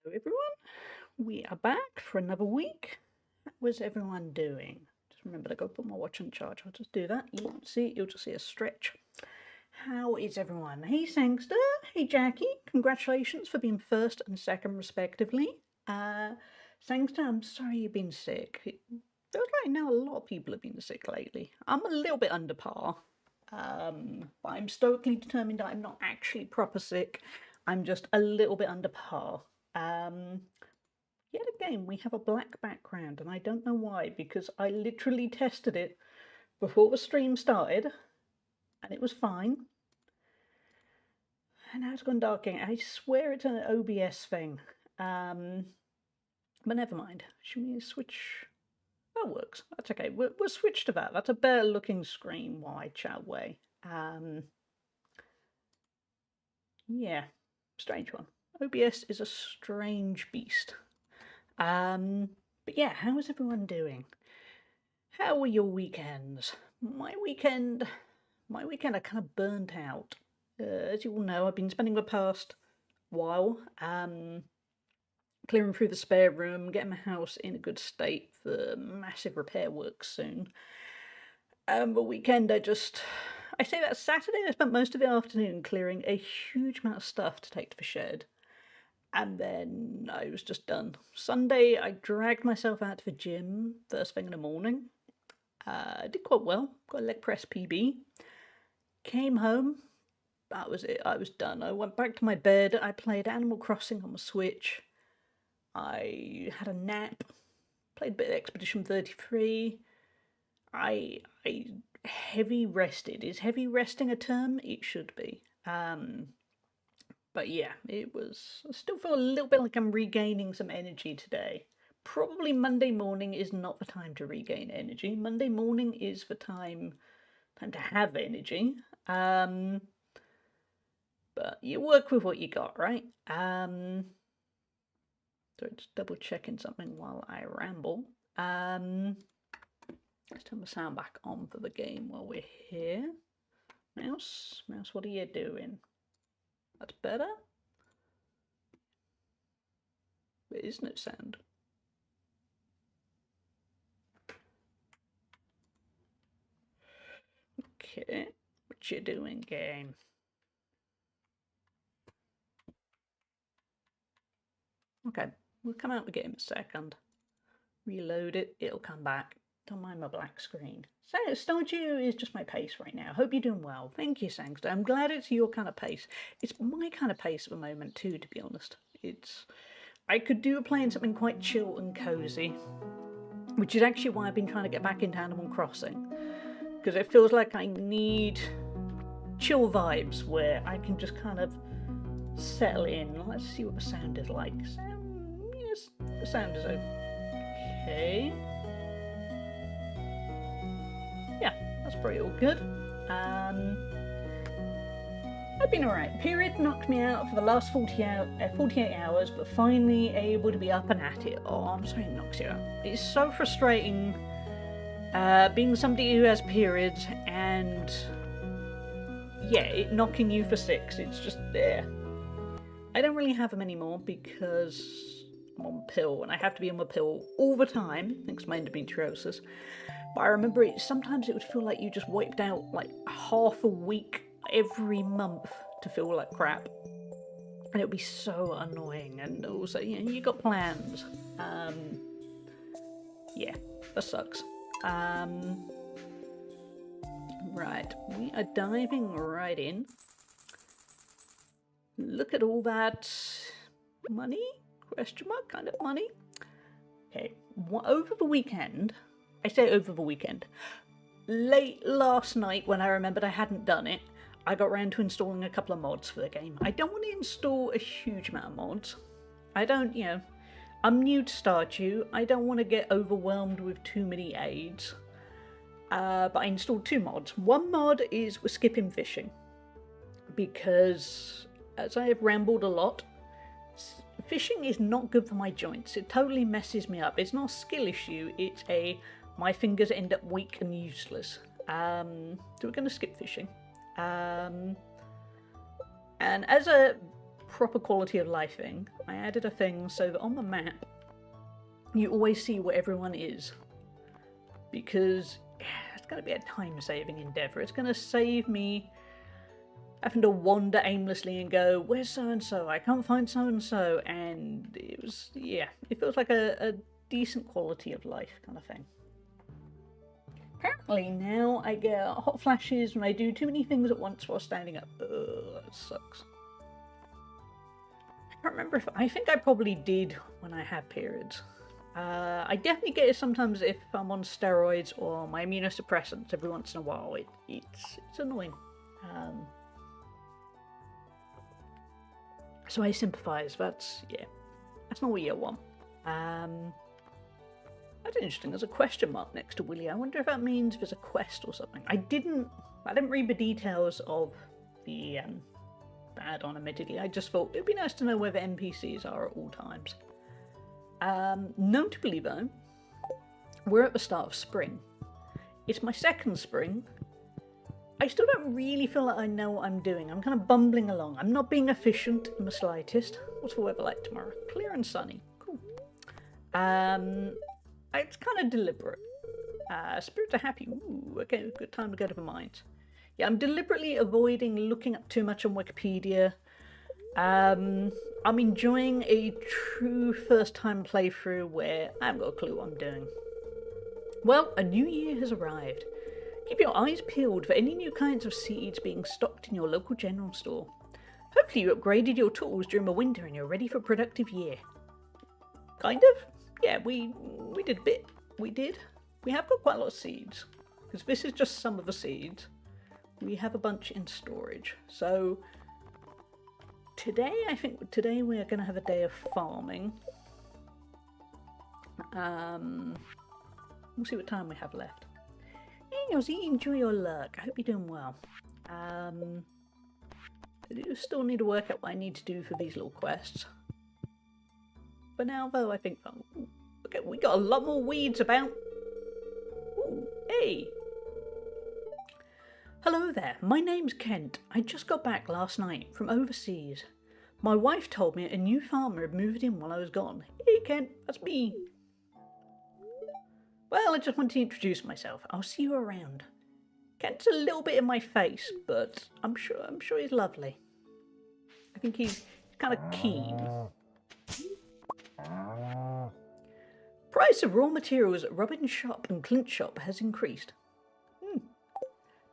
Hello everyone, we are back for another week. How was everyone doing? Just remember to go put my watch on charge. I'll just do that. You'll just see a stretch. How is everyone? Hey Sangster, hey Jackie, congratulations for being first and second respectively. Sangster, I'm sorry you've been sick. It feels like now a lot of people have been sick lately. I'm a little bit under par. But I'm stoically determined that I'm not actually proper sick. I'm just a little bit under par. Yet again, we have a black background, and I don't know why, because I literally tested it before the stream started, and it was fine. And now it's gone dark again. I swear it's an OBS thing. But never mind. Should we switch? That works. That's okay. We'll switch to that. That's a better looking screen while I chat away. Yeah, strange one. OBS is a strange beast. But yeah, how is everyone doing? How were your weekends? My weekend I kind of burnt out. As you all know, I've been spending the past while clearing through the spare room, getting my house in a good state for massive repair work soon. The weekend I say that Saturday I spent most of the afternoon clearing a huge amount of stuff to take to the shed. And then I was just done. Sunday I dragged myself out to the gym first thing in the morning. I did quite well, got a leg press PB. Came home, that was it, I was done. I went back to my bed, I played Animal Crossing on my Switch. I had a nap, played a bit of Expedition 33. I heavy rested. Is heavy resting a term? It should be. But yeah, I still feel a little bit like I'm regaining some energy today. Probably Monday morning is not the time to regain energy. Monday morning is the time to have energy. But you work with what you got, right? So just double checking something while I ramble. Let's turn the sound back on for the game while we're here. Mouse, what are you doing? That's better. There is no sound. Okay, what you doing, game? Okay, we'll come out of the game in a second. Reload it, it'll come back. Don't mind my black screen. So, Stardew is just my pace right now. Hope you're doing well. Thank you, Sangster. I'm glad it's your kind of pace. It's my kind of pace at the moment too, to be honest. I could do playing something quite chill and cozy, which is actually why I've been trying to get back into Animal Crossing. Because it feels like I need chill vibes where I can just kind of settle in. Let's see what the sound is like. Yes, the sound is okay. Yeah, that's pretty all good. I've been alright. Period knocked me out for the last 48 hours, but finally able to be up and at it. Oh, I'm sorry it knocks you out. It's so frustrating being somebody who has periods and yeah, it knocking you for 6. It's just there. I don't really have them anymore because I'm on a pill and I have to be on a pill all the time thanks to my endometriosis. But I remember sometimes it would feel like you just wiped out like half a week every month to feel like crap. And it would be so annoying. And also, you got plans. Yeah, that sucks. Right, we are diving right in. Look at all that money? Question mark, kind of money. Okay, over the weekend, I say over the weekend, late last night when I remembered I hadn't done it, I got around to installing a couple of mods for the game. I don't want to install a huge amount of mods. I'm new to Stardew. I don't want to get overwhelmed with too many aids. But I installed 2 mods. One mod is with skipping fishing. Because, as I have rambled a lot, fishing is not good for my joints. It totally messes me up. It's not a skill issue, it's my fingers end up weak and useless. So we're going to skip fishing. And as a proper quality of life thing, I added a thing so that on the map, you always see where everyone is. Because it's going to be a time-saving endeavour. It's going to save me having to wander aimlessly and go, where's so-and-so? I can't find so-and-so. And it was, yeah, it feels like a decent quality of life kind of thing. Apparently now I get hot flashes when I do too many things at once while standing up. Ugh, that sucks. I can't remember if, I think I probably did when I had periods. I definitely get it sometimes if I'm on steroids or my immunosuppressants every once in a while. It's annoying. So I sympathise. That's not what you want. That's interesting. There's a question mark next to Willie. I wonder if that means there's a quest or something. I didn't read the details of the add-on, admittedly. I just thought it'd be nice to know where the NPCs are at all times. Notably though, we're at the start of spring. It's my second spring. I still don't really feel like I know what I'm doing. I'm kind of bumbling along. I'm not being efficient in the slightest. What's the weather like tomorrow? Clear and sunny. Cool. It's kind of deliberate. Spirits are happy. Ooh, okay, good time to go to the mines. Yeah, I'm deliberately avoiding looking up too much on Wikipedia. I'm enjoying a true first-time playthrough where I haven't got a clue what I'm doing. Well, a new year has arrived. Keep your eyes peeled for any new kinds of seeds being stocked in your local general store. Hopefully you upgraded your tools during the winter and you're ready for a productive year. Kind of? Yeah, we did a bit. We have got quite a lot of seeds. Because this is just some of the seeds. We have a bunch in storage. So today, I think we're going to have a day of farming. We'll see what time we have left. Hey, Ozzy, enjoy your luck. I hope you're doing well. I do still need to work out what I need to do for these little quests. For now, though, I think... Oh, okay, we got a lot more weeds about. Ooh, hey! Hello there, my name's Kent. I just got back last night from overseas. My wife told me a new farmer had moved in while I was gone. Hey Kent, that's me. Well, I just wanted to introduce myself. I'll see you around. Kent's a little bit in my face, but I'm sure he's lovely. I think he's kind of keen. Price of raw materials at Robin's shop and Clint's shop has increased.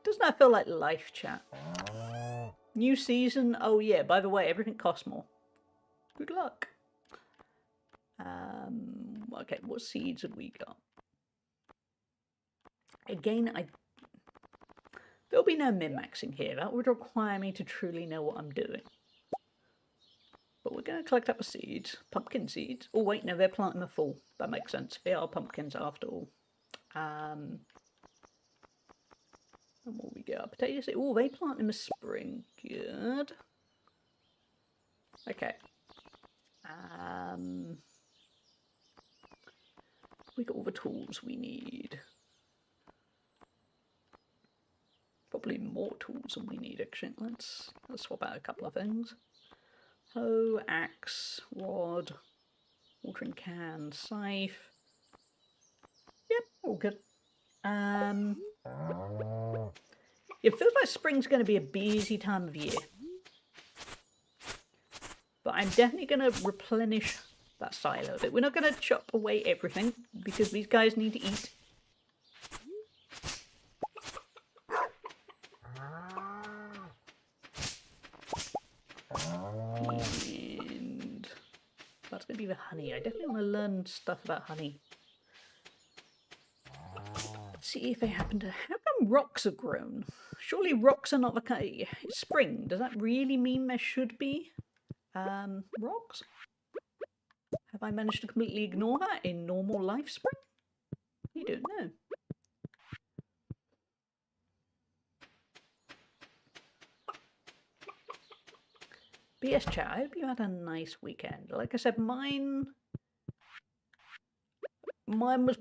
Doesn't that feel like life, chat? New season? Oh yeah, by the way, everything costs more. Good luck. Okay, what seeds have we got? Again, there'll be no min-maxing here. That would require me to truly know what I'm doing. But we're going to collect up the seeds. Pumpkin seeds. Oh wait, no, they're planting the fall. That makes sense. They are pumpkins after all. And what we got? Potatoes. Oh, they plant in the spring. Good. Okay. We got all the tools we need. Probably more tools than we need, actually. Let's swap out a couple of things. Hoe, axe, rod, watering can, scythe. Yep, all good. It feels like spring's going to be a busy time of year. But I'm definitely going to replenish that silo a bit. We're not going to chop away everything because these guys need to eat. And that's going to be the honey. I definitely want to learn stuff about honey. Let's see if they happen to... How come rocks have grown? Surely rocks are not the kind... It's spring. Does that really mean there should be rocks? Have I managed to completely ignore that in normal life spring? You don't know. But yes, chat, I hope you had a nice weekend. Like I said, mine was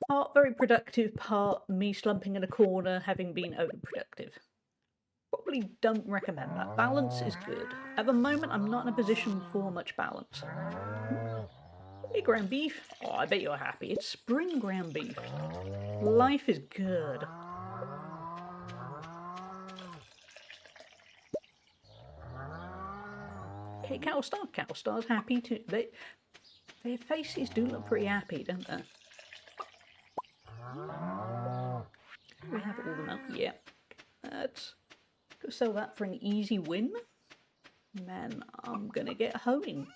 part very productive, part me slumping in a corner having been overproductive. Probably don't recommend that. Balance is good. At the moment, I'm not in a position for much balance. Hey, ground beef. Oh, I bet you're happy. It's spring ground beef. Life is good. Okay, Cattle Star. Cattle Star's happy too. Their faces do look pretty happy, don't they? We have all the milk. Yeah. Let's go sell that for an easy win. And then I'm gonna get hoeing.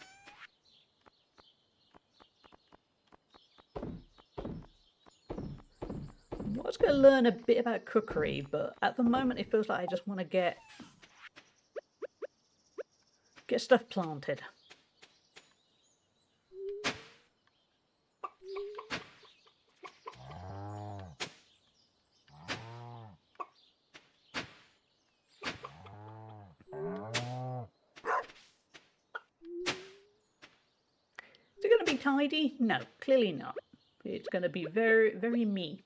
I was going to learn a bit about cookery, but at the moment it feels like I just want to get stuff planted. Is it going to be tidy? No, clearly not. It's going to be very, very me.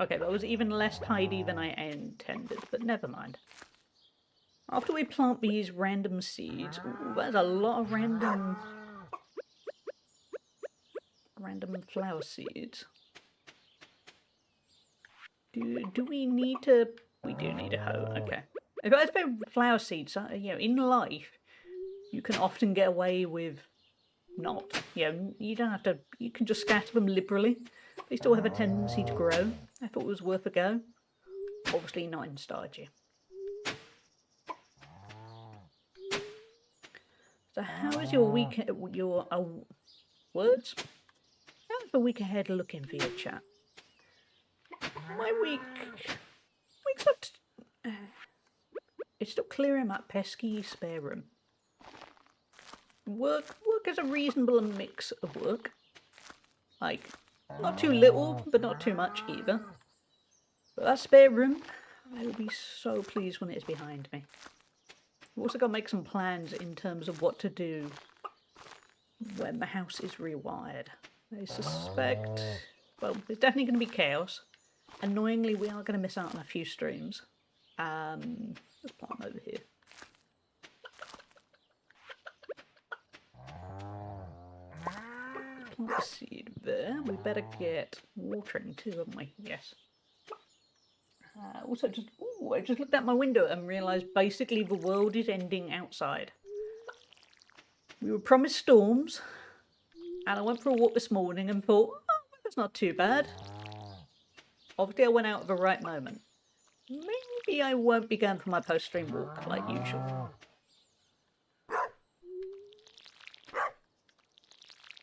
Okay, that was even less tidy than I intended, but never mind. After we plant these random seeds, ooh, that's a lot of random flower seeds. Do we need to? We do need a hoe. Okay. If I say flower seeds, you know, in life, you can often get away with not. You know, you don't have to. You can just scatter them liberally. They still have a tendency to grow. I thought it was worth a go. Obviously not in Stardew. So how is your week? Your words? How's the week ahead looking for your chat? My week's up to, it's still clearing that pesky spare room. Work is a reasonable mix of work. Like, not too little, but not too much either. But that spare room, I will be so pleased when it is behind me. I've also got to make some plans in terms of what to do when the house is rewired. I suspect, well, there's definitely going to be chaos. Annoyingly, we are going to miss out on a few streams. Let's plant over here. Plant the seed there. We better get watering too, haven't we? Yes. Also, I just looked out my window and realised basically the world is ending outside. We were promised storms, and I went for a walk this morning and thought, oh, that's not too bad. Obviously, I went out at the right moment. Maybe I won't be going for my post-stream walk like usual.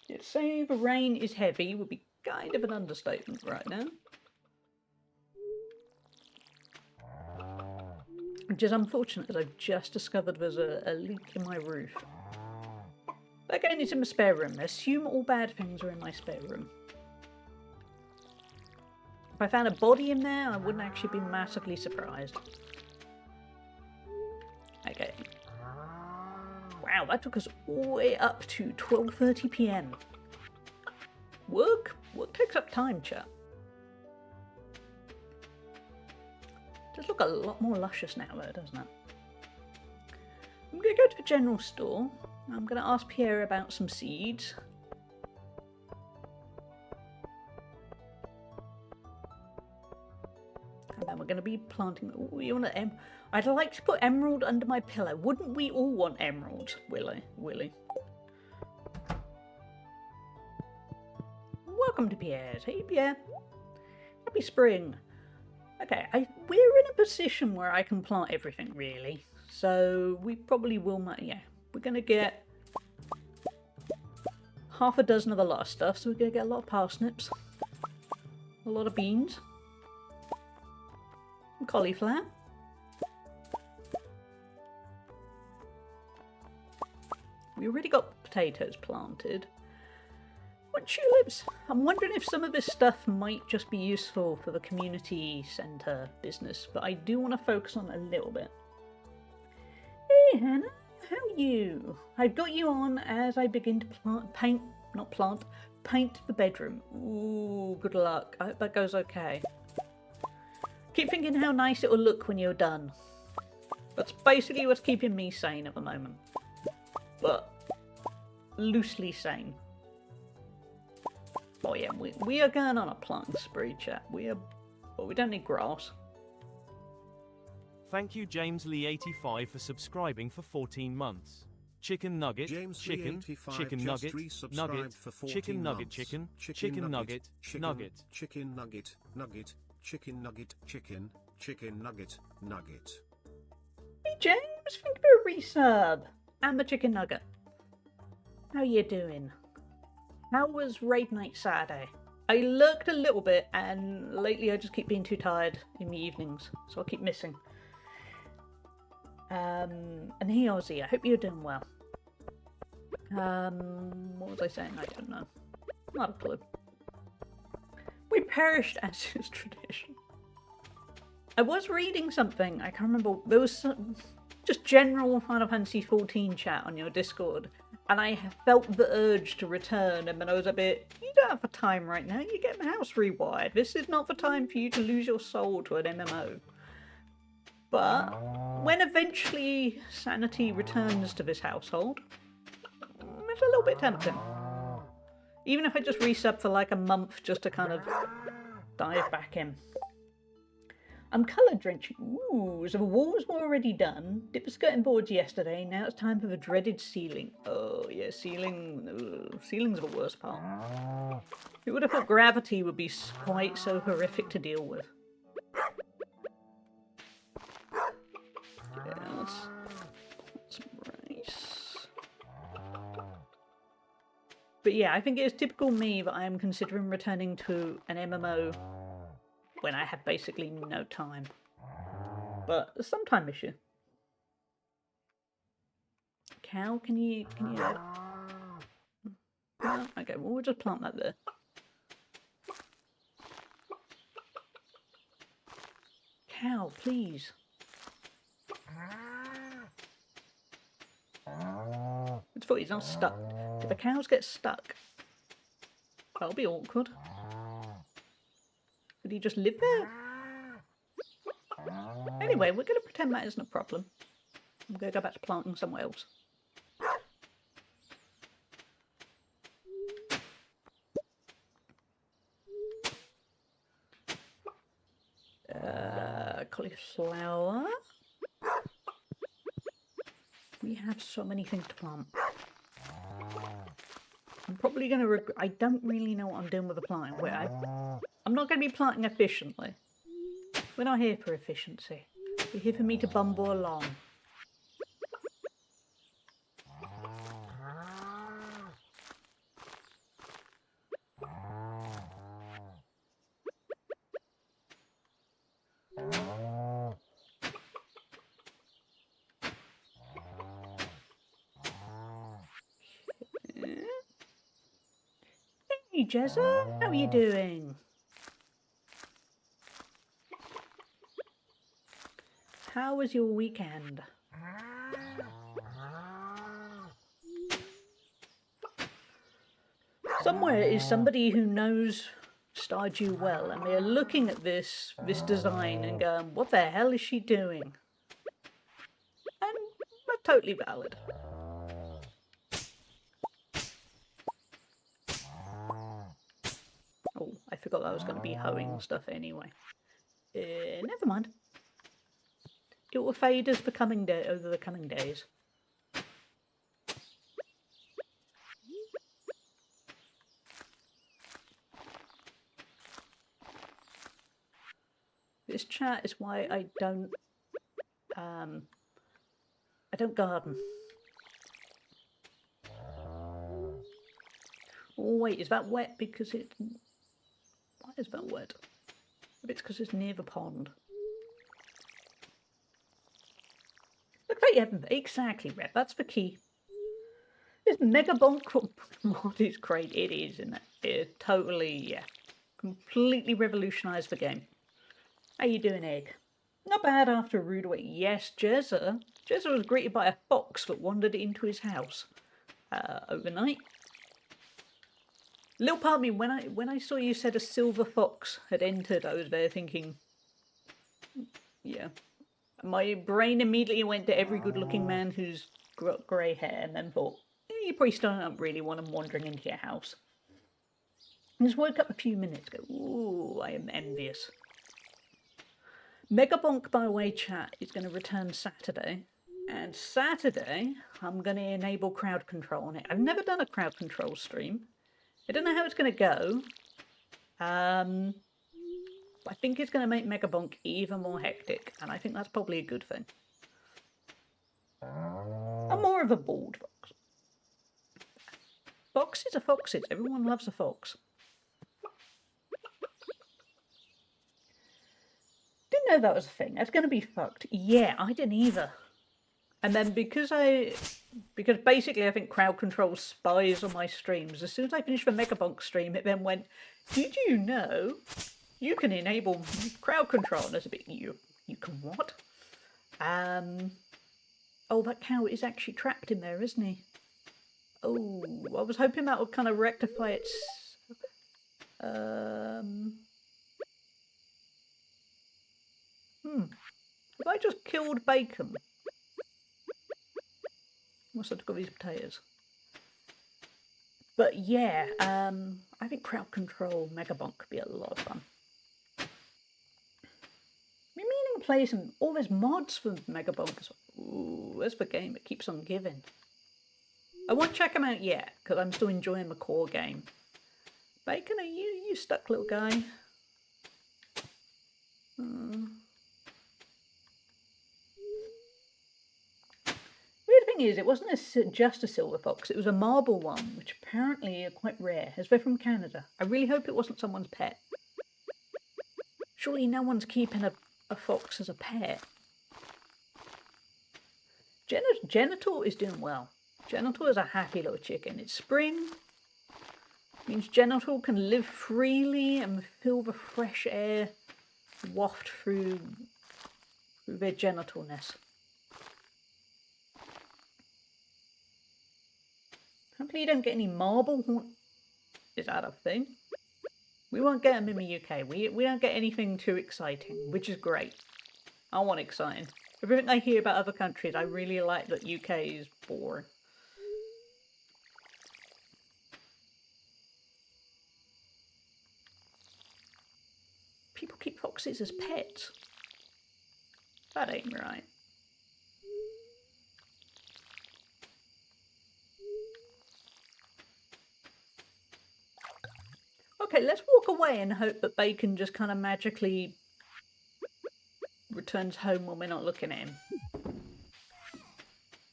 You'd say the rain is heavy would be kind of an understatement right now. Which is unfortunate, as I've just discovered there's a leak in my roof. But again, it's in my spare room. Assume all bad things are in my spare room. If I found a body in there, I wouldn't actually be massively surprised. Okay. Wow, that took us all the way up to 12:30 PM. Work takes up time, chat. Does look a lot more luscious now though, doesn't it? I'm going to go to the general store. I'm going to ask Pierre about some seeds. And then we're going to be planting... Ooh, you want to I'd like to put emerald under my pillow. Wouldn't we all want emeralds, Willie? Welcome to Pierre's. Hey, Pierre. Happy spring. Okay, we're in a position where I can plant everything, really. So we probably will... Yeah, we're going to get half a dozen of a lot of stuff. So we're going to get a lot of parsnips. A lot of beans. And cauliflower. We already got potatoes planted. What tulips? I'm wondering if some of this stuff might just be useful for the community centre business, but I do want to focus on it a little bit. Hey Hannah, how are you? I've got you on as I begin to Paint the bedroom. Ooh, good luck. I hope that goes okay. Keep thinking how nice it will look when you're done. That's basically what's keeping me sane at the moment. But loosely sane. Oh yeah, we are going on a planting spree, chat. We don't need grass. Thank you James Lee 85 for subscribing for 14 months. Chicken nugget, James chicken, chicken nugget, nugget, chicken nugget, chicken, chicken nugget, nugget, chicken nugget, nugget, chicken nugget, chicken, chicken nugget, nugget. Hey James, thank you for a resub. And the chicken nugget. How you doing? How was raid night Saturday? I lurked a little bit, and lately I just keep being too tired in the evenings, so I'll keep missing. And hey Ozzy, I hope you're doing well. What was I saying? I don't know. Not a clue. We perished as is tradition. I was reading something, I can't remember, there was some, just general Final Fantasy XIV chat on your Discord, and I felt the urge to return, and then I was a bit, you don't have the time right now, you're getting the house rewired, this is not the time for you to lose your soul to an MMO. But when eventually sanity returns to this household, it's a little bit tempting. Even if I just resub for like a month just to kind of dive back in. I'm colour drenching. Ooh, so the walls were already done. Did the skirting boards yesterday. Now it's time for the dreaded ceiling. Oh yeah, ceiling. Ceiling's the worst part. Who would have thought gravity would be quite so horrific to deal with? Yeah, that's rice. But yeah, I think it is typical me that I am considering returning to an MMO when I have basically no time. But there's some time issue. Cow, can you no? Okay, well we'll just plant that there. Cow, please. It's funny, he's not stuck. If the cows get stuck, that'll be awkward. Could he just live there? Anyway, we're going to pretend that isn't a problem. I'm going to go back to planting somewhere else. Cauliflower. We have so many things to plant. I'm probably going to I don't really know what I'm doing with the planting. I'm not going to be planting efficiently. We're not here for efficiency. We're here for me to bumble along. Hey Jezza, how are you doing? How was your weekend? Somewhere is somebody who knows Stardew well, and they're looking at this design and going, what the hell is she doing? And that's totally valid. Oh, I forgot that was going to be hoeing stuff anyway. Never mind. It will fade as the coming over the coming days. This chat is why I don't garden. Oh wait, is that wet because it? Why is that wet? Maybe it's because it's near the pond. Looks like you haven't exactly read. That's the key. This mega bulk mod is great. It is, isn't it? It totally, yeah, completely revolutionised the game. How you doing, Egg? Not bad after a rude awake. Yes, Jezza. Jezza was greeted by a fox that wandered into his house overnight. Little part of me, when I saw you said a silver fox had entered, I was there thinking, yeah. My brain immediately went to every good-looking man who's got grey hair, and then thought, you probably still don't really want him wandering into your house. I just woke up a few minutes ago. Ooh, I am envious. Megabonk, by the way, chat, is going to return Saturday. And Saturday, I'm going to enable crowd control on it. I've never done a crowd control stream. I don't know how it's going to go. I think it's going to make Megabonk even more hectic, and I think that's probably a good thing. I'm more of a bald fox. Foxes are foxes. Everyone loves a fox. Didn't know that was a thing. That's going to be fucked. Yeah, I didn't either. And then because basically I think crowd control spies on my streams, as soon as I finished the Megabonk stream, it then went, did you know you can enable crowd control? And there's a bit, you can what? Oh, that cow is actually trapped in there, isn't he? Oh, I was hoping that would kind of rectify its... Have I just killed bacon? Must have got these potatoes. But yeah, I think crowd control Megabonk could be a lot of fun. We're meaning to play some... Oh, there's mods for Megabonk as well. Ooh, there's the game that keeps on giving. I won't check them out yet, because I'm still enjoying the core game. Bacon, are you stuck, little guy? Weird thing is, it wasn't just a silver fox, it was a marble one, which apparently are quite rare, as they're from Canada. I really hope it wasn't someone's pet. Surely no one's keeping a fox as a pet. Genital is doing well. Genital is a happy little chicken. It's spring. Means Genital can live freely and feel the fresh air waft through their genitalness. Hopefully you don't get any marble. Is that a thing? We won't get them in the UK. We don't get anything too exciting, which is great. I want exciting. Everything I hear about other countries, I really like that UK is boring. People keep foxes as pets. That ain't right. Okay, let's walk away and hope that Bacon just kind of magically returns home when we're not looking at him.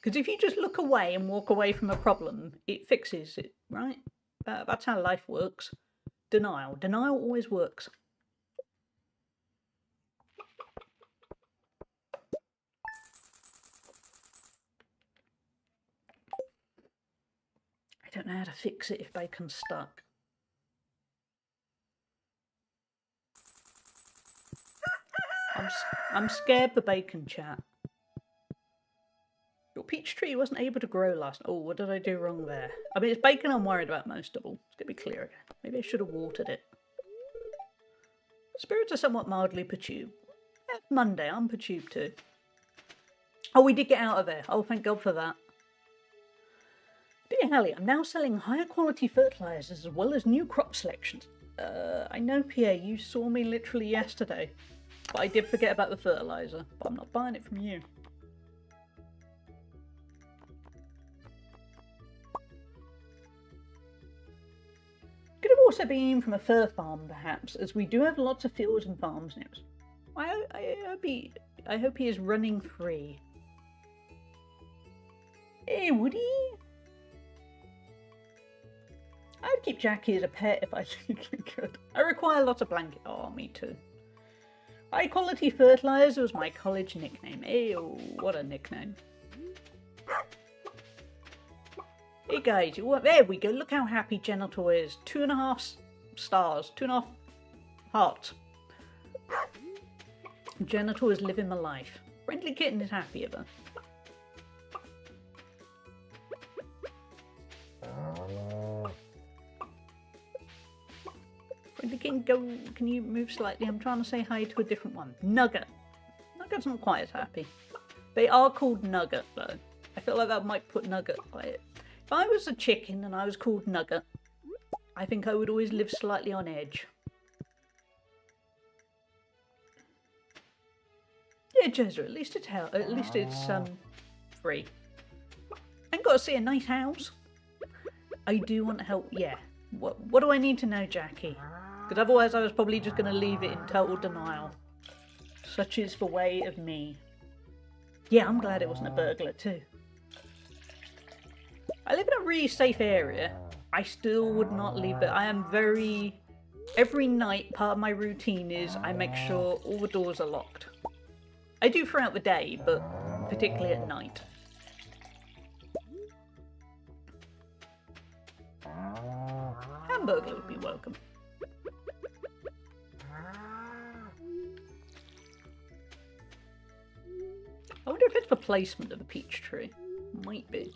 Because if you just look away and walk away from a problem, it fixes it, right? That's how life works. Denial. Denial always works. I don't know how to fix it if Bacon's stuck. I'm scared the Bacon, chat. Your peach tree wasn't able to grow last... Oh, what did I do wrong there? I mean, it's Bacon I'm worried about most of all. Let's get me clear again. Maybe I should have watered it. Spirits are somewhat mildly perturbed. It's Monday, I'm perturbed too. Oh, we did get out of there. Oh, thank God for that. Dear Hallie, I'm now selling higher quality fertilizers as well as new crop selections. I know, Pierre, you saw me literally yesterday. But I did forget about the fertilizer. But I'm not buying it from you. Could have also been from a fur farm, perhaps, as we do have lots of fields and farms near us. I hope he is running free. Hey, Woody! I'd keep Jackie as a pet if I think I could. I require lots of blanket. Oh, me too. High quality fertilizer was my college nickname. Ew, what a nickname. Hey guys, there we go. Look how happy Genital is. 2.5 stars. 2.5 hearts. Genital is living my life. Friendly Kitten is happier though. Can you move slightly? I'm trying to say hi to a different one. Nugget. Nugget's not quite as happy. They are called Nugget, though. I feel like that might put Nugget by it. If I was a chicken and I was called Nugget, I think I would always live slightly on edge. Yeah, Jezza, at least it's free. I ain't got to see a nice house. I do want to help, yeah. What do I need to know, Jackie? Because otherwise I was probably just going to leave it in total denial. Such is the way of me. Yeah, I'm glad it wasn't a burglar too. I live in a really safe area. I still would not leave it. I am very... Every night, part of my routine is I make sure all the doors are locked. I do throughout the day, but particularly at night. Hamburger would be welcome. I wonder if it's the placement of the peach tree. Might be.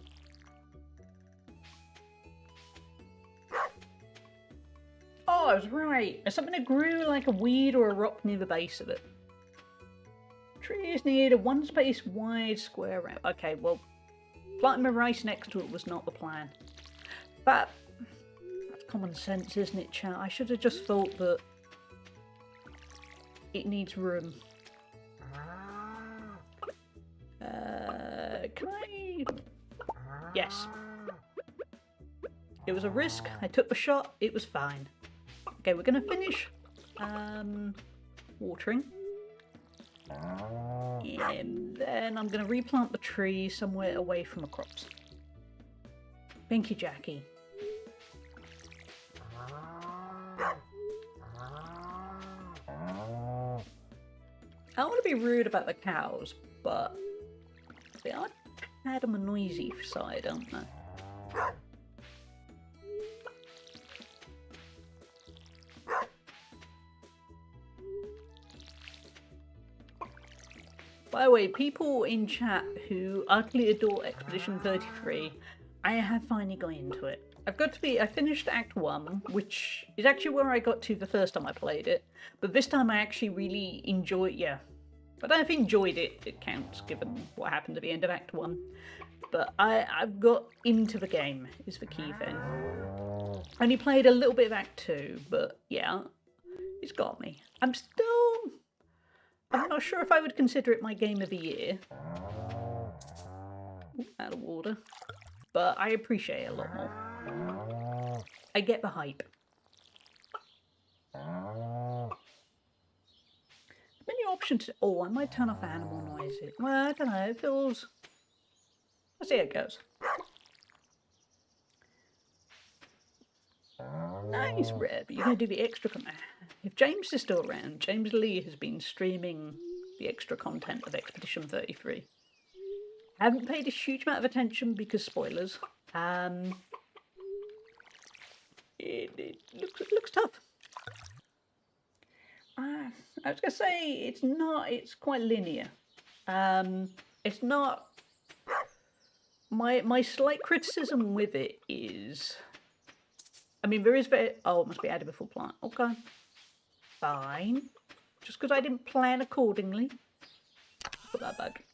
Oh, I was right. There's something that grew like a weed or a rock near the base of it. Trees need a one space wide square round. Okay, well, planting my rice next to it was not the plan. That's common sense, isn't it, chat? I should have just thought that it needs room. Can I... Yes. It was a risk. I took the shot. It was fine. Okay, we're going to finish watering. And then I'm going to replant the tree somewhere away from the crops. Thank you, Jackie. I don't want to be rude about the cows, but they are kind of a noisy side, aren't they? By the way, people in chat who utterly adore Expedition 33, I have finally got into it. I finished Act 1, which is actually where I got to the first time I played it, but this time I actually really enjoyed, yeah. I don't know if enjoyed it, it counts given what happened at the end of Act 1, but I've got into the game, is the key thing. I only played a little bit of Act 2, but yeah, it's got me. I'm not sure if I would consider it my game of the year. Ooh, out of water. But I appreciate it a lot more. I get the hype. Many options. Oh, I might turn off animal noises. Well, I don't know. It feels... Let's see how it goes. Nice, Reb. You're going to do the extra content. If James is still around, James Lee has been streaming the extra content of Expedition 33. I haven't paid a huge amount of attention because spoilers. It looks tough. I was going to say, it's quite linear. It's not... My slight criticism with it is... I mean, there is oh, it must be added before plant. Okay. Fine. Just because I didn't plan accordingly. Put that back.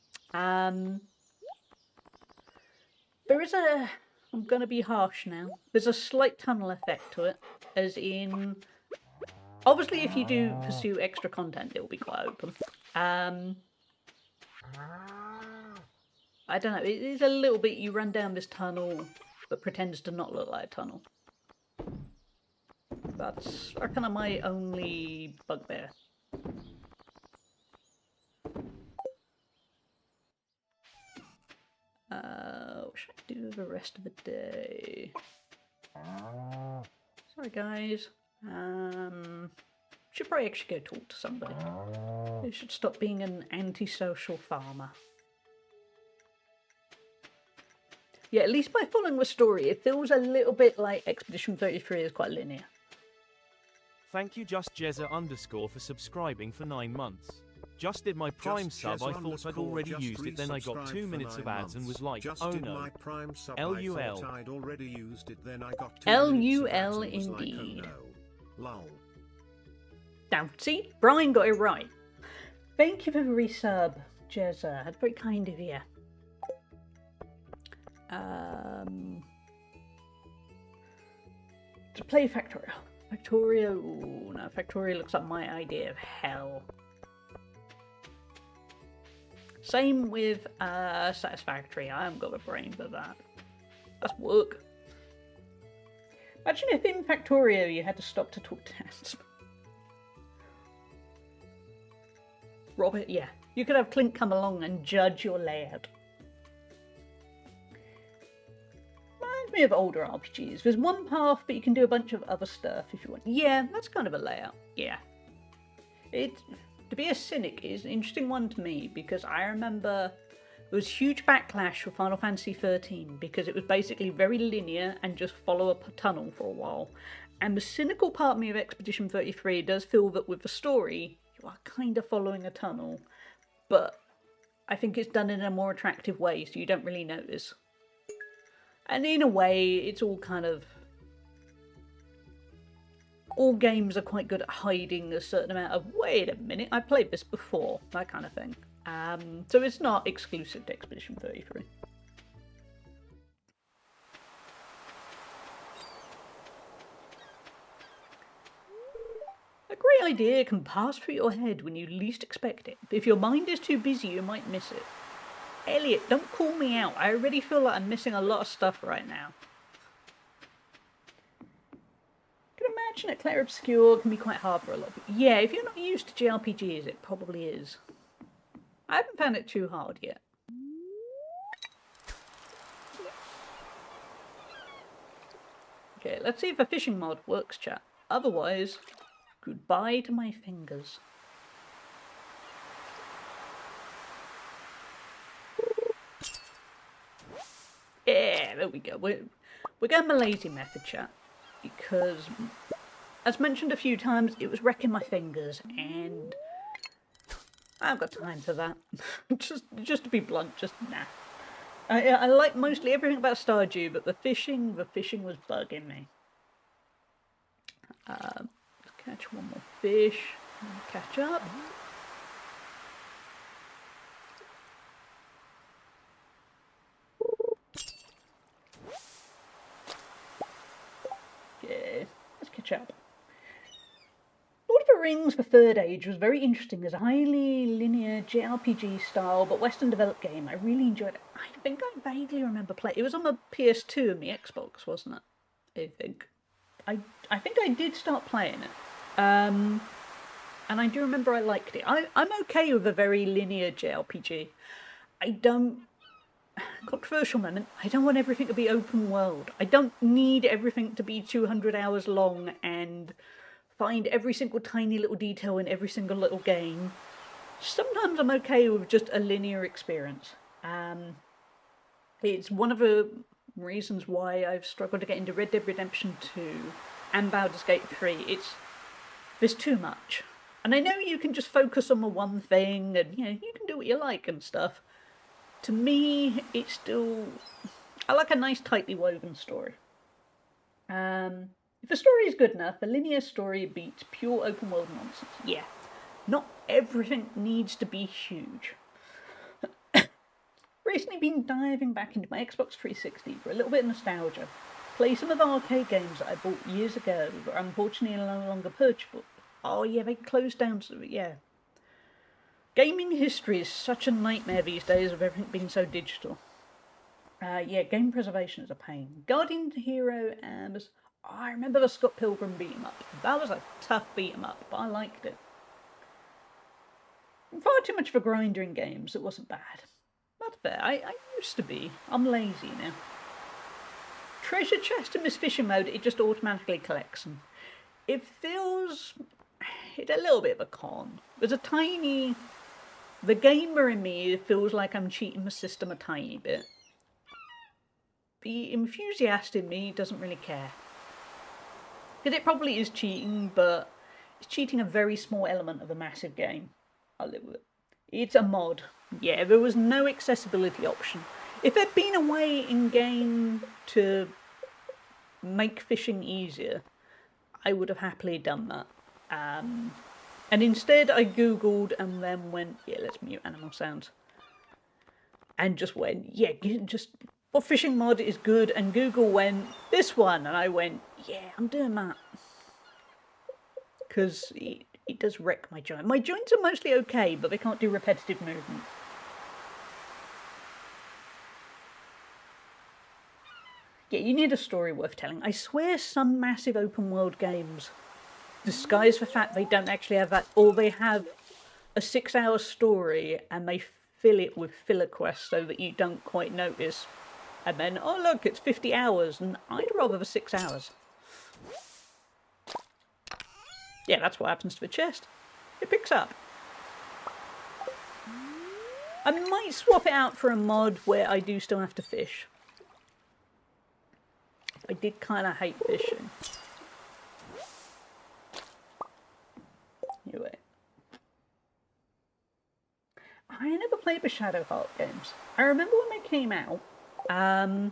There is I'm going to be harsh now. There's a slight tunnel effect to it. As in... Obviously, if you do pursue extra content, it will be quite open. I don't know. It is a little bit... You run down this tunnel that pretends to not look like a tunnel. That's kind of my only bugbear. What should I do the rest of the day? Sorry, guys. Should probably actually go talk to somebody. I should stop being an antisocial farmer. Yeah, at least by following the story, it feels a little bit like Expedition 33 is quite linear. Thank you JustJezza_ for subscribing for 9 months. Just did my Prime sub, I thought I'd already used it, then I got 2 minutes of ads and was like, oh no. LUL. LUL indeed. Lol. Now, see, Brian got it right. Thank you for the resub, Jezza. That's very kind of you. To play Factorio. Factorio, ooh, no, Factorio looks like my idea of hell. Same with Satisfactory. I haven't got the brain for that. That's work. Imagine if in Factorio you had to stop to talk to Hans. Robert, yeah. You could have Clint come along and judge your layout. Reminds me of older RPGs. There's one path, but you can do a bunch of other stuff if you want. Yeah, that's kind of a layout. Yeah. To be a cynic is an interesting one to me, because I remember there was huge backlash for Final Fantasy XIII because it was basically very linear and just follow a tunnel for a while. And the cynical part of me of Expedition 33 does feel that with the story, you are kind of following a tunnel, but I think it's done in a more attractive way, so you don't really notice. And in a way, it's all kind of... all games are quite good at hiding a certain amount of, wait a minute, I played this before, that kind of thing. So it's not exclusive to Expedition 33. A great idea can pass through your head when you least expect it. If your mind is too busy, you might miss it. Elliot, don't call me out. I already feel like I'm missing a lot of stuff right now. I can imagine that Claire Obscure can be quite hard for a lot of people. Yeah, if you're not used to JRPGs, it probably is. I haven't found it too hard yet. Okay, let's see if a fishing mod works, chat. Otherwise, goodbye to my fingers. Yeah, there we go. We're going the lazy method, chat, because, as mentioned a few times, it was wrecking my fingers, and I haven't got time for that. just to be blunt, just nah. I like mostly everything about Stardew, but the fishing was bugging me. Let's catch one more fish, catch up. Yeah, let's catch up. Lord of the Rings, the Third Age, was very interesting as a highly linear JRPG style but Western developed game. I really enjoyed it. I think I vaguely remember playing. It was on the PS2 and the Xbox, wasn't it? I think. I think I did start playing it. And I do remember I liked it. I'm okay with a very linear JRPG. I don't... Controversial moment. I don't want everything to be open world. I don't need everything to be 200 hours long and find every single tiny little detail in every single little game. Sometimes I'm okay with just a linear experience. It's one of the reasons why I've struggled to get into Red Dead Redemption 2 and Baldur's Gate 3. There's too much. And I know you can just focus on the one thing and, you know, you can do what you like and stuff. To me, it's still... I like a nice, tightly woven story. If the story is good enough, a linear story beats pure open world nonsense. Yeah, not everything needs to be huge. Recently been diving back into my Xbox 360 for a little bit of nostalgia. Play some of the arcade games that I bought years ago that are unfortunately no longer purchasable. Oh yeah, they closed down, so yeah. Gaming history is such a nightmare these days with everything being so digital. Yeah, game preservation is a pain. Guardian Hero and... Oh, I remember the Scott Pilgrim beat 'em up. That was a tough beat 'em up, but I liked it. Far too much of a grinder in games, it wasn't bad. That's fair, I used to be. I'm lazy now. Treasure chest in this fishing mode, it just automatically collects them. It feels... It's a little bit of a con. There's a tiny... The gamer in me feels like I'm cheating the system a tiny bit. The enthusiast in me doesn't really care. Because it probably is cheating, but it's cheating a very small element of a massive game. I'll live with it. It's a mod. Yeah, there was no accessibility option. If there'd been a way in-game to make fishing easier, I would have happily done that. And instead I googled and then went, yeah, let's mute animal sounds. And just went, yeah, just what fishing mod is good? And Google went, this one. And I went, yeah, I'm doing that. Because it does wreck my joint. My joints are mostly okay, but they can't do repetitive movement. Yeah, you need a story worth telling. I swear some massive open world games disguise the fact they don't actually have that, or they have a 6-hour story and they fill it with filler quests so that you don't quite notice. And then, oh look, it's 50 hours, and I'd rather the 6 hours. Yeah, that's what happens to the chest. It picks up. I might swap it out for a mod where I do still have to fish. I did kind of hate fishing. Anyway. I never played the Shadow Heart games. I remember when they came out. I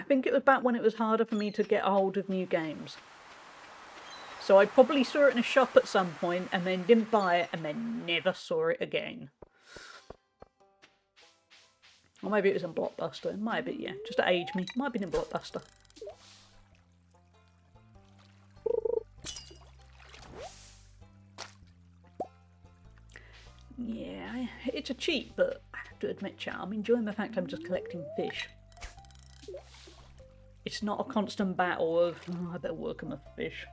think it was back when it was harder for me to get a hold of new games. So I probably saw it in a shop at some point and then didn't buy it and then never saw it again. Or maybe it was in Blockbuster. It might be, yeah. Just to age me. Might have been in Blockbuster. Yeah, it's a cheat, but I have to admit, chat, I'm enjoying the fact I'm just collecting fish. It's not a constant battle of, oh, I better work on the fish.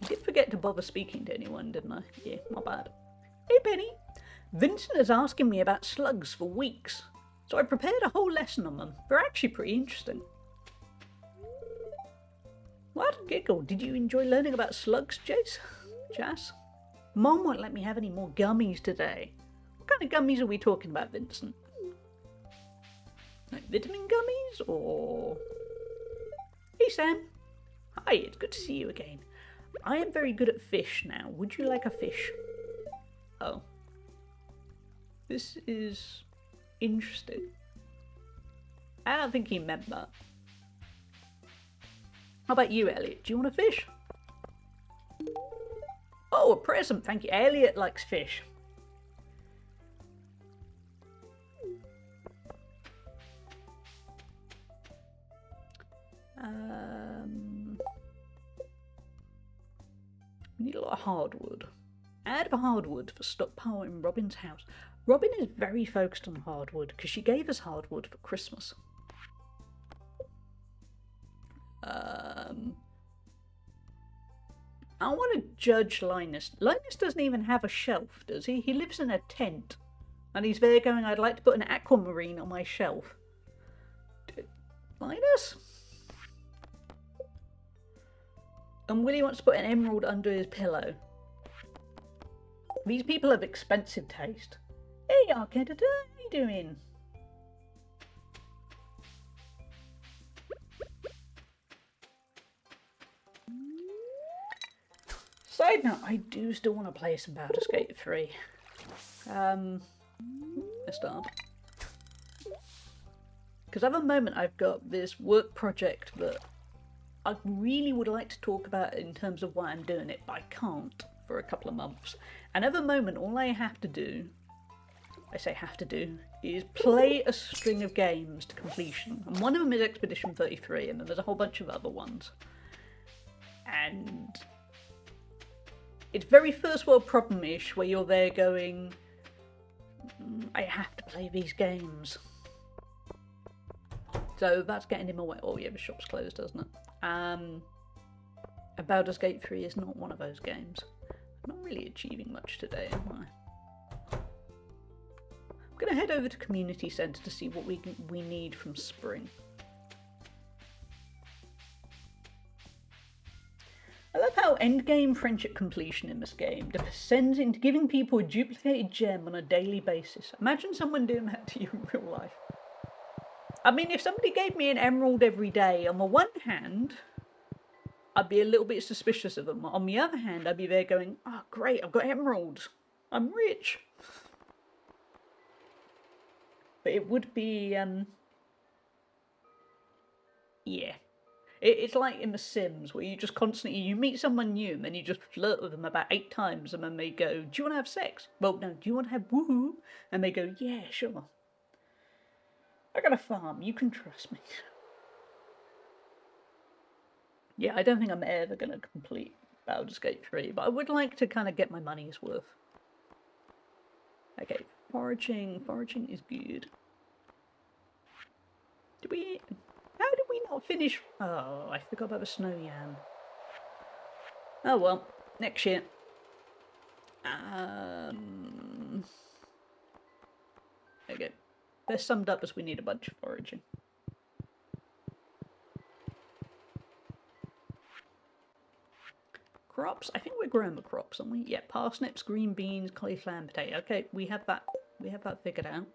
I did forget to bother speaking to anyone, didn't I? Yeah, my bad. Hey, Penny. Vincent is asking me about slugs for weeks, so I prepared a whole lesson on them. They're actually pretty interesting. What? Giggle. Did you enjoy learning about slugs, Jace? Jas? Mom won't let me have any more gummies today. What kind of gummies are we talking about, Vincent? Like vitamin gummies, or... Hey, Sam. Hi, it's good to see you again. I am very good at fish now. Would you like a fish? Oh. This is interesting. I don't think he meant that. How about you, Elliot? Do you want a fish? Oh, a present. Thank you. Elliot likes fish. We need a lot of hardwood. Add the hardwood for stockpile in Robin's house. Robin is very focused on hardwood because she gave us hardwood for Christmas. I want to judge Linus. Linus doesn't even have a shelf, does he? He lives in a tent. And he's there going, I'd like to put an aquamarine on my shelf. Linus? And Willie wants to put an emerald under his pillow. These people have expensive taste. Hey, Arcade, how you doing? Side note, I do still want to play some Baldur's Gate 3. Let's start. Because at the moment I've got this work project that I really would like to talk about in terms of why I'm doing it, but I can't for a couple of months. And at the moment, all I have to do, I say have to do, is play a string of games to completion. And one of them is Expedition 33, and then there's a whole bunch of other ones. And it's very first world problem-ish, where you're there going, I have to play these games. So that's getting in my way. Oh yeah, the shop's closed, doesn't it? Baldur's Gate 3 is not one of those games. I'm not really achieving much today, am I? I'm going to head over to Community Centre to see what we need from Spring. I love how endgame friendship completion in this game descends into giving people a duplicated gem on a daily basis. Imagine someone doing that to you in real life. I mean, if somebody gave me an emerald every day, on the one hand, I'd be a little bit suspicious of them. On the other hand, I'd be there going, oh great, I've got emeralds. I'm rich. But it would be, yeah. It's like in The Sims, where you just constantly, you meet someone new, and then you just flirt with them about 8 times, and then they go, do you want to have sex? Well, no, do you want to have woohoo? And they go, yeah, sure. I got a farm, you can trust me. Yeah, I don't think I'm ever going to complete Baldur's Gate 3, but I would like to kind of get my money's worth. Okay, foraging is good. How did we not finish? Oh, I forgot about the snow yam. Oh well, next year. Okay, they're summed up as we need a bunch of foraging. Crops, I think we're growing the crops, aren't we? Yeah, parsnips, green beans, cauliflower and potato. Okay, we have that figured out.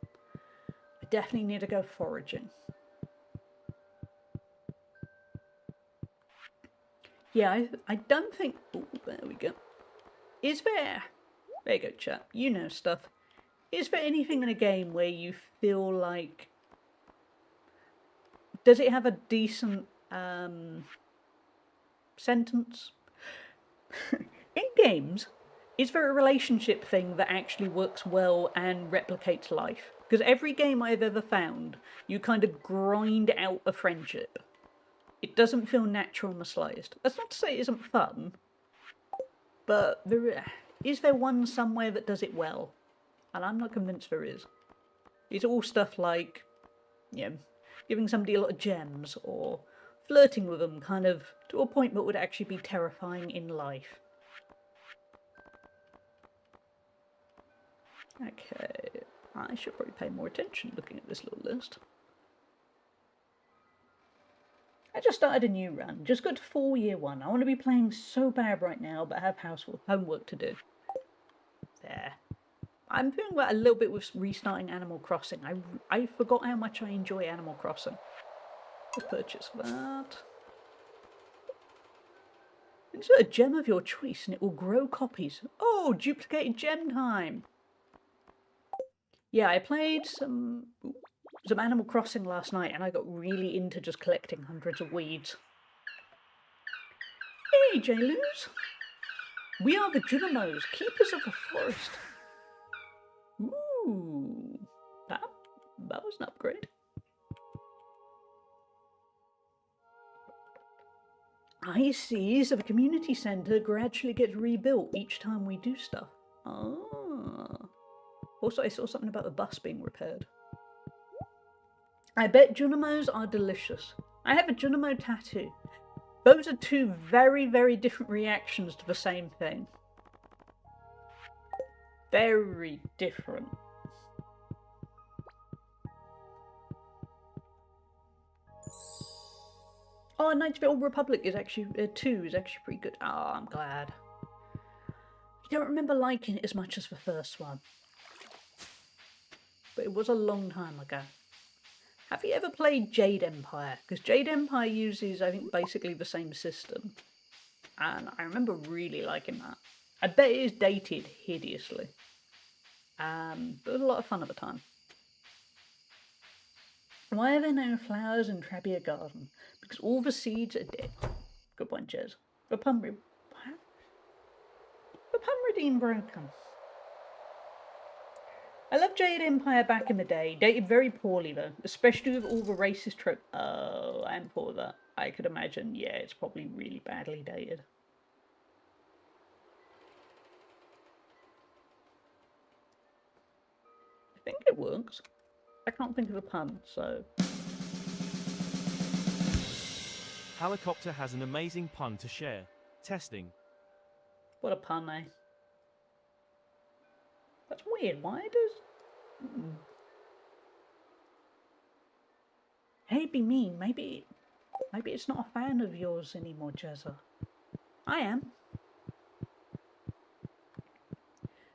I definitely need to go foraging. Yeah, I don't think... Oh, there we go. Is there... There you go, chap. You know stuff. Is there anything in a game where you feel like... Does it have a decent sentence? In games, is there a relationship thing that actually works well and replicates life? Because every game I've ever found, you kind of grind out a friendship. It doesn't feel natural in the slightest. That's not to say it isn't fun, but is there one somewhere that does it well? And I'm not convinced there is. It's all stuff like, you know, giving somebody a lot of gems, or flirting with them kind of to a point that would actually be terrifying in life. Okay, I should probably pay more attention looking at this little list. I just started a new run, just got to full year 1. I want to be playing so bad right now, but I have homework to do. There. I'm feeling that a little bit with restarting Animal Crossing. I forgot how much I enjoy Animal Crossing. I'll purchase that. Insert a gem of your choice and it will grow copies. Oh, duplicated gem time! Yeah, I played some Animal Crossing last night and I got really into just collecting hundreds of weeds. Hey, J-Loos! We are the Junimos, keepers of the forest. Ooh, that was an upgrade. I see, so the community centre gradually gets rebuilt each time we do stuff. Ah. Also, I saw something about the bus being repaired. I bet Junimos are delicious. I have a Junimo tattoo. Those are 2 very, very different reactions to the same thing. Very different. Oh, Knights of the Old Republic is actually 2 is actually pretty good. Oh, I'm glad. I don't remember liking it as much as the first one, but it was a long time ago. Have you ever played Jade Empire? Because Jade Empire uses, I think, basically the same system, and I remember really liking that. I bet it is dated hideously, but it was a lot of fun at the time. Why are there no flowers in Trabia Garden? Because all the seeds are dead. Good point, Jez. The Pumredeem broken. I loved Jade Empire back in the day. Dated very poorly though, especially with all the racist tropes. Oh, I'm for that. I could imagine, yeah, it's probably really badly dated. I think it works. I can't think of a pun, so... Helicopter has an amazing pun to share. Testing. What a pun, eh? That's weird. Why does... Hey, be mean. Maybe it's not a fan of yours anymore, Jezza. I am.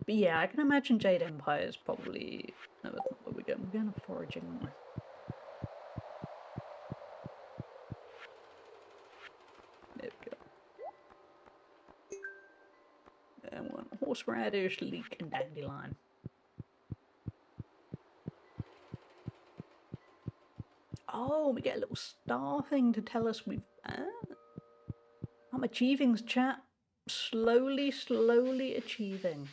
But yeah, I can imagine Jade Empire is probably... No, that's not where we're going. We're going to foraging, aren't we? There we go. And one horseradish, leek, and dandelion. Oh, we get a little star thing to tell us we've... I'm achieving, chat. Slowly, slowly achieving.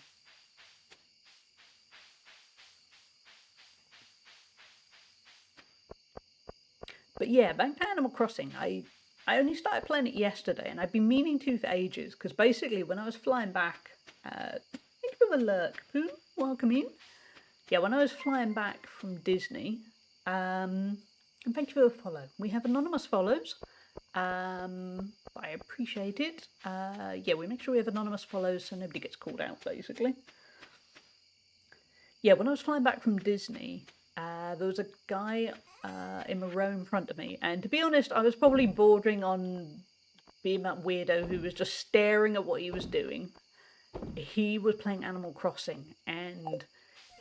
But yeah, back to Animal Crossing. I only started playing it yesterday, and I've been meaning to for ages, because basically when I was flying back... thank you for the lurk, Pooh. Welcome in. Yeah, when I was flying back from Disney... and thank you for the follow. We have anonymous follows. I appreciate it. Yeah, we make sure we have anonymous follows so nobody gets called out, basically. Yeah, when I was flying back from Disney, there was a guy in a row in front of me, and to be honest, I was probably bordering on being that weirdo who was just staring at what he was doing. He was playing Animal Crossing, and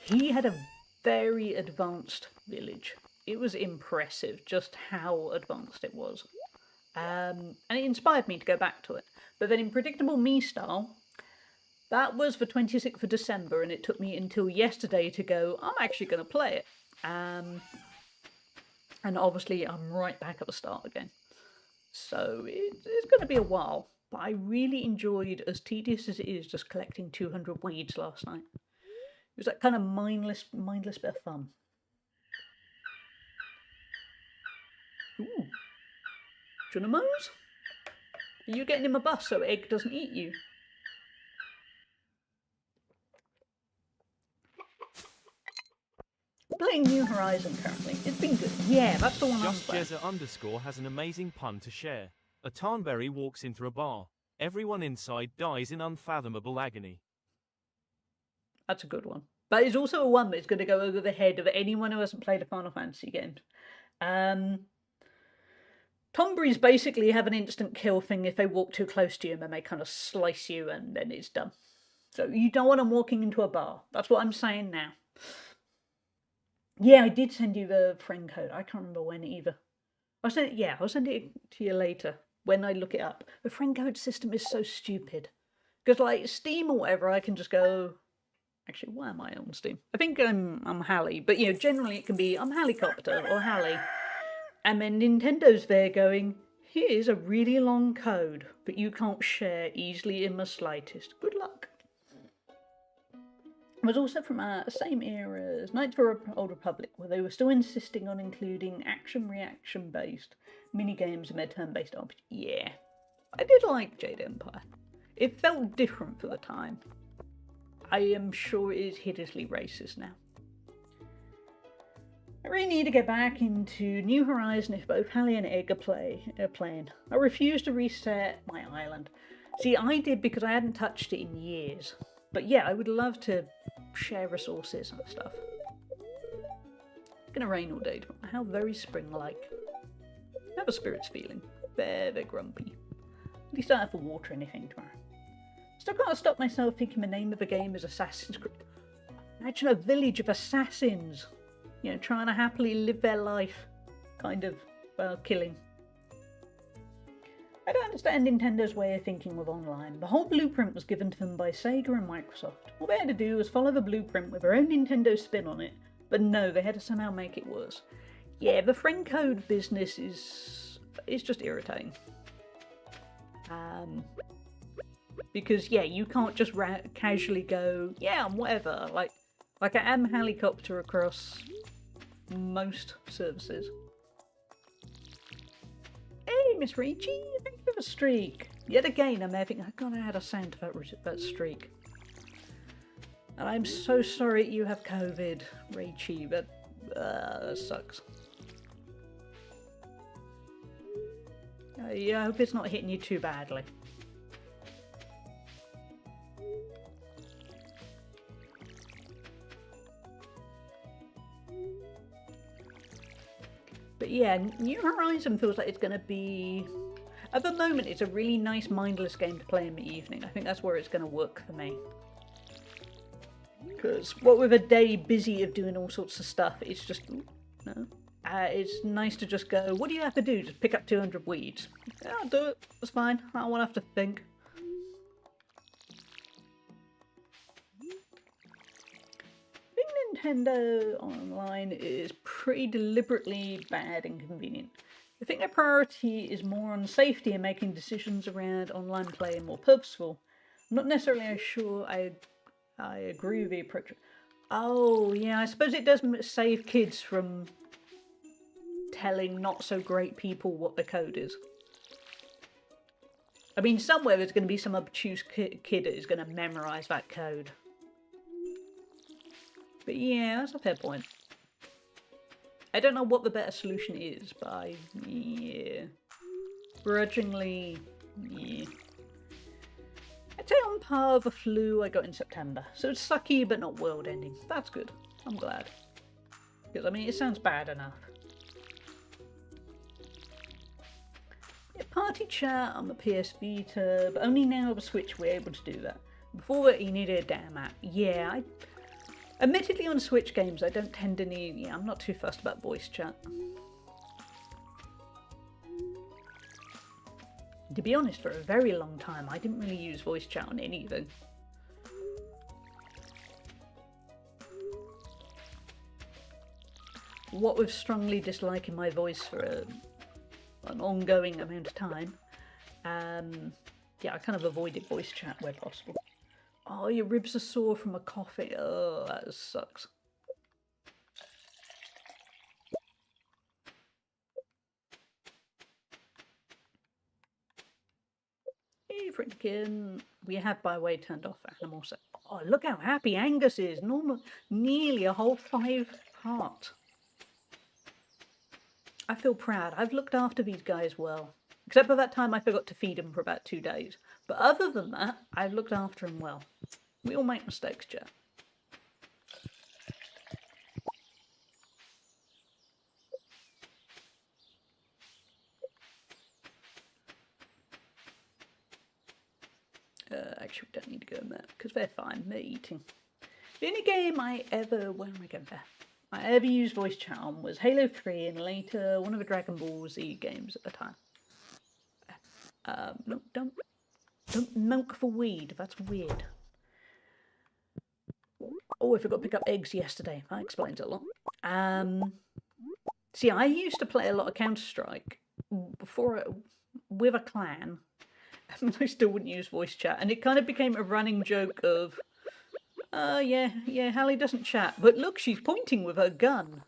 he had a very advanced village. It was impressive just how advanced it was. And it inspired me to go back to it. But then in Predictable Me style, that was the 26th of December, and it took me until yesterday to go, I'm actually going to play it. And obviously I'm right back at the start again. So it's going to be a while. But I really enjoyed, as tedious as it is, just collecting 200 weeds last night. It was that kind of mindless bit of fun. Ooh. Junimos? Are you getting him a bus so Egg doesn't eat you? Playing New Horizon currently. It's been good. Yeah, that's the one I'm playing. JustJezza_ has an amazing pun to share. A Tarnberry walks into a bar. Everyone inside dies in unfathomable agony. That's a good one. But it's also a one that's going to go over the head of anyone who hasn't played a Final Fantasy game. Tomberries basically have an instant kill thing if they walk too close to you, and then they kind of slice you and then it's done. So you don't want them walking into a bar. That's what I'm saying now. Yeah, I did send you the friend code. I can't remember when either. I'll send it to you later when I look it up. The friend code system is so stupid. Because like Steam or whatever, I can just go... Actually, why am I on Steam? I think I'm Hallie, but you know, generally it can be I'm Hallicopter or Hallie. And then Nintendo's there going, here's a really long code that you can't share easily in the slightest. Good luck. It was also from the same era as Knights of the Old Republic, where they were still insisting on including action-reaction based minigames in their turn-based RPG. Yeah, I did like Jade Empire. It felt different for the time. I am sure it is hideously racist now. I really need to get back into New Horizon if both Hallie and Egg are playing. I refuse to reset my island. See, I did because I hadn't touched it in years. But yeah, I would love to share resources and stuff. It's gonna rain all day tomorrow. How very spring-like. How are the spirits feeling? They're grumpy. At least I don't have to water anything tomorrow. Still can't stop myself thinking the name of the game is Assassin's Creed. Imagine a village of assassins. You know, trying to happily live their life. Kind of, well, killing. I don't understand Nintendo's way of thinking with online. The whole blueprint was given to them by Sega and Microsoft. All they had to do was follow the blueprint with their own Nintendo spin on it. But no, they had to somehow make it worse. Yeah, the friend code business is just irritating. Because, yeah, you can't just casually go, yeah, whatever. Like I am Hallicopter across most services. Hey, Miss Ricci, thank you for the streak. Yet again, I'm there thinking, I gotta add a sound to that streak. And I'm so sorry you have COVID, Ricci, but that sucks. Yeah, I hope it's not hitting you too badly. But yeah, New Horizon feels like it's going to be... At the moment, it's a really nice mindless game to play in the evening. I think that's where it's going to work for me. Because what with a day busy of doing all sorts of stuff, it's just... No. It's nice to just go, what do you have to do? Just pick up 200 weeds. Yeah, I'll do it. That's fine. I don't want to have to think. I think Nintendo Online is pretty deliberately bad and convenient. I think their priority is more on safety and making decisions around online play more purposeful. I'm not necessarily sure I agree with the approach. Oh, yeah, I suppose it does save kids from telling not so great people what the code is. I mean, somewhere there's going to be some obtuse kid that is going to memorize that code. But yeah, that's a fair point. I don't know what the better solution is, but yeah. Grudgingly, yeah. I'd say on par with the flu I got in September. So it's sucky, but not world-ending. That's good. I'm glad. Because, I mean, it sounds bad enough. Yeah, party chat on the PS Vita, but only now with a Switch we're able to do that. Before that, you needed a damn app. Yeah, admittedly on Switch games, I don't tend to need... Yeah, I'm not too fussed about voice chat. To be honest, for a very long time, I didn't really use voice chat on anything. What with strongly disliking my voice for an ongoing amount of time, yeah, I kind of avoided voice chat where possible. Oh, your ribs are sore from a coffee. Oh, that sucks. Hey, Fritkin. We have, by the way, turned off animal set. Oh, look how happy Angus is. Nearly a whole 5 heart. I feel proud. I've looked after these guys well. Except for that time I forgot to feed them for about 2 days. But other than that, I've looked after them well. We all make mistakes, Jeff. Actually, we don't need to go in there because they're fine. They're eating. The only game I ever... Where am I going there? I ever used voice chat on was Halo 3 and later one of the Dragon Ball Z games at the time. No, don't milk for weed. That's weird. Oh, I forgot to pick up eggs yesterday. That explains a lot. See, I used to play a lot of Counter-Strike before with a clan, and I still wouldn't use voice chat, and it kind of became a running joke of, yeah, Hallie doesn't chat, but look, she's pointing with her gun.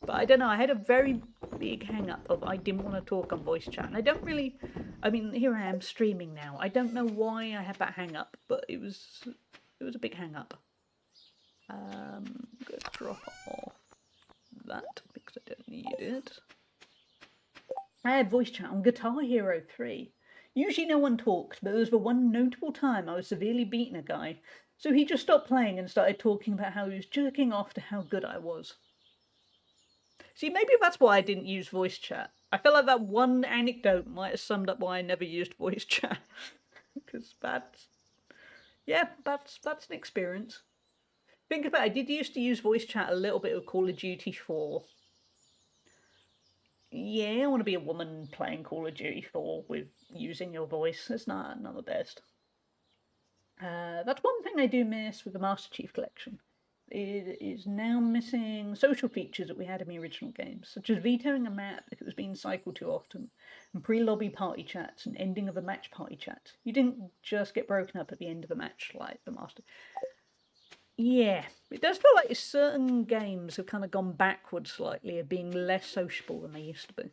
But I don't know, I had a very big hang-up of I didn't want to talk on voice chat, and I don't really, I mean, here I am streaming now. I don't know why I had that hang-up, but it was a big hang-up. I'm going to drop off that because I don't need it. I had voice chat on Guitar Hero 3. Usually no one talked, but there was the one notable time I was severely beating a guy, so he just stopped playing and started talking about how he was jerking off to how good I was. See, maybe that's why I didn't use voice chat. I felt like that one anecdote might have summed up why I never used voice chat. Because that's an experience. Think about it, I did used to use voice chat a little bit with Call of Duty 4. Yeah, I want to be a woman playing Call of Duty 4 with using your voice. It's not the best. That's one thing I do miss with the Master Chief Collection. It is now missing social features that we had in the original games, such as vetoing a map if it was being cycled too often, and pre-lobby party chats and ending of a match party chat. You didn't just get broken up at the end of a match like the Master. Yeah, it does feel like certain games have kind of gone backwards slightly of being less sociable than they used to be.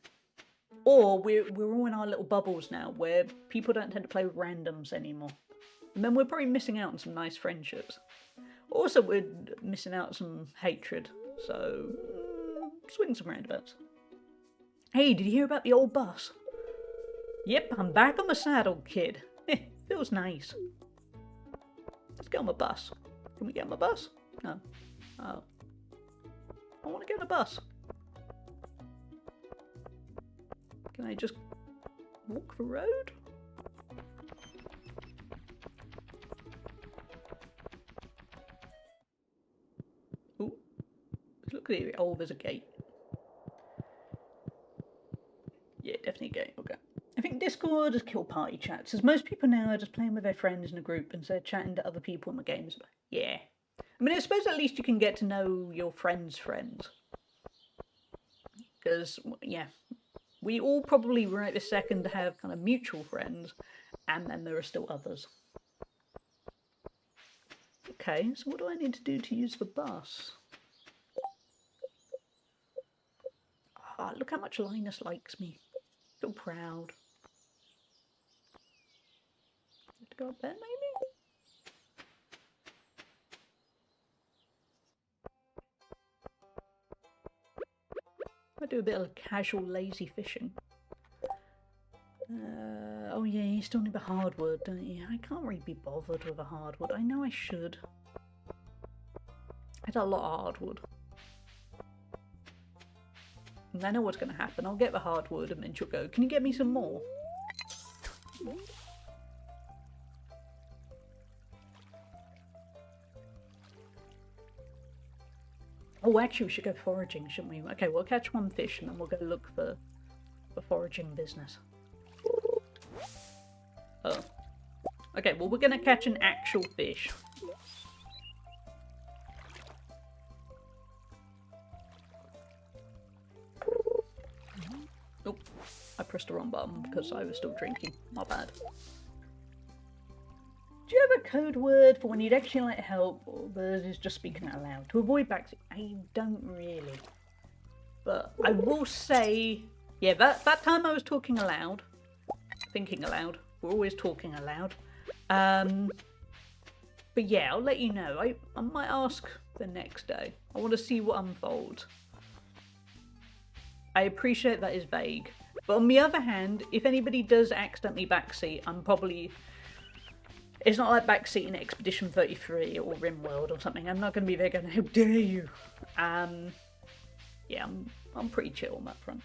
Or we're all in our little bubbles now where people don't tend to play with randoms anymore. And then we're probably missing out on some nice friendships. Also, we're missing out on some hatred. So, swings and roundabouts. Hey, did you hear about the old bus? Yep, I'm back on the saddle, kid. Feels nice. Let's get on the bus. Can we get on the bus? No. Oh. I want to get on a bus. Can I just walk the road? Ooh. Look at it. Oh, there's a gate. Yeah, definitely a gate. Okay. I think Discord has killed party chats, as most people now are just playing with their friends in a group instead of chatting to other people in the games. Yeah. I mean, I suppose at least you can get to know your friends' friends. Because, yeah, we all probably right this second have kind of mutual friends, and then there are still others. Okay, so what do I need to do to use the bus? Ah, look how much Linus likes me. Feel proud. To go up there, maybe? I do a bit of casual, lazy fishing. Oh yeah, you still need a hardwood, don't you? I can't really be bothered with a hardwood. I know I should. I got a lot of hardwood. And I know what's going to happen. I'll get the hardwood and then she'll go, can you get me some more? Oh, actually, we should go foraging, shouldn't we? Okay, we'll catch one fish and then we'll go look for foraging business. Oh. Okay, well, we're going to catch an actual fish. Oh, I pressed the wrong button because I was still drinking. My bad. Do you have a code word for when you'd actually like help, or is just speaking out loud? To avoid backseat? I don't really. But I will say, yeah, that time I was talking aloud. Thinking aloud. We're always talking aloud. But yeah, I'll let you know. I might ask the next day. I want to see what unfolds. I appreciate that is vague. But on the other hand, if anybody does accidentally backseat, I'm probably... It's not like backseating Expedition 33 or RimWorld or something. I'm not going to be there going, how dare you? Yeah, I'm pretty chill on that front.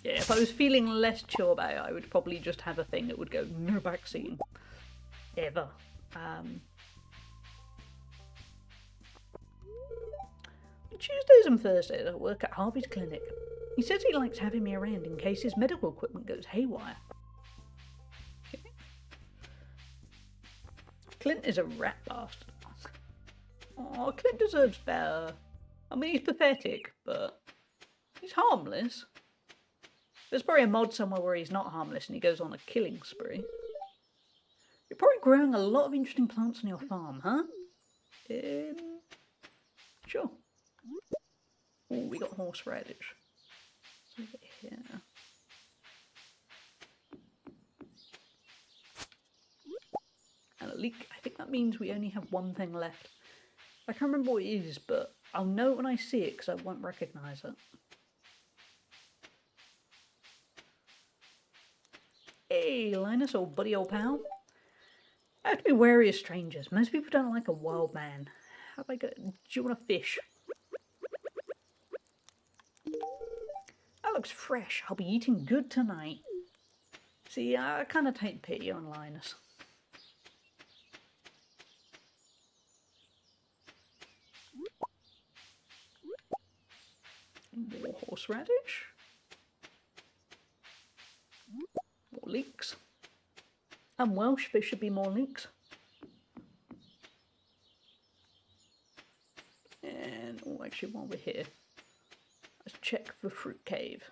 Yeah, if I was feeling less chill about it, I would probably just have a thing that would go, no backseating. Ever. Tuesdays and Thursdays I work at Harvey's clinic. He says he likes having me around in case his medical equipment goes haywire. Okay. Clint is a rat bastard. Oh, Clint deserves better. I mean, he's pathetic, but he's harmless. There's probably a mod somewhere where he's not harmless and he goes on a killing spree. You're probably growing a lot of interesting plants on your farm, huh? Sure. Oh, we got horseradish. Here. And a leek. I think that means we only have one thing left. I can't remember what it is, but I'll know it when I see it because I won't recognise it. Hey, Linus, old buddy, old pal. I have to be wary of strangers. Most people don't like a wild man. How about do you want a fish? That looks fresh. I'll be eating good tonight. See, I kind of take pity on Linus. More horseradish. More leeks. I'm Welsh, there should be more leeks. And, oh, actually, while we're here, let's check the fruit cave.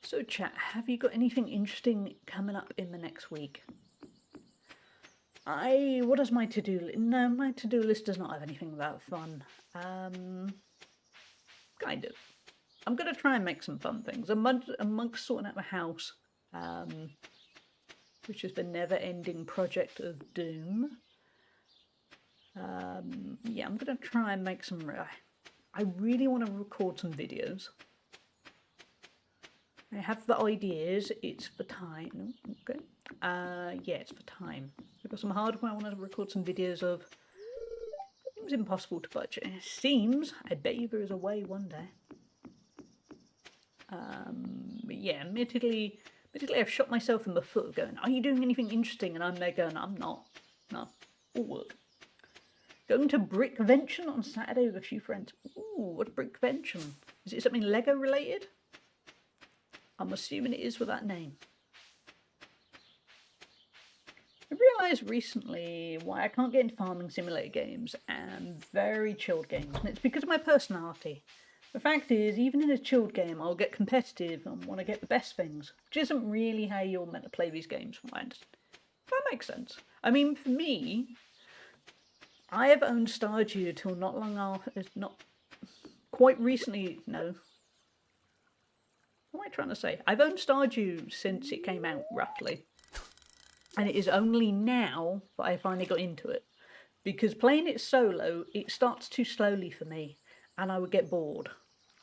So, chat, have you got anything interesting coming up in the next week? What is my to-do list? No, my to-do list does not have anything that fun. Kind of. I'm going to try and make some fun things. Amongst sorting out the house, which is the never-ending project of doom. Yeah, I'm going to try and make some... I really want to record some videos. I have the ideas, it's for time. Okay. Yeah, it's for time. I've got some hardware I want to record some videos of. It was impossible to budget. It seems, I bet you there is a way one day. But yeah, admittedly I've shot myself in the foot going, are you doing anything interesting? And I'm there going, I'm not. No, all work. Going to Brickvention on Saturday with a few friends. Ooh, what's Brickvention? Is it something Lego related? I'm assuming it is with that name. I realised recently why I can't get into farming simulator games and very chilled games, and it's because of my personality. The fact is, even in a chilled game, I'll get competitive and want to get the best things, which isn't really how you're meant to play these games, from my understanding. That makes sense. I mean, for me, I have owned Stardew till not long after, not quite recently, no. What am I trying to say? I've owned Stardew since it came out, roughly. And it is only now that I finally got into it. Because playing it solo, it starts too slowly for me. And I would get bored.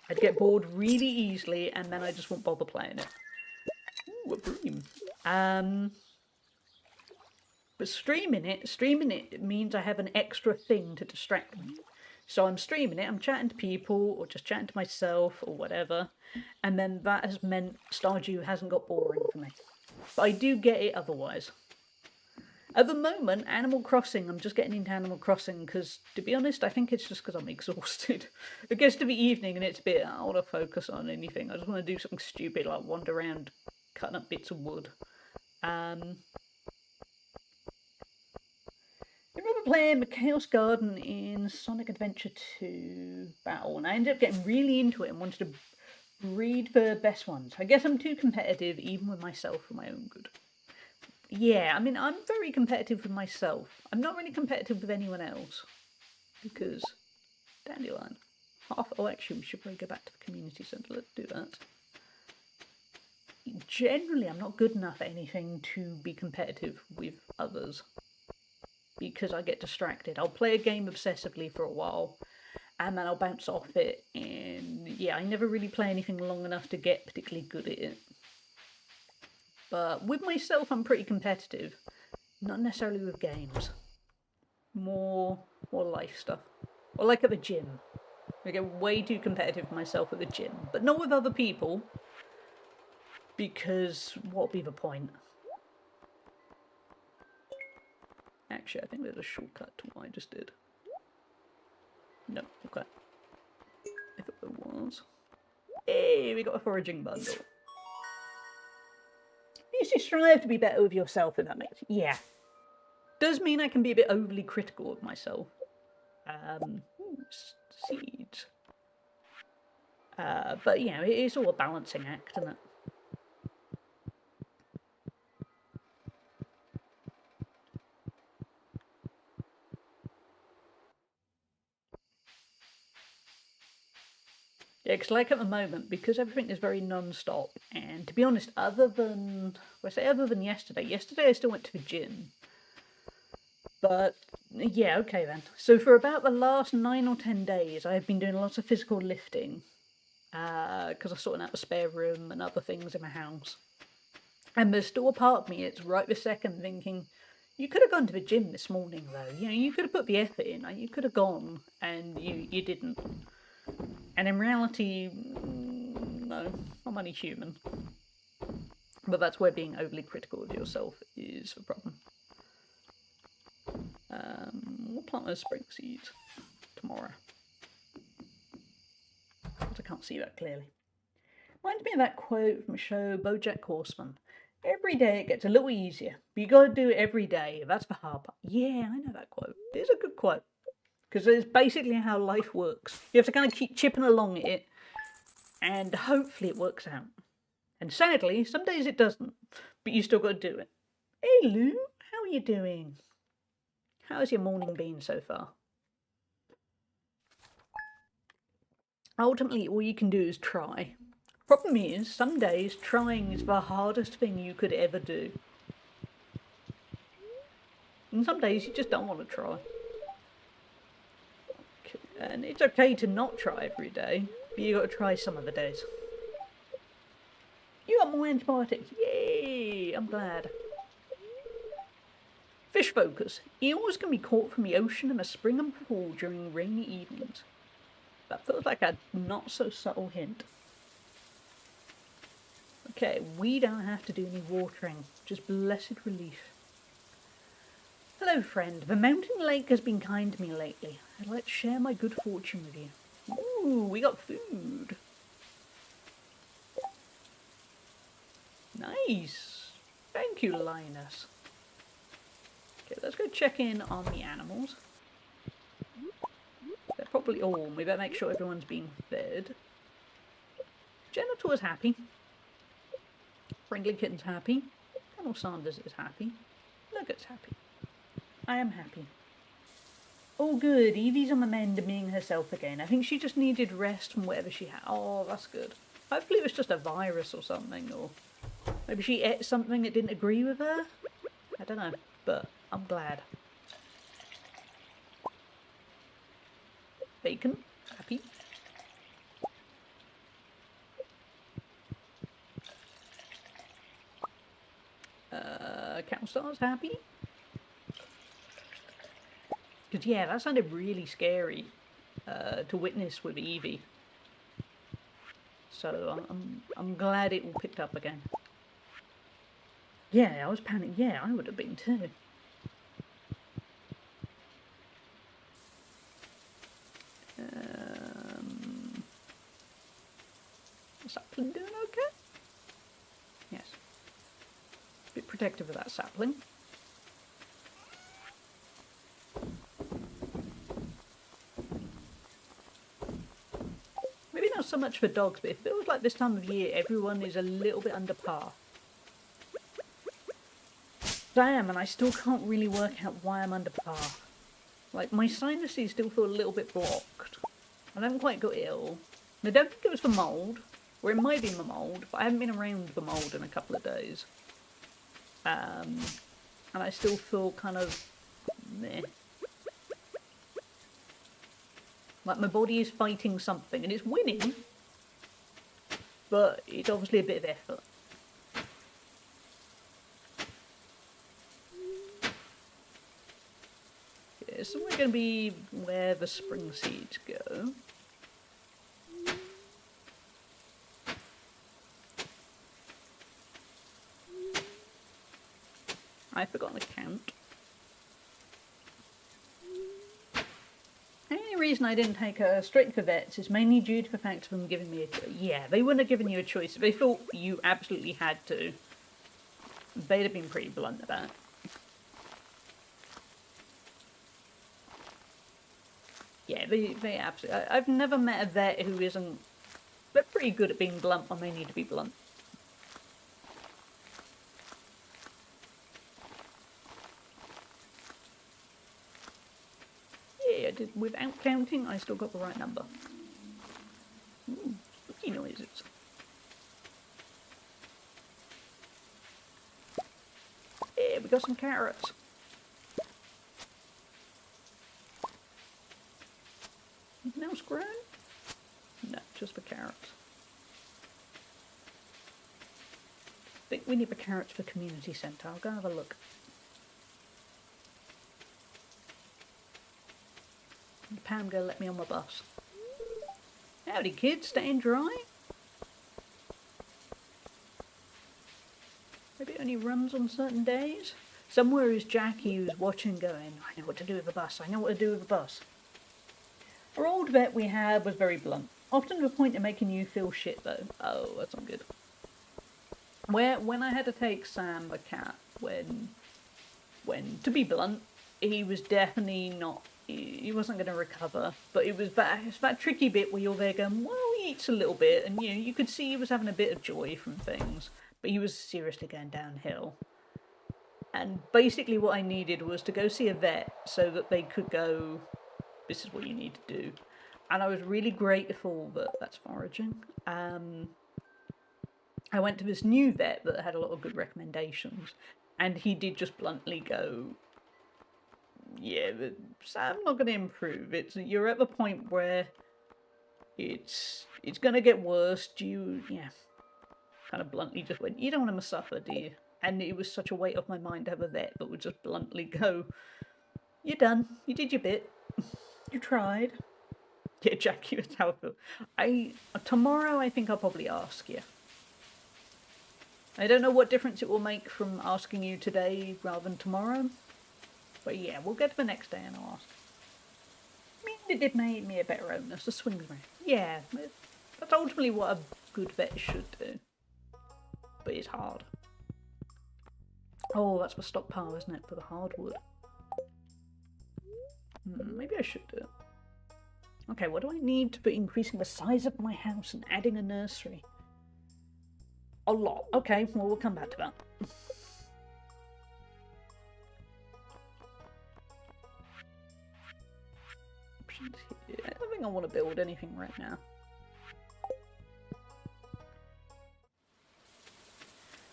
I'd get bored really easily, and then I just wouldn't bother playing it. Ooh, a broom. But streaming it means I have an extra thing to distract me. So I'm streaming it, I'm chatting to people, or just chatting to myself, or whatever. And then that has meant Stardew hasn't got boring for me. But I do get it otherwise. At the moment, Animal Crossing, I'm just getting into Animal Crossing because, to be honest, I think it's just because I'm exhausted. It gets to the evening and it's a bit, I don't want to focus on anything. I just want to do something stupid like wander around cutting up bits of wood. I remember playing Chaos Garden in Sonic Adventure 2 Battle, and I ended up getting really into it and wanted to breed the best ones. I guess I'm too competitive, even with myself, for my own good. Yeah, I mean, I'm very competitive with myself. I'm not really competitive with anyone else. Because, Dandelion. Oh, actually, we should probably go back to the community centre. Let's do that. Generally, I'm not good enough at anything to be competitive with others. Because I get distracted. I'll play a game obsessively for a while, and then I'll bounce off it. And, yeah, I never really play anything long enough to get particularly good at it. But with myself, I'm pretty competitive. Not necessarily with games. More life stuff. Or like at the gym. I get way too competitive with myself at the gym. But not with other people. Because what would be the point? Actually, I think there's a shortcut to what I just did. No, okay. I thought there was. Hey, we got a foraging bundle. You should strive to be better with yourself, if that makes sense. Yeah. Does mean I can be a bit overly critical of myself. Seeds. But, you know, it is all a balancing act, isn't it? Yeah, because like at the moment, because everything is very non-stop, and to be honest, other than yesterday I still went to the gym. But, yeah, okay then. So for about the last 9 or 10 days, I've been doing lots of physical lifting. Because I'm sorting out the spare room and other things in my house. And there's still a part of me, it's right this second, thinking, you could have gone to the gym this morning, though. You know, you could have put the effort in. Like, you could have gone, and you didn't. And in reality, no, I'm only human. But that's where being overly critical of yourself is the problem. We'll plant those spring seeds tomorrow. Because I can't see that clearly. Reminds me of that quote from the show BoJack Horseman. Every day it gets a little easier, but you got to do it every day. That's the hard part. Yeah, I know that quote. It's a good quote. Because it's basically how life works. You have to kind of keep chipping along at it, and hopefully it works out. And sadly, some days it doesn't, but you still got to do it. Hey Lou, how are you doing? How's your morning been so far? Ultimately, all you can do is try. Problem is, some days trying is the hardest thing you could ever do. And some days you just don't want to try. And it's okay to not try every day, but you got to try some of the days. You got more antibiotics. Yay! I'm glad. Fish focus. Eels can be caught from the ocean in the spring and fall during rainy evenings. That feels like a not so subtle hint. Okay, we don't have to do any watering. Just blessed relief. Hello, friend. The mountain lake has been kind to me lately. I'd like to share my good fortune with you. Ooh, we got food. Nice. Thank you, Linus. Okay, let's go check in on the animals. They're probably all. We better make sure everyone's being fed. Genitor's happy. Friendly Kitten's happy. Colonel Sanders is happy. Nugget's happy. I am happy. Oh good, Evie's on the mend and being herself again. I think she just needed rest from whatever she had. Oh, that's good. Hopefully it was just a virus or something, or maybe she ate something that didn't agree with her. I don't know, but I'm glad. Bacon, happy. Cowstar's happy. Because yeah, that sounded really scary to witness with Evie. So I'm glad it all picked up again. Yeah, I was panicking. Yeah, I would have been too. Sapling doing okay? Yes. A bit protective of that sapling. Maybe not so much for dogs, but it feels like this time of year everyone is a little bit under par. I am, and I still can't really work out why I'm under par. Like, my sinuses still feel a little bit blocked. I haven't quite got ill. And I don't think it was for mould, or it might be the mould, but I haven't been around the mould in a couple of days. And I still feel kind of meh. Like my body is fighting something, and it's winning, but it's obviously a bit of effort. Yeah, so we're going to be where the spring seeds go. I've forgotten to count. The only reason I didn't take her straight for vets is mainly due to the fact of them giving me a choice. Yeah, they wouldn't have given you a choice. If they thought you absolutely had to, they'd have been pretty blunt about it. Yeah, they absolutely... I've never met a vet who isn't... They're pretty good at being blunt when they need to be blunt. Yeah, without counting, I still got the right number. Ooh, spooky noises. Yeah, we got some carrots. Anything else grown? No, just the carrots. I think we need the carrots for community centre. I'll go have a look. The Pam go let me on my bus. Howdy kids, staying dry? Maybe it only runs on certain days? Somewhere is Jackie who's watching going, I know what to do with the bus, I know what to do with the bus. Our old vet we had was very blunt. Often to the point of making you feel shit though. Oh, that's not good. When I had to take Sam the cat, when to be blunt, he was definitely not, he wasn't going to recover, but it was that tricky bit where you're there going, well, he eats a little bit, and you could see he was having a bit of joy from things, but he was seriously going downhill. And basically what I needed was to go see a vet so that they could go, this is what you need to do. And I was really grateful that that's foraging. I went to this new vet that had a lot of good recommendations, and he did just bluntly go, yeah, Sam's not going to improve. You're at the point where it's going to get worse. Kind of bluntly just went, you don't want him to suffer, do you? And it was such a weight off my mind to have a vet that would just bluntly go, you're done. You did your bit. You tried. Yeah, Jackie, that's how I feel. Tomorrow I think I'll probably ask you. I don't know what difference it will make from asking you today rather than tomorrow. But yeah, we'll get to the next day and I'll ask. I mean, it did make me a better owner, so swings around. Yeah, that's ultimately what a good vet should do. But it's hard. Oh, that's for stockpile, isn't it? For the hardwood. Maybe I should do it. Okay, what do I need for increasing the size of my house and adding a nursery? A lot. Okay, well, we'll come back to that. Options here. I don't think I want to build anything right now.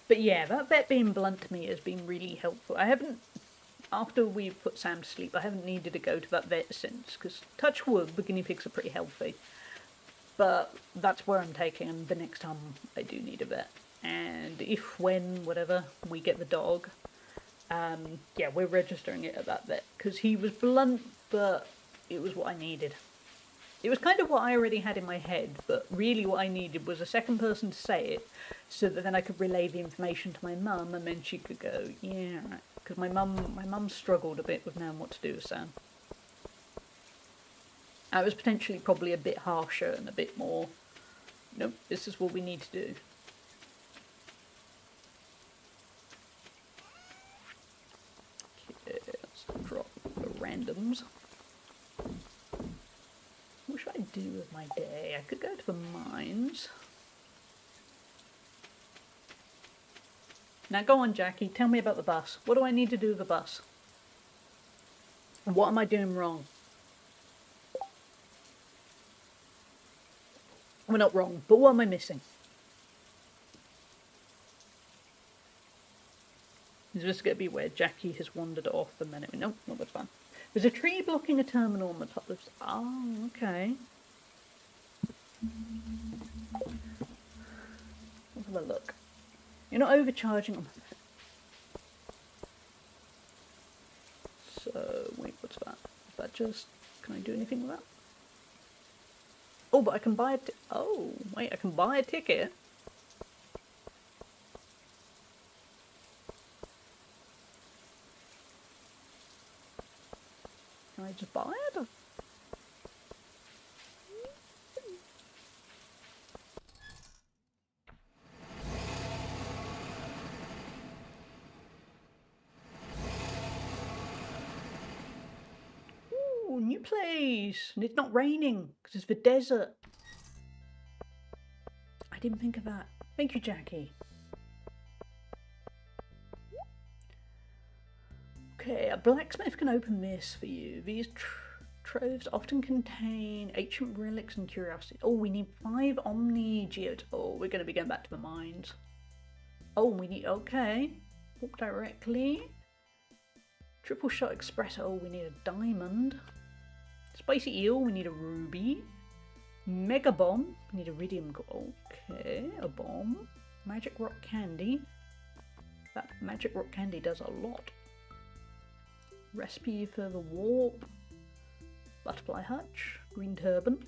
But yeah, that vet being blunt to me has been really helpful. I haven't, after we've put Sam to sleep, I haven't needed to go to that vet since, because touch wood, the guinea pigs are pretty healthy. But that's where I'm taking them the next time I do need a vet. And if, when, whatever, we get the dog, yeah, we're registering it at that vet, because he was blunt, but it was what I needed. It was kind of what I already had in my head, but really what I needed was a second person to say it, so that then I could relay the information to my mum, and then she could go, yeah, right. Because my mum struggled a bit with knowing what to do with Sam. I was potentially probably a bit harsher and a bit more, nope, this is what we need to do. Okay, let's drop the randoms. What should I do with my day? I could go to the mines. Now go on, Jackie, tell me about the bus. What do I need to do with the bus? And what am I doing wrong? Well, not wrong, but what am I missing? Is this going to be where Jackie has wandered off and then nope, that's fine. There's a tree blocking a terminal on the top of... Oh, okay. Let's have a look. You're not overcharging on... So, wait, what's that? Is that just... Can I do anything with that? Oh, but I can buy a... Oh, wait, I can buy a ticket? Can I just buy it? Ooh, new place! And it's not raining, because it's the desert. I didn't think of that. Thank you, Jackie. Okay, a blacksmith can open this for you. These troves often contain ancient relics and curiosities. Oh, we need 5 omni geodes. Oh, we're going to be going back to the mines. Oh, we need... Okay. Walk directly. Triple shot espresso. Oh, we need a diamond. Spicy eel. We need a ruby. Mega bomb. We need iridium gold. Okay, a bomb. Magic rock candy. That magic rock candy does a lot. Recipe for the warp. Butterfly hutch. Green turban.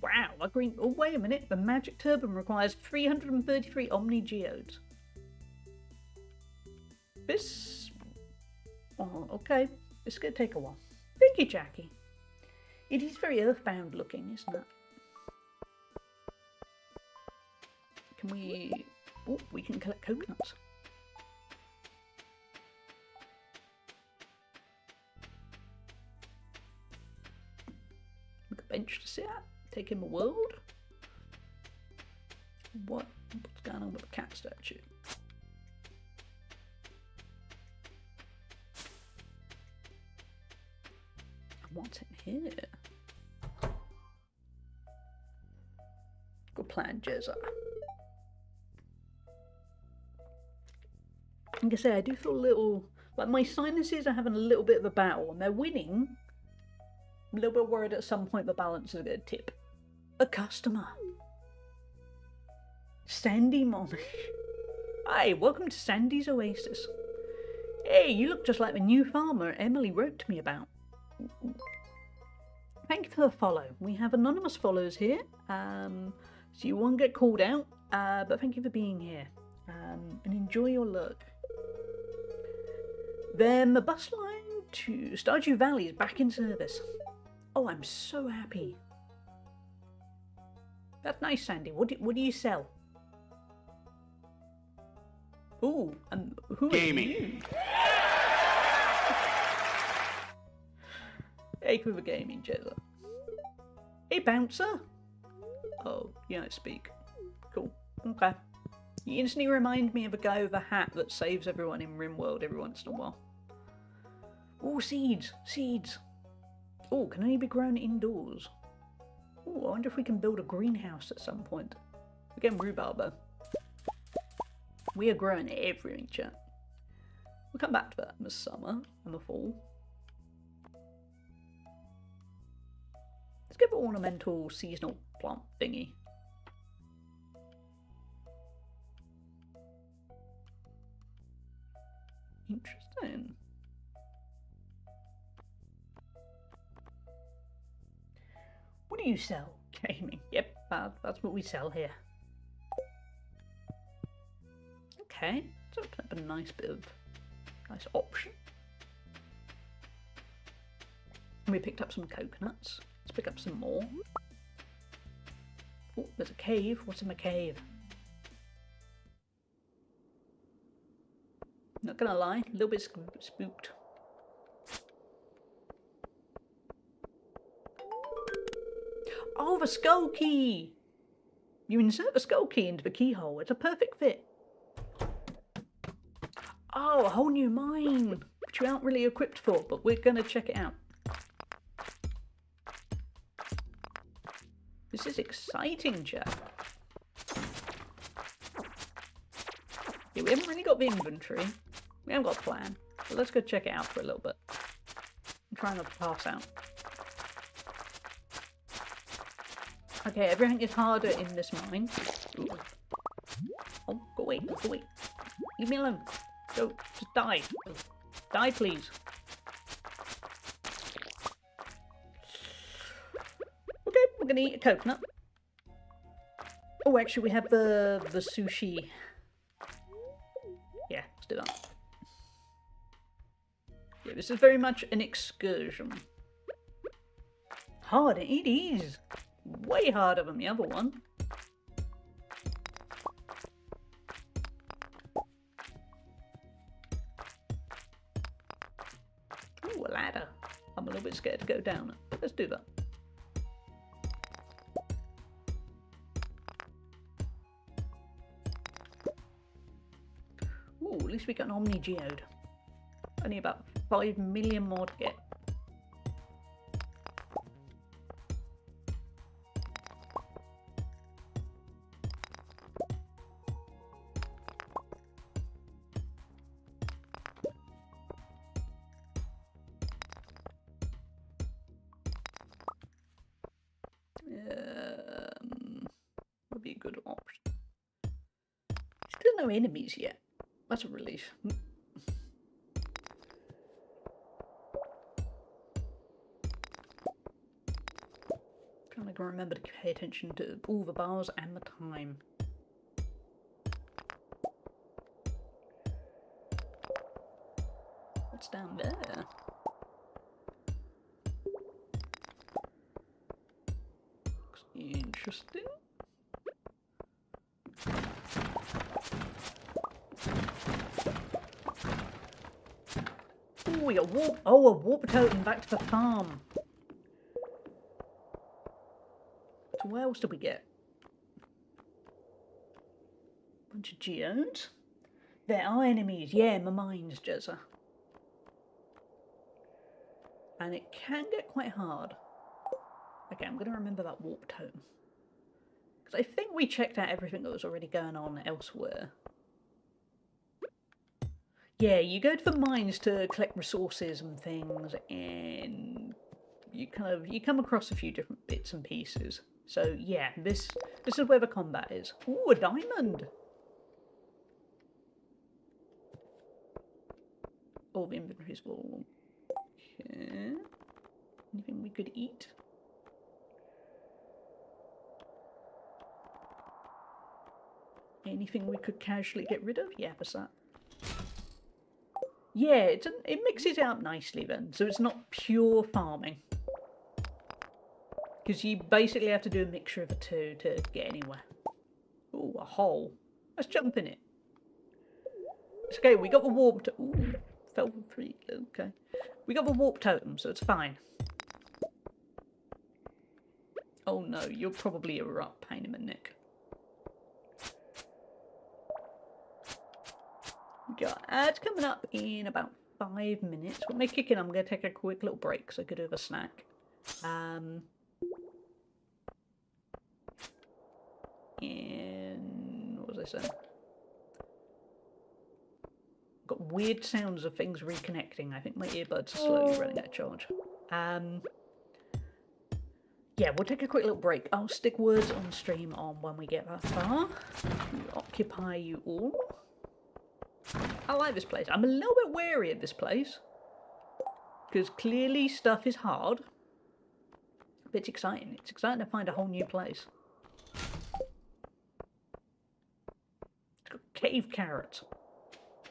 Wow, a green... Oh, wait a minute. The magic turban requires 333 omni geodes. This... Oh, okay. This is going to take a while. Thank you, Jackie. It is very earthbound looking, isn't it? Can we... Oh, we can collect coconuts. Bench to sit at, take in the world. What's going on with the cat statue? What's in here? Good plan, Jezza. Like I say, I do feel a little like my sinuses are having a little bit of a battle, and they're winning. I'm a little bit worried at some point the balance is going to tip. A customer. Sandy Monash. Hi, welcome to Sandy's Oasis. Hey, you look just like the new farmer Emily wrote to me about. Thank you for the follow. We have anonymous followers here, so you won't get called out, but thank you for being here. And enjoy your look. Then the bus line to Stardew Valley is back in service. Oh, I'm so happy. That's nice, Sandy. What do you sell? Ooh, who Gaming. are you? Hey, with a gaming, Jezza. Hey, bouncer. Oh, you don't speak. Cool. Okay. You instantly remind me of a guy with a hat that saves everyone in RimWorld every once in a while. Oh, seeds! Seeds! Oh, can only be grown indoors. Oh, I wonder if we can build a greenhouse at some point. Again, rhubarb. We are growing everything, chat. We'll come back to that in the summer and the fall. Let's give an ornamental seasonal plant thingy. Interesting. What do you sell? Gaming. Yep, that's what we sell here. Okay, let's open up a nice option. We picked up some coconuts. Let's pick up some more. Oh, there's a cave. What's in the cave? Not gonna lie, a little bit spooked. Oh, the skull key! You insert the skull key into the keyhole. It's a perfect fit. Oh, a whole new mine, which you aren't really equipped for, but we're gonna check it out. This is exciting, chat. Yeah, we haven't really got the inventory. We haven't got a plan. But let's go check it out for a little bit. I'm trying not to pass out. Okay, everything is harder in this mine. Ooh. Oh, go away, go away. Leave me alone. Go, just die. Die, please. Okay, we're gonna eat a coconut. Oh, actually, we have the sushi. Yeah, let's do that. Yeah, this is very much an excursion. Hard, it is. Way harder than the other one. Ooh, a ladder. I'm a little bit scared to go down it, but let's do that. Ooh, at least we got an Omni Geode. Only about 5 million more to get. Would be a good option. Still no enemies yet. That's a relief. Trying to remember to pay attention to all the bars and the time. What's down there? Looks interesting. Ooh, we got a warp totem back to the farm. So what else did we get? Bunch of geodes. There are enemies, yeah, in the mines, Jezza. And it can get quite hard. Okay, I'm going to remember that warp totem. Because I think we checked out everything that was already going on elsewhere. Yeah, you go to the mines to collect resources and things, and you come across a few different bits and pieces. So yeah, this is where the combat is. Ooh, a diamond! All the inventory's full. Okay. Anything we could eat? Anything we could casually get rid of? Yeah, what's that? Yeah, it mixes it up nicely then, so it's not pure farming. Because you basically have to do a mixture of the two to get anywhere. Ooh, a hole. Let's jump in it. It's okay, we got the warp ooh, fell for free. Okay. We got the warp totem, so it's fine. Oh no, you're probably a right pain in the neck. We got ads coming up in about 5 minutes. When they kick in, I'm going to take a quick little break so I could have a snack. And what was I saying? Got weird sounds of things reconnecting. I think my earbuds are slowly running out of charge. Yeah, we'll take a quick little break. I'll stick words on stream on when we get that far. We occupy you all. I like this place. I'm a little bit wary of this place. Because clearly stuff is hard. But it's exciting. It's exciting to find a whole new place. It's got cave carrots.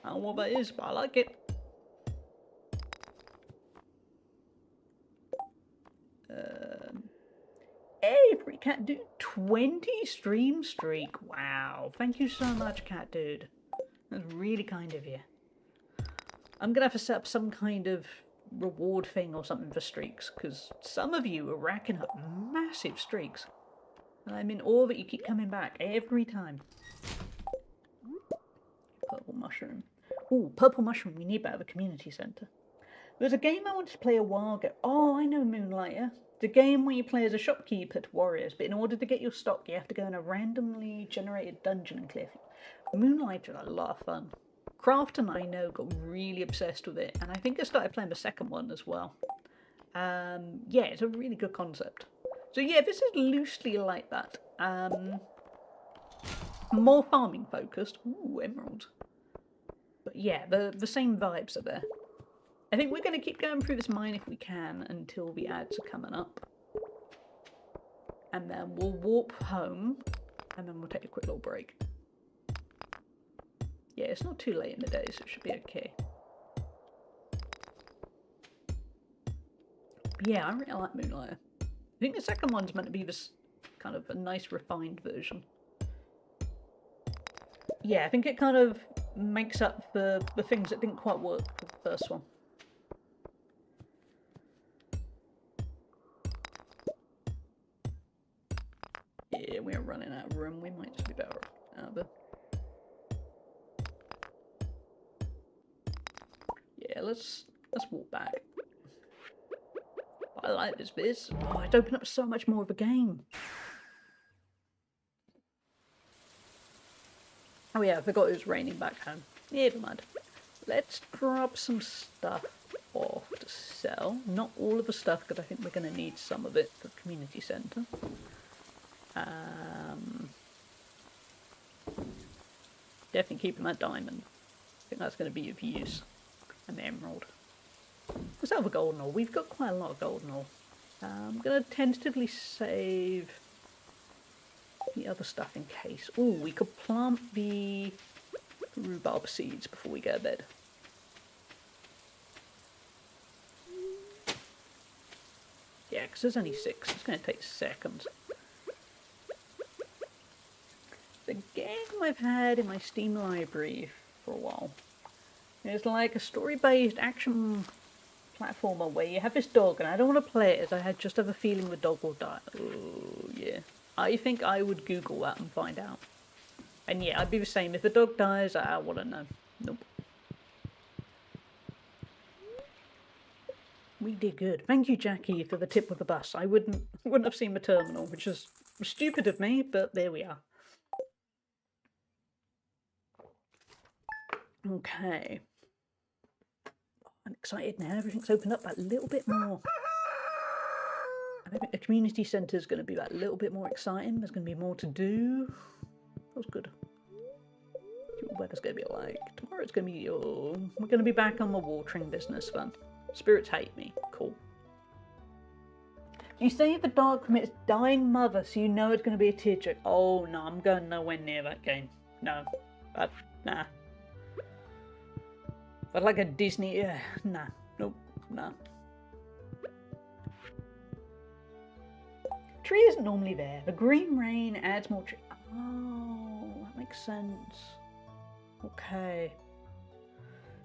I don't know what that is, but I like it. Every cat dude, 20 stream streak. Wow. Thank you so much, cat dude. That's really kind of you. I'm gonna have to set up some kind of reward thing or something for streaks, because some of you are racking up massive streaks. And I'm in awe that you keep coming back every time. Purple mushroom. Ooh, purple mushroom. We need that at the community centre. There's a game I wanted to play a while ago. Oh, I know Moonlighter. It's a game where you play as a shopkeeper to warriors, but in order to get your stock, you have to go in a randomly generated dungeon and clear. Moonlighter is a lot of fun. Crafton, I know, got really obsessed with it, and I think I started playing the second one as well. Yeah, it's a really good concept. So yeah, this is loosely like that. More farming focused. Ooh, emeralds. But yeah, the same vibes are there. I think we're going to keep going through this mine if we can until the ads are coming up. And then we'll warp home, and then we'll take a quick little break. Yeah, it's not too late in the day, so it should be okay. But yeah, I really like Moonlighter. I think the second one's meant to be this kind of a nice refined version. Yeah, I think it kind of makes up for the things that didn't quite work with the first one. Yeah, we're running out of room. We might just be better off out of it. Yeah, let's walk back. I like this bit. Oh, it opened up so much more of a game. Oh yeah, I forgot it was raining back home. Never mind. Let's drop some stuff off to sell. Not all of the stuff, because I think we're going to need some of it for the community centre. Definitely keeping that diamond. I think that's going to be of use. And the emerald. Let's have a golden ore. We've got quite a lot of golden ore. I'm going to tentatively save the other stuff in case. Oh, we could plant the rhubarb seeds before we go to bed. Yeah, because there's only 6. It's going to take seconds. The game I've had in my Steam library for a while. It's like a story-based action platformer where you have this dog, and I don't want to play it as I just have a feeling the dog will die. Oh, yeah. I think I would Google that and find out. And yeah, I'd be the same. If the dog dies, I want to know. Nope. We did good. Thank you, Jackie, for the tip with the bus. I wouldn't have seen the terminal, which is stupid of me, but there we are. Okay. I'm excited now. Everything's opened up a little bit more. I think the community centre is going to be that little bit more exciting. There's going to be more to do. That's good. See what the weather's going to be like. Tomorrow it's going to be... Oh, we're going to be back on the watering business then. Spirits hate me. Cool. You say the dog from its dying mother, so you know it's going to be a tear jerk. Oh, no, I'm going nowhere near that game. No. Nah. But like a Disney, nah, nope, nah. Tree isn't normally there. The green rain adds more tree. Oh, that makes sense. Okay.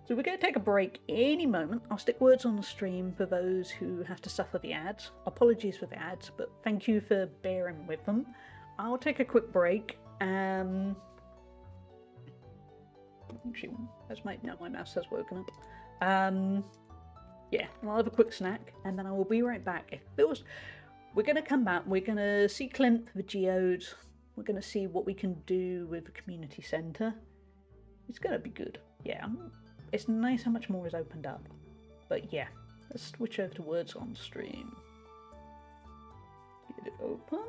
So we're going to take a break any moment. I'll stick words on the stream for those who have to suffer the ads. Apologies for the ads, but thank you for bearing with them. I'll take a quick break. Actually, that's my mouse has woken up. Yeah, I'll have a quick snack, and then I will be right back. We're going to come back. We're going to see Clint for the geodes. We're going to see what we can do with the community centre. It's going to be good. Yeah. It's nice how much more is opened up. But yeah, let's switch over to words on stream. Get it open.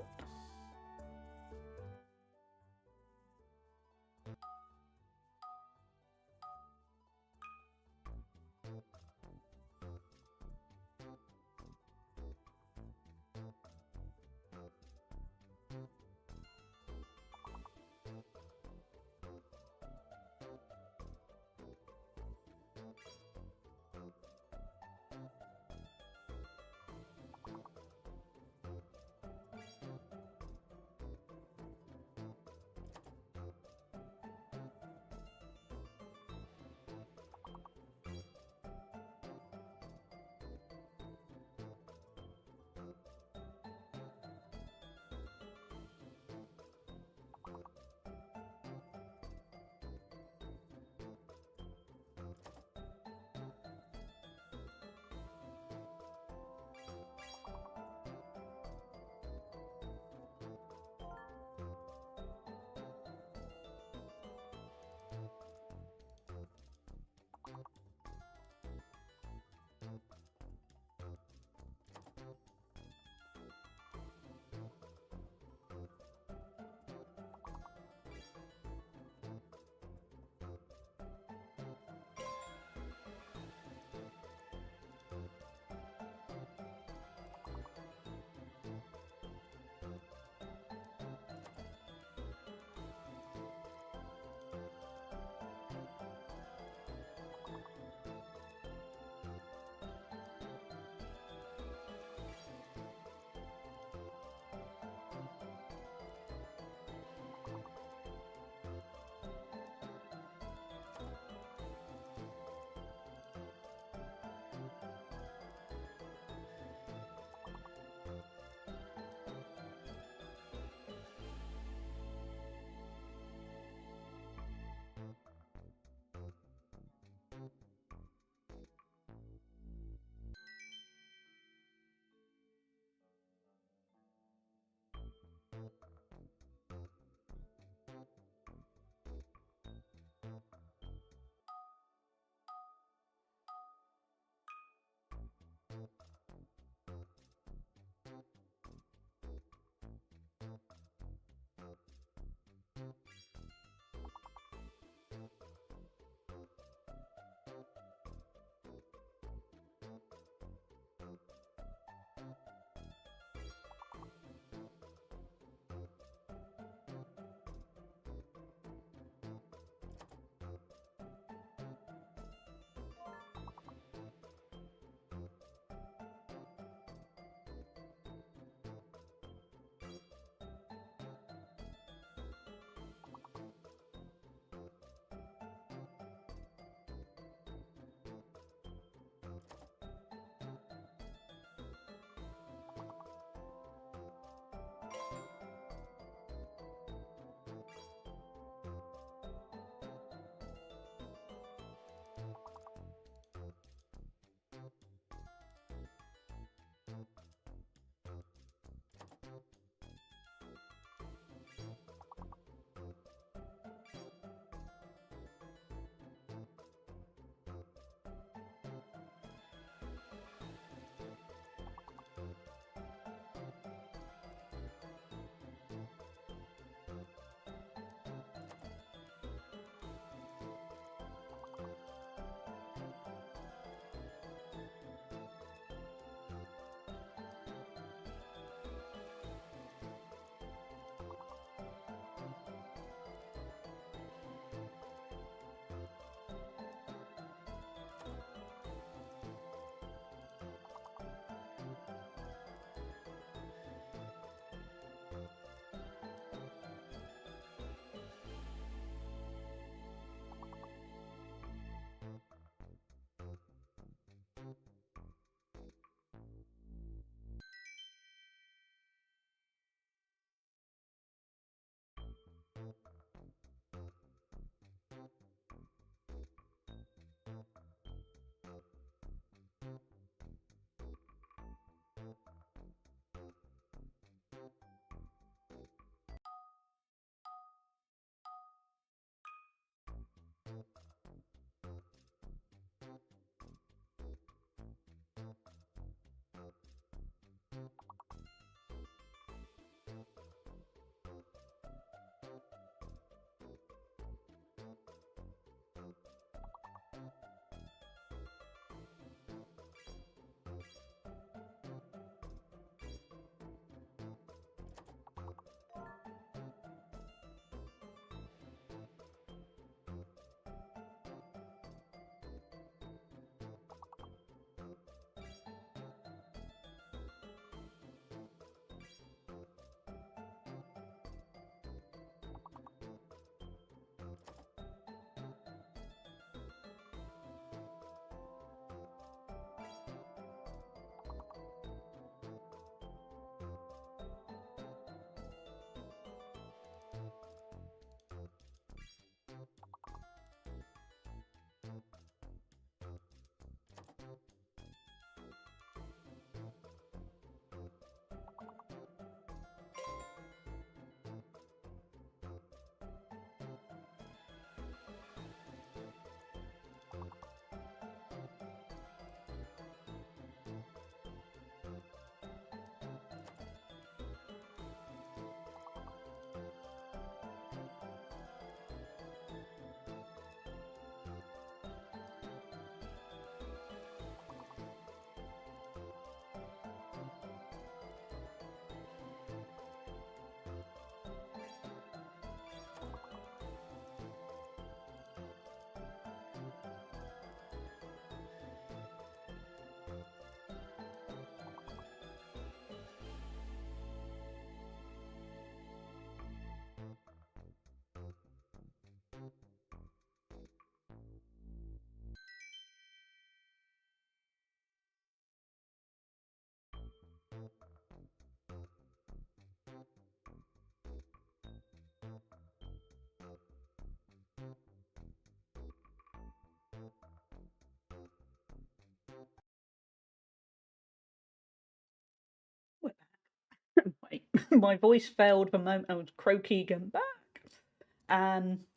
My voice failed for a moment. I was croaky going back.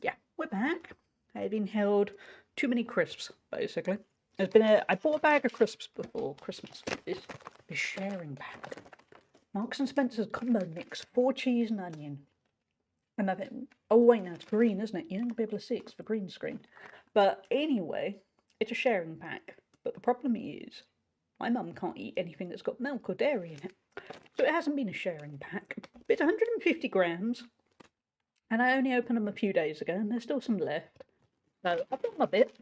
Yeah, we're back. I've inhaled too many crisps, basically. I bought a bag of crisps before Christmas. This sharing pack. Marks and Spencer's combo mix, 4 cheese and onion. And I think, oh wait, no, it's green, isn't it? You're not gonna be able to see it, it's the green screen. But anyway, it's a sharing pack. But the problem is, my mum can't eat anything that's got milk or dairy in it. So it hasn't been a sharing pack. But it's 150 grams. And I only opened them a few days ago, and there's still some left. So I've got my bit.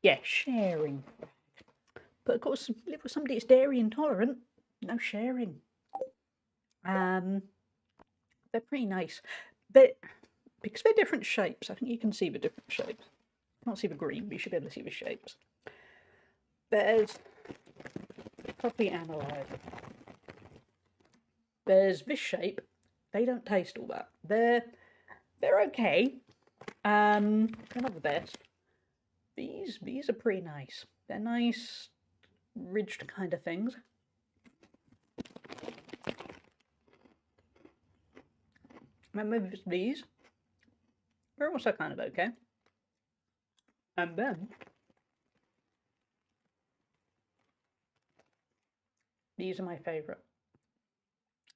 Yeah, sharing. But of course, live with somebody that's dairy intolerant. No sharing. They're pretty nice. Because they're different shapes, I think you can see the different shapes. You can't see the green, but you should be able to see the shapes. There's properly analysed. There's this shape. They don't taste all that. They're okay. They're not the best. These are pretty nice. They're nice, ridged kind of things. Remember these? They're also kind of okay. And then these are my favourite.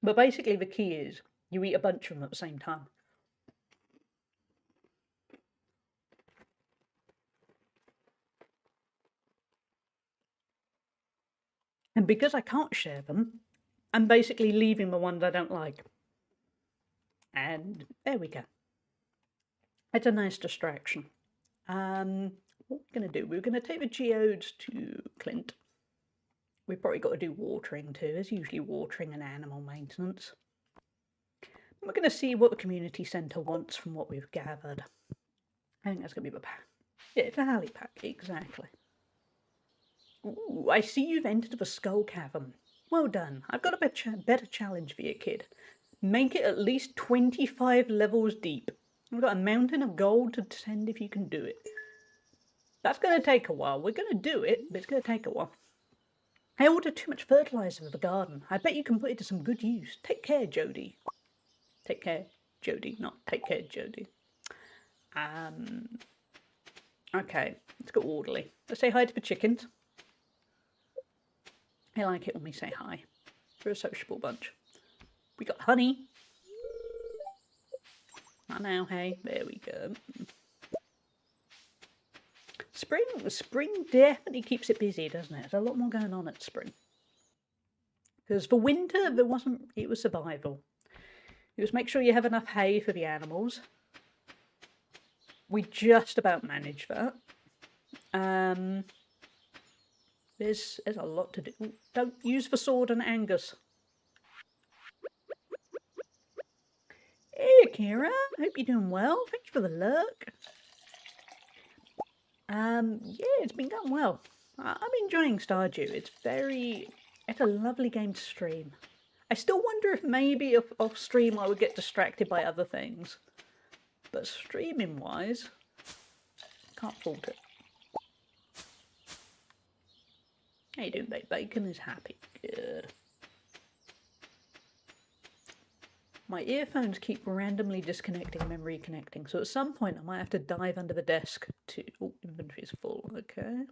But basically the key is you eat a bunch of them at the same time. And because I can't share them, I'm basically leaving the ones I don't like. And there we go. It's a nice distraction. What we're going to do, we're going to take the geodes to Clint. We've probably got to do watering too. There's usually watering and animal maintenance. We're going to see what the community centre wants from what we've gathered. I think that's going to be the pack. Yeah, it's a Halley pack, exactly. Ooh, I see you've entered the Skull Cavern. Well done. I've got a better challenge for you, kid. Make it at least 25 levels deep. We've got a mountain of gold to descend if you can do it. That's going to take a while. We're going to do it, but it's going to take a while. I ordered too much fertiliser for the garden. I bet you can put it to some good use. Take care, Jody. Take care, Jody. Not take care, Jody. Okay, let's go orderly. Let's say hi to the chickens. I like it when we say hi. We're a sociable bunch. We got honey. Oh, now, hey, there we go. Spring definitely keeps it busy, doesn't it? There's a lot more going on at spring. Because for winter, it was survival. It was make sure you have enough hay for the animals. We just about managed that. There's a lot to do. Don't use the sword on Angus. Hey, Kira. Hope you're doing well. Thank you for the lurk. Yeah, it's been going well. I'm enjoying Stardew. It's a lovely game to stream. I still wonder if maybe off stream I would get distracted by other things. But streaming wise, can't fault it. How you doing, babe? Bacon is happy. Good. My earphones keep randomly disconnecting and then reconnecting, so at some point I might have to dive under the desk to... Oh, inventory is full, okay.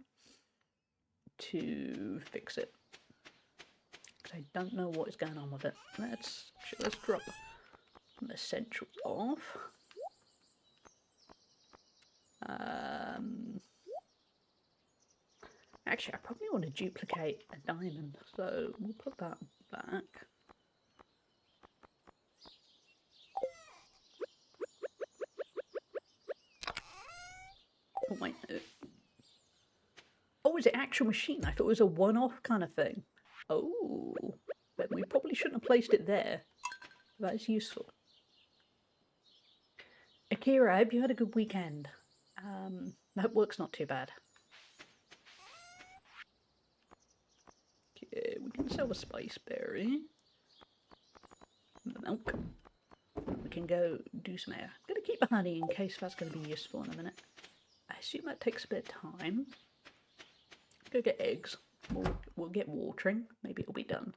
To fix it. Because I don't know what is going on with it. Let's drop the essentials off. Actually, I probably want to duplicate a diamond, so we'll put that back. Oh, wait. Oh, is it actual machine? I thought it was a one-off kind of thing. Oh, then we probably shouldn't have placed it there. That is useful. Akira, I hope you had a good weekend. That work's not too bad. Okay, we can sell the spice berry. The milk. We can go do some air. I'm going to keep the honey in case that's going to be useful in a minute. I assume that takes a bit of time. Go get eggs. We'll get watering. Maybe it'll be done.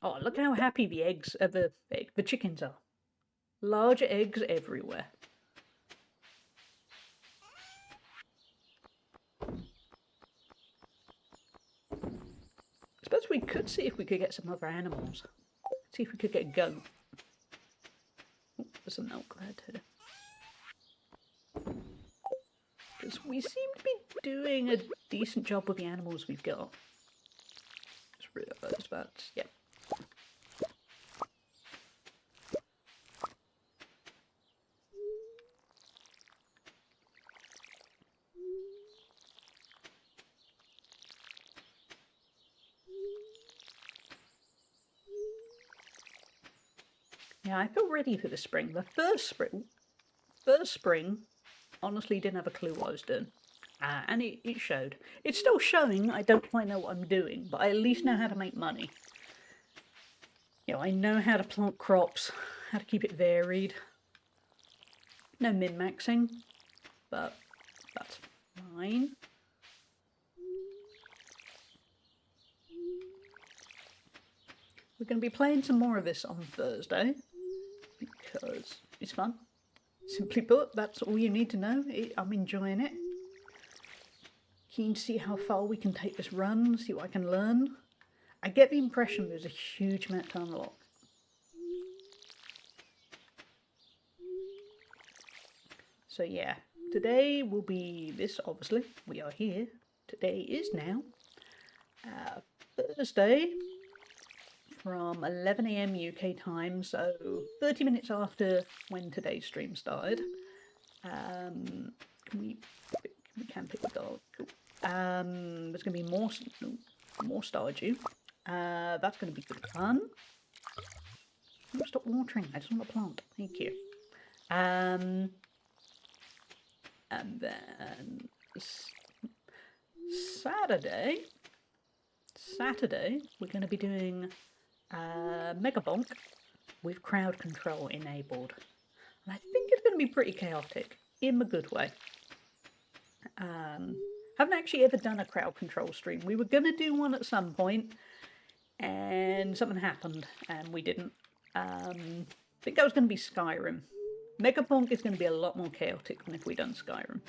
Oh, look how happy the eggs, the chickens are. Large eggs everywhere. I suppose we could see if we could get some other animals. See if we could get a goat. Oh, there's some milk there too. Because we seem to be doing a decent job with the animals we've got. Just realise that, yep. Yeah, I feel ready for the spring. The first spring, honestly didn't have a clue what I was doing. And it showed. It's still showing, I don't quite know what I'm doing, but I at least know how to make money. You know, I know how to plant crops, how to keep it varied. No min-maxing, but that's fine. We're going to be playing some more of this on Thursday, because it's fun. Simply put, that's all you need to know. I'm enjoying it. Keen to see how far we can take this run, see what I can learn. I get the impression there's a huge amount to unlock. So yeah, today will be this, obviously. We are here. Today is now Thursday from 11 AM UK time, so 30 minutes after when today's stream started. We can pick the dog. Cool. There's going to be more Stardew. That's going to be good fun. Oh, stop watering. I just want to plant. Thank you. And then Saturday, we're going to be doing Mega Bonk with crowd control enabled. And I think it's going to be pretty chaotic, in a good way. Haven't actually ever done a crowd control stream. We were going to do one at some point, and something happened, and we didn't. I think that was going to be Skyrim. Mega Bonk is going to be a lot more chaotic than if we'd done Skyrim.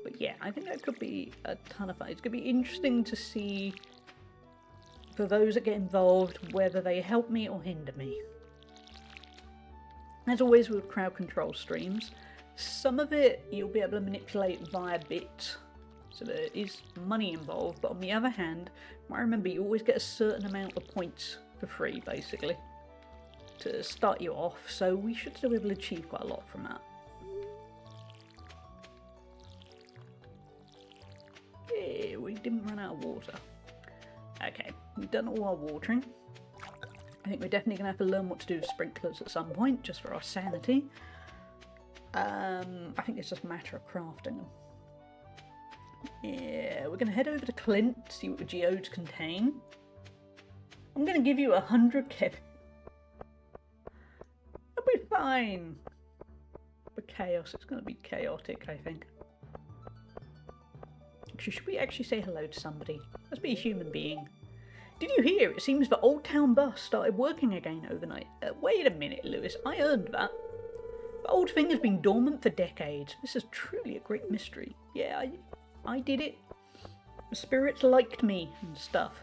But yeah, I think that could be a ton of fun. It's going to be interesting to see, for those that get involved, whether they help me or hinder me. As always with crowd control streams, some of it you'll be able to manipulate via bits, so there is money involved, but on the other hand, I remember you always get a certain amount of points for free, basically, to start you off, so we should still be able to achieve quite a lot from that. Yeah, we didn't run out of water. Okay, we've done all our watering. I think we're definitely going to have to learn what to do with sprinklers at some point, just for our sanity. I think it's just a matter of crafting them. Yeah, we're going to head over to Clint, see what the geodes contain. I'm going to give you 100 Kevin. It'll be fine. But chaos, it's going to be chaotic, I think. Actually, should we actually say hello to somebody? Let's be a human being. Did you hear? It seems the Old Town Bus started working again overnight. Wait a minute, Lewis. I earned that. The old thing has been dormant for decades. This is truly a great mystery. Yeah, I did it. The spirits liked me and stuff.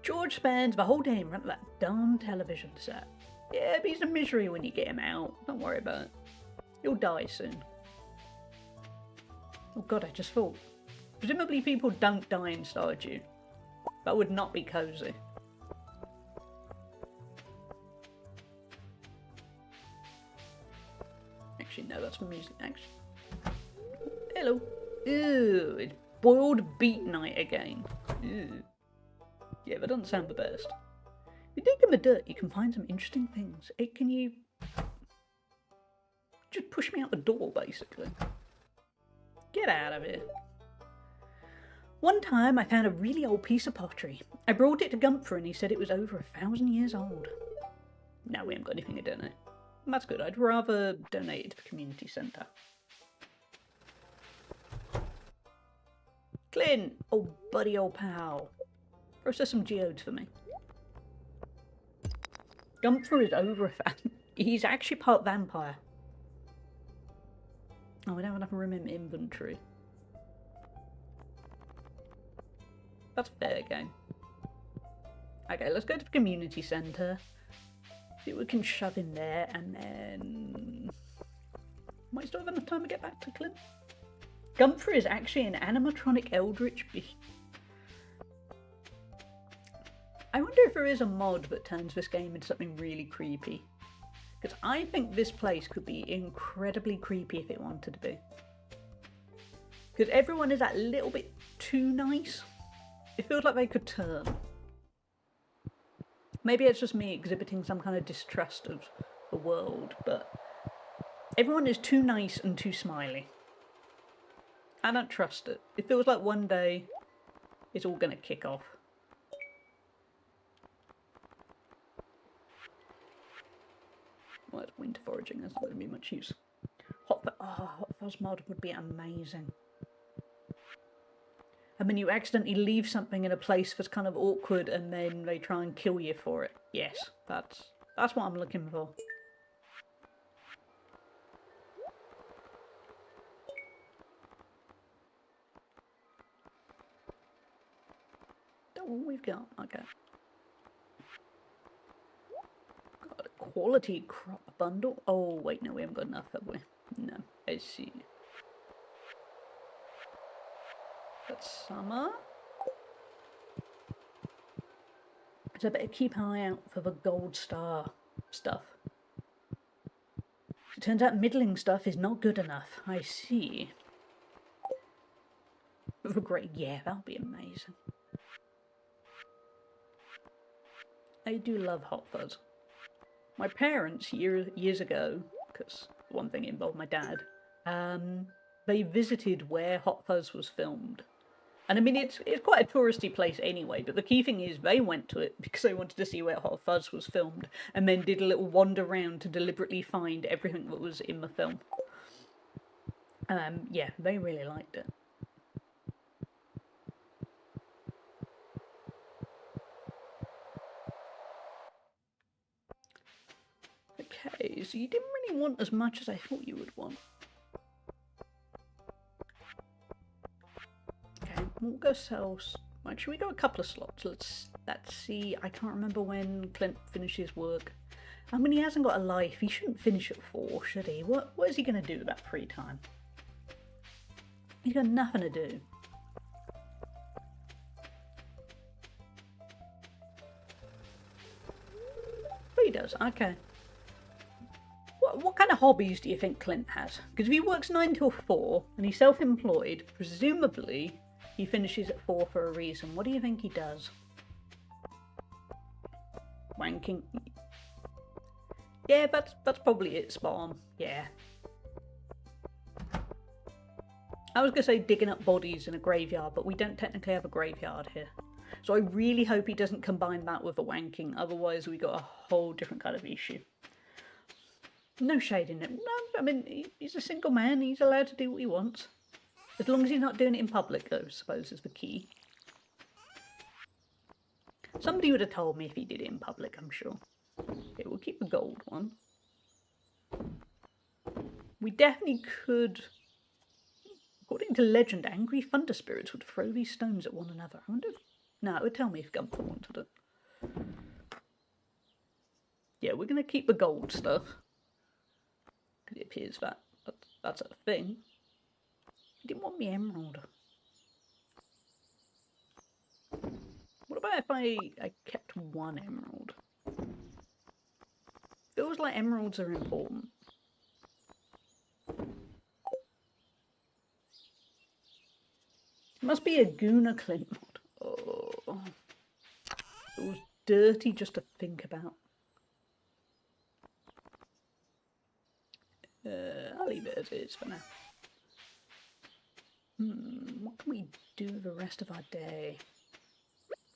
George spends the whole day in front of that darn television set. Yeah, but he's a misery when you get him out. Don't worry about it. He'll die soon. Oh god, I just thought. Presumably people don't die in Stardew. That would not be cozy. Actually, no, that's for music. Actually. Hello. Ew, it's boiled beet night again. Ew. Yeah, that doesn't sound the best. If you dig in the dirt, you can find some interesting things. Can you just push me out the door, basically? Get out of here. One time I found a really old piece of pottery. I brought it to Gunther and he said it was over 1,000 years old. No, we haven't got anything to donate. That's good. I'd rather donate it to the community centre. Clint! Oh, buddy, old pal. Process some geodes for me. Gunther is over a fan. He's actually part vampire. Oh, we don't have enough room in inventory. That's fair game. Okay, let's go to the community centre. See what we can shove in there, and then... Might still have enough time to get back to Clint. Gunther is actually an animatronic eldritch beast. I wonder if there is a mod that turns this game into something really creepy. Because I think this place could be incredibly creepy if it wanted to be. Because everyone is that little bit too nice. It feels like they could turn. Maybe it's just me exhibiting some kind of distrust of the world, but everyone is too nice and too smiley. I don't trust it. It feels like one day it's all going to kick off. Well, it's winter foraging, that's not going to be much use. Hot fuzz mod would be amazing. And then you accidentally leave something in a place that's kind of awkward and then they try and kill you for it. Yes, that's what I'm looking for. That's all we've got. Okay. Got a quality crop bundle. Oh, wait, no, we haven't got enough, have we? No, I see. That's summer. So I better keep an eye out for the gold star stuff. It turns out middling stuff is not good enough. I see. For great, yeah, that'll be amazing. I do love Hot Fuzz. My parents, years ago, because one thing involved my dad, they visited where Hot Fuzz was filmed. And I mean, it's quite a touristy place anyway, but the key thing is they went to it because they wanted to see where Hot Fuzz was filmed, and then did a little wander around to deliberately find everything that was in the film. Yeah, they really liked it. Okay, so you didn't really want as much as I thought you would want. We'll go sell. Actually, we go a couple of slots. Let's see. I can't remember when Clint finishes work. I mean, he hasn't got a life. He shouldn't finish at 4, should he? What is he going to do with that free time? He's got nothing to do. But he does. Okay. What kind of hobbies do you think Clint has? Because if he works 9 till 4 and he's self-employed, presumably he finishes at 4 for a reason. What do you think he does? Wanking. Yeah, that's probably it, spot on. Yeah. I was going to say digging up bodies in a graveyard, but we don't technically have a graveyard here. So I really hope he doesn't combine that with the wanking, otherwise we got a whole different kind of issue. No shade in it. No, I mean, he's a single man, he's allowed to do what he wants. As long as he's not doing it in public, though, I suppose is the key. Somebody would have told me if he did it in public, I'm sure. Okay, we'll keep the gold one. We definitely could... According to legend, angry thunder spirits would throw these stones at one another. I wonder if... No, it would tell me if Gunther wanted it. Yeah, we're going to keep the gold stuff. Because it appears that that's a thing. He didn't want the emerald. What about if I kept 1 emerald? Feels like emeralds are important. It must be a Guna Clint mod. Oh. It was dirty just to think about. I'll leave it as it is for now. What can we do the rest of our day?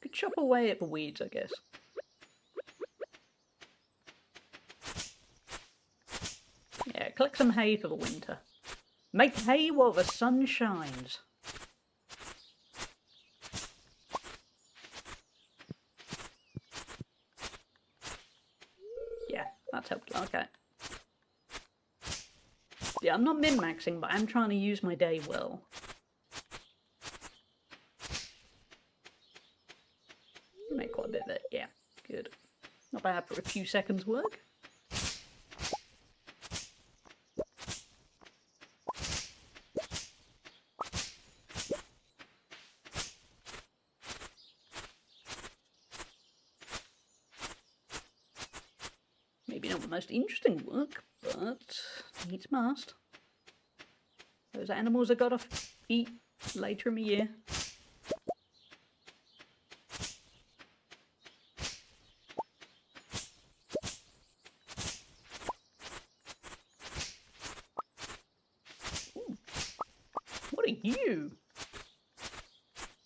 Could chop away at the weeds, I guess. Yeah, collect some hay for the winter. Make hay while the sun shines. Okay. Yeah, I'm not min-maxing, but I'm trying to use my day well. Make quite a bit of it. Yeah, good. Not bad for a few seconds work. Maybe not the most interesting work, but needs must. Those animals I gotta eat later in the year. Ooh. What are you?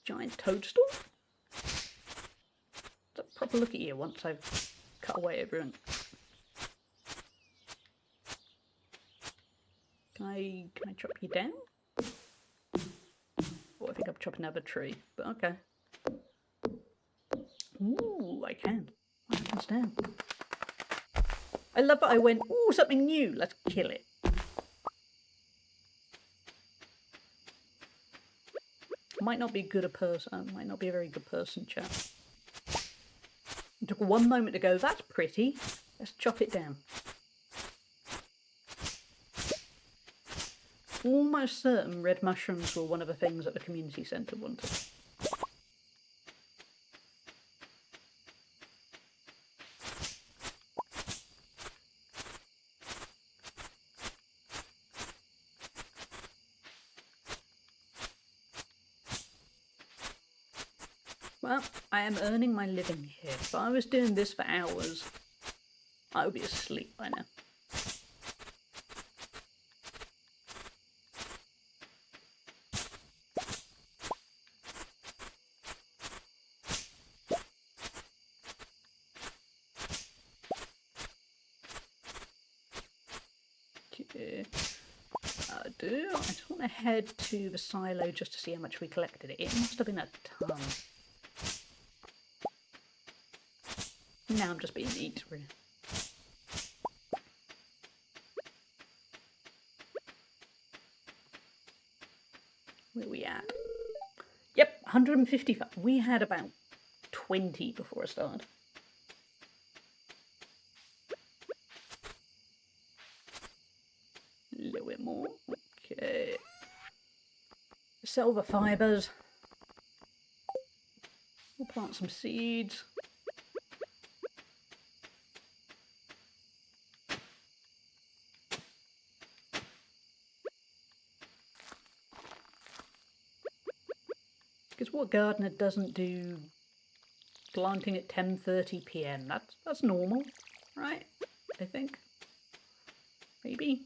Giant toadstool? Let's have a proper look at you once I've cut away everything. Can I chop you down? Oh, I think I'm chopping out a tree, but okay. Ooh, I can. I understand. I love that I went, ooh, something new, let's kill it. Might not be good a person, might not be a very good person, chap. It took one moment to go, that's pretty, let's chop it down. Almost certain red mushrooms were one of the things that the community centre wanted. Well, I am earning my living here. If I was doing this for hours, I would be asleep by now. Okay. I just want to head to the silo just to see how much we collected. It must have been a ton. Now I'm just being neat, really. Where are we at? Yep, 155. We had about 20 before I started. A little bit more. Okay. Sell the fibres. We'll plant some seeds. Because what gardener doesn't do planting at 10:30 PM? That's normal, right? I think. Maybe.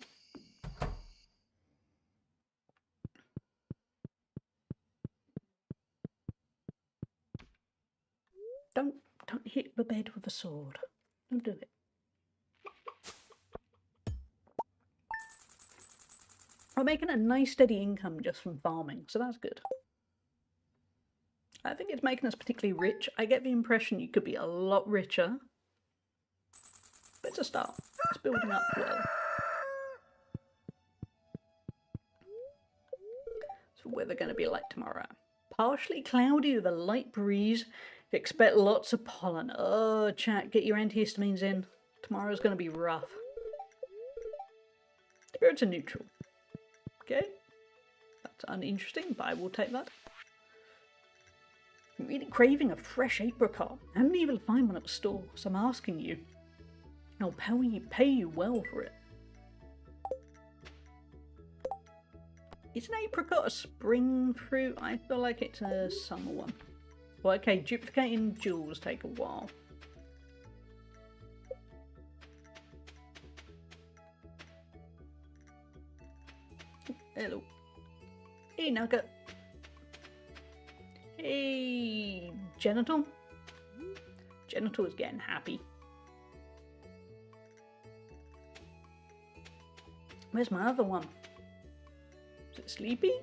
Don't hit the bed with a sword. Don't do it. I'm making a nice steady income just from farming, so that's good. I think it's making us particularly rich. I get the impression you could be a lot richer. But it's a start. It's building up well. So weather going to be like tomorrow. Partially cloudy with a light breeze. Expect lots of pollen. Oh, chat, get your antihistamines in. Tomorrow's going to be rough. Spirits are neutral. Okay. That's uninteresting, but I will take that. I'm really craving a fresh apricot. I haven't been able to find one at the store, so I'm asking you. I'll pay you well for it. Is an apricot a spring fruit? I feel like it's a summer one. Well, okay, duplicating jewels take a while. Hello. Hey, Nugget. Hey, Genital. Genital is getting happy. Where's my other one? Is it Sleepy?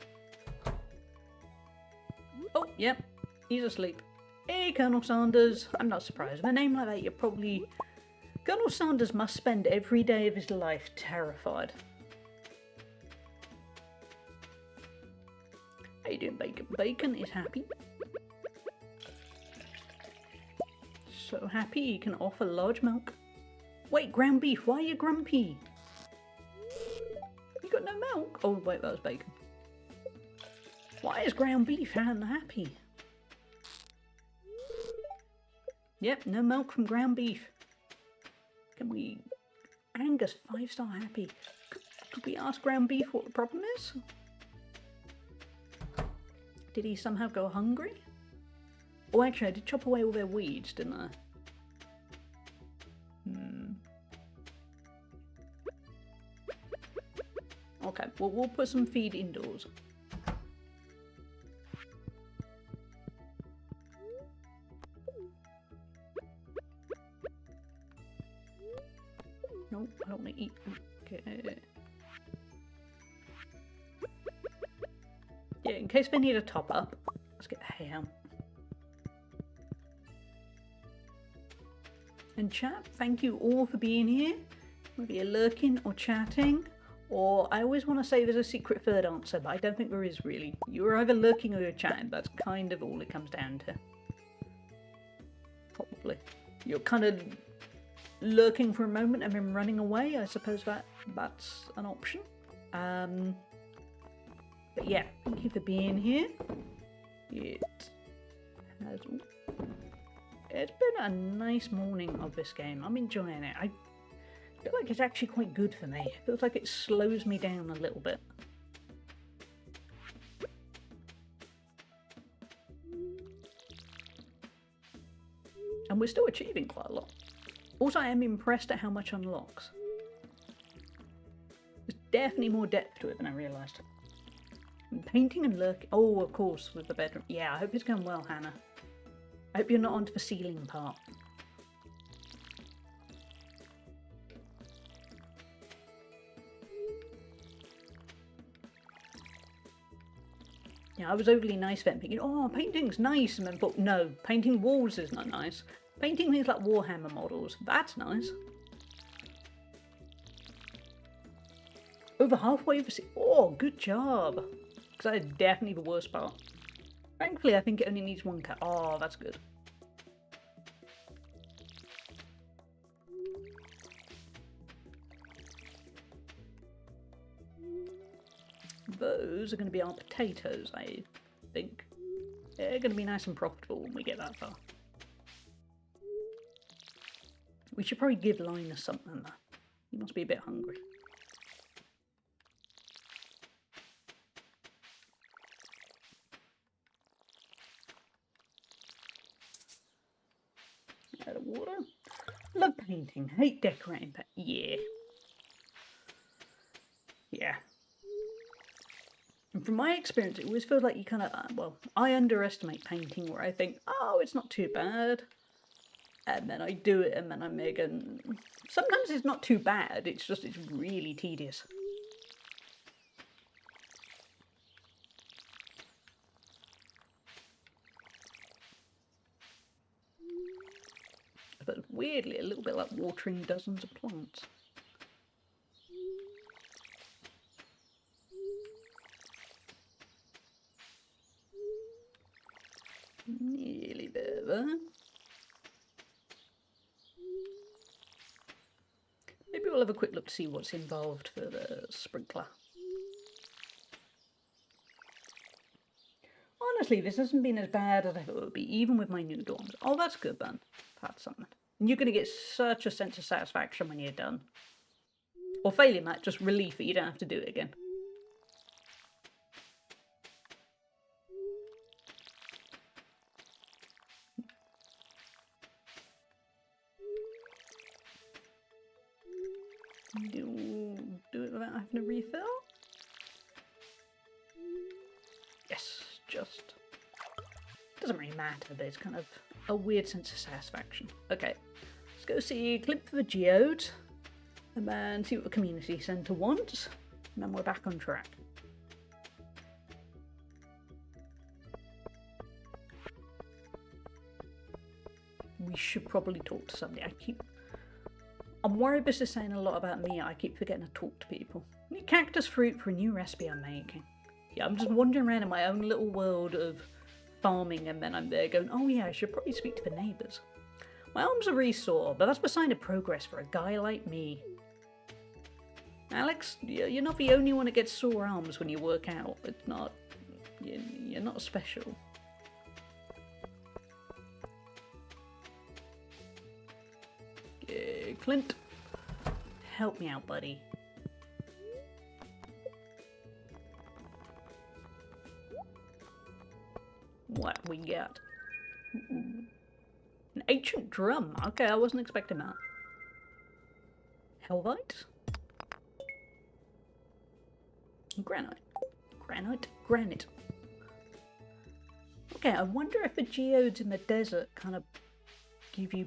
Oh, yep. He's asleep. Hey, Colonel Sanders. I'm not surprised. With a name like that, you're probably Colonel Sanders must spend every day of his life terrified. How you doing, Bacon? Bacon is happy. So happy he can offer large milk. Wait, ground beef, why are you grumpy? You got no milk? Oh wait, that was Bacon. Why is ground beef unhappy? Yep, no milk from ground beef. Can we... Angus, 5-star happy. Could we ask ground beef what the problem is? Did he somehow go hungry? Oh, actually, I did chop away all their weeds, didn't I? Okay, well, we'll put some feed indoors. No, I don't want to eat. Okay. Yeah, in case they need a top up, let's get the hay out. And chat, thank you all for being here. Whether you're lurking or chatting, or I always want to say there's a secret third answer, but I don't think there is really. You're either lurking or you're chatting. That's kind of all it comes down to. Probably. You're kind of lurking for a moment and then running away. I suppose that's an option. But yeah, thank you for being here. It's been a nice morning of this game. I'm enjoying it. I feel like it's actually quite good for me. It feels like it slows me down a little bit. And we're still achieving quite a lot. Also, I am impressed at how much unlocks. There's definitely more depth to it than I realised. And painting and lurking. Oh, of course, with the bedroom. Yeah, I hope it's going well, Hannah. I hope you're not onto the ceiling part. Yeah, I was overly nice then, thinking, oh, painting's nice, and then thought, no, painting walls is not nice. Painting things like Warhammer models, that's nice. Over halfway of the oh, good job. Because that is definitely the worst part. Thankfully, I think it only needs one cut. Oh, that's good. Those are going to be our potatoes, I think. They're going to be nice and profitable when we get that far. We should probably give Linus something though. He must be a bit hungry. Out of water. Love painting, hate decorating, but yeah. Yeah. And from my experience, it always feels like you kind of, well, I underestimate painting where I think, oh, it's not too bad. And then I do it and then I'm making... Sometimes it's not too bad, it's just, it's really tedious. But weirdly, a little bit like watering dozens of plants. Nearly there, though. Maybe we'll have a quick look to see what's involved for the sprinkler. Honestly, this hasn't been as bad as I thought it would be, even with my new dorms. Oh, that's good, then. That's something. And you're going to get such a sense of satisfaction when you're done. Or failing that, just relief that you don't have to do it again. Do it without having to refill? Yes, just... Doesn't really matter, but it's kind of a weird sense of satisfaction. Okay, let's go see Clip for the Geode, and then see what the community centre wants, and then we're back on track. We should probably talk to somebody. I keep I'm worried this is saying a lot about me. I keep forgetting to talk to people. I need cactus fruit for a new recipe I'm making. Yeah, I'm just wandering around in my own little world of farming, and then I'm there going, oh yeah, I should probably speak to the neighbours. My arms are really sore, but that's the sign of progress for a guy like me. Alex, you're not the only one that gets sore arms when you work out. It's not... You're not special. Yeah, Clint, help me out, buddy. What we got? Ooh. An ancient drum. Okay, I wasn't expecting that. Helvite? Granite. Granite? Granite. Okay, I wonder if the geodes in the desert kind of give you,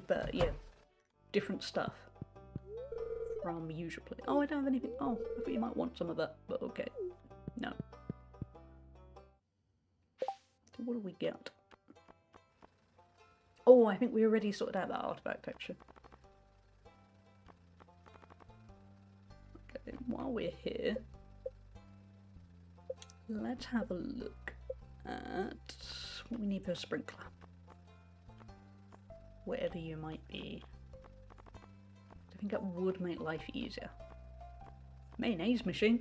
different stuff from usual place. Oh, I don't have anything. Oh, I thought you might want some of that, but okay. No. So what do we get? Oh, I think we already sorted out that artifact texture. Okay, while we're here, let's have a look at what we need for a sprinkler. Wherever you might be. I think that would make life easier. Mayonnaise machine.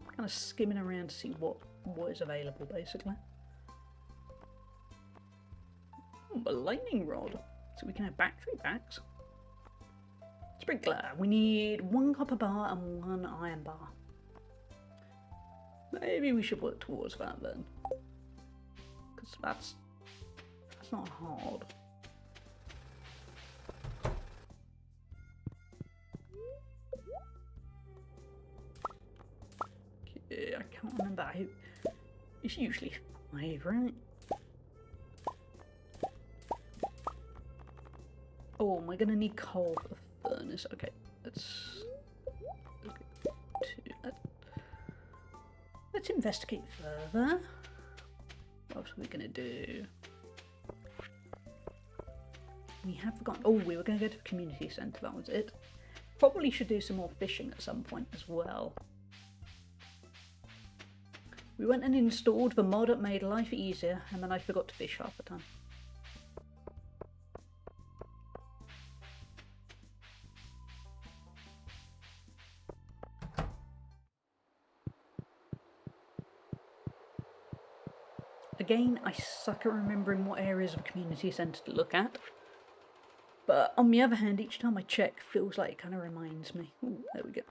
Kind of skimming around to see what is available, basically. Oh, a lightning rod. So we can have battery packs. Sprinkler. We need 1 copper bar and 1 iron bar. Maybe we should work towards that then. Because that's not hard. I can't remember. It's usually 5, right? Oh, am I going to need coal for the furnace? Okay, let's look at 2. Let's investigate further. What else are we going to do? We have forgotten. Oh, we were going to go to the community centre. That was it. Probably should do some more fishing at some point as well. We went and installed the mod that made life easier, and then I forgot to fish half the time. Again, I suck at remembering what areas of a community centre to look at. But on the other hand, each time I check, feels like it kind of reminds me. Ooh, there we go.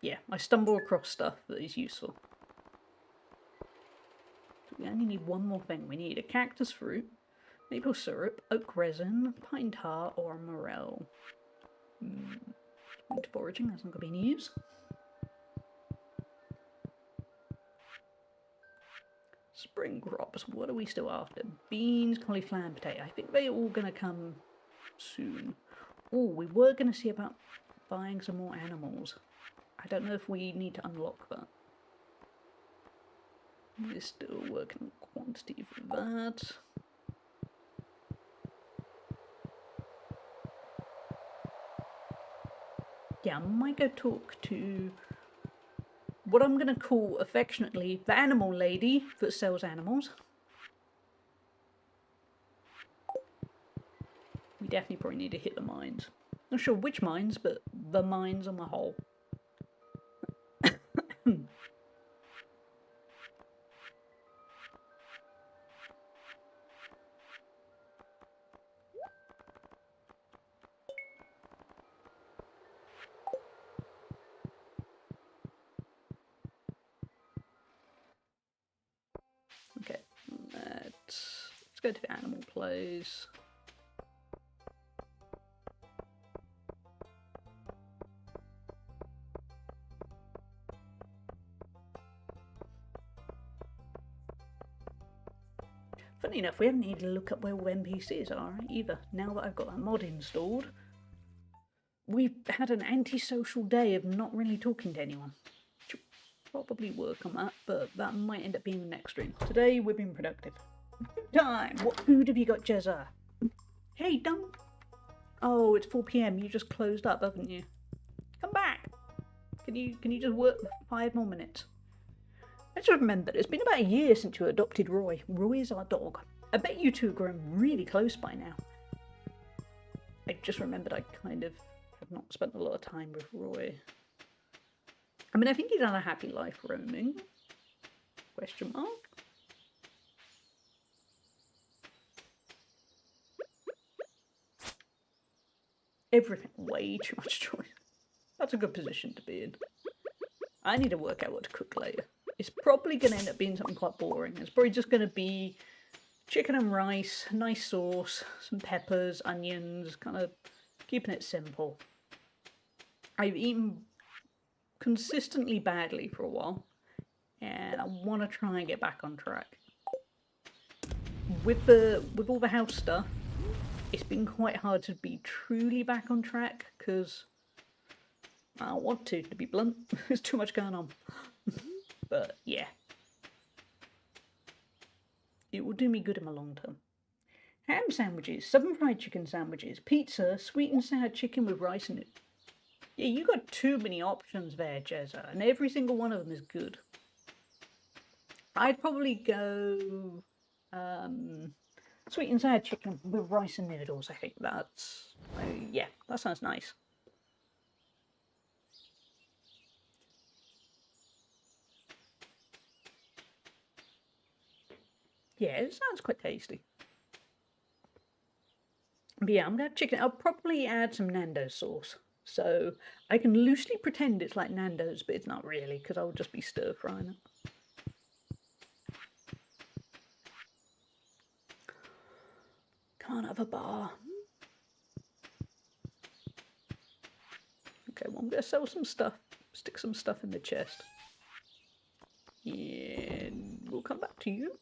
Yeah, I stumble across stuff that is useful. We only need one more thing. We need a cactus fruit, maple syrup, oak resin, pine tar, or a morel. Point foraging, that's not going to be any use. Spring crops, what are we still after? Beans, cauliflower, and potato. I think they're all going to come soon. Oh, we were going to see about buying some more animals. I don't know if we need to unlock that. We're still working on quantity for that. Yeah, I might go talk to what I'm going to call affectionately the animal lady that sells animals. We definitely probably need to hit the mines. Not sure which mines, but the mines on the whole. Okay, let's go to the animal place. Funny enough, we haven't needed to look up where all NPCs are either, now that I've got that mod installed. We've had an antisocial day of not really talking to anyone. probably work on that, but that might end up being the next stream. Today we've been productive. Time! What food have you got, Jezza? Hey, don't... Oh, it's 4 PM. You just closed up, haven't you? Come back! Can you just work for 5 more minutes? I just remembered, it's been about a year since you adopted Roy. Roy is our dog. I bet you two have grown really close by now. I just remembered I kind of have not spent a lot of time with Roy. I mean, I think he's had a happy life roaming. Question mark? Everything. Way too much choice. That's a good position to be in. I need to work out what to cook later. It's probably going to end up being something quite boring. It's probably just going to be chicken and rice, nice sauce, some peppers, onions, kind of keeping it simple. I've eaten consistently badly for a while, and I want to try and get back on track. With all the house stuff, it's been quite hard to be truly back on track, because I don't want to be blunt. There's too much going on. But yeah, it will do me good in the long term. Ham sandwiches, southern fried chicken sandwiches, pizza, sweet and sour chicken with rice in it. Yeah, you got too many options there, Jezza, and every single one of them is good. I'd probably go sweet and sour chicken with rice and noodles. I think that's yeah, that sounds nice. Yeah, it sounds quite tasty. But yeah, I'm gonna have chicken. I'll probably add some Nando's sauce. So I can loosely pretend it's like Nando's, but it's not really, because I'll just be stir frying it. Can't have a bar. Okay, well, I'm gonna sell some stuff, stick some stuff in the chest. And we'll come back to you.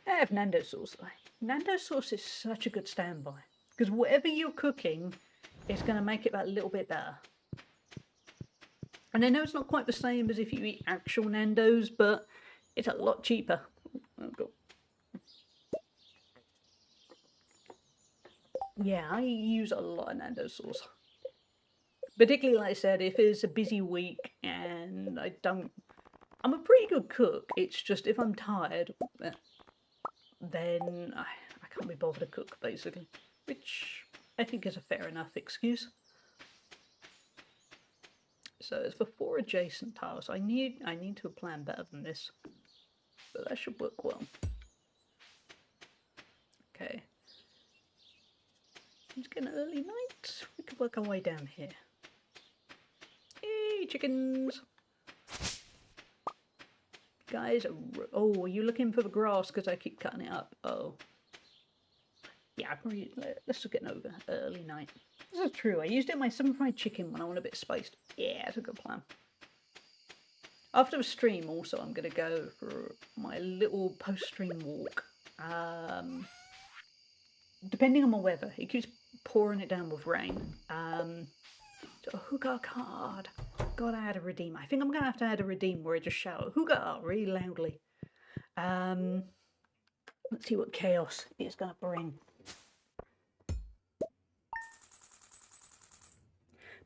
I have Nando's sauce. Nando's sauce is such a good standby, because whatever you're cooking, it's going to make it that little bit better. And I know it's not quite the same as if you eat actual Nando's, but it's a lot cheaper. Oh, God. Yeah, I use a lot of Nando's sauce. Particularly, like I said, if it's a busy week and I'm a pretty good cook. It's just if I'm tired, then I can't be bothered to cook, basically. Which I think is a fair enough excuse. So it's for 4 adjacent tiles. I need to plan better than this. But that should work well. Okay. It's getting early night. We could work our way down here. Hey, chickens! Guys, oh, are you looking for the grass because I keep cutting it up? Oh. Yeah, probably, let's just get over early night. This is true. I used it in my southern fried chicken when I want a bit spiced. Yeah, that's a good plan. After the stream, also, I'm going to go for my little post-stream walk. Depending on my weather, it keeps pouring it down with rain. Hooga card. Gotta add a redeem. I think I'm gonna have to add a redeem where I just shout Hooga really loudly. Let's see what chaos it's gonna bring.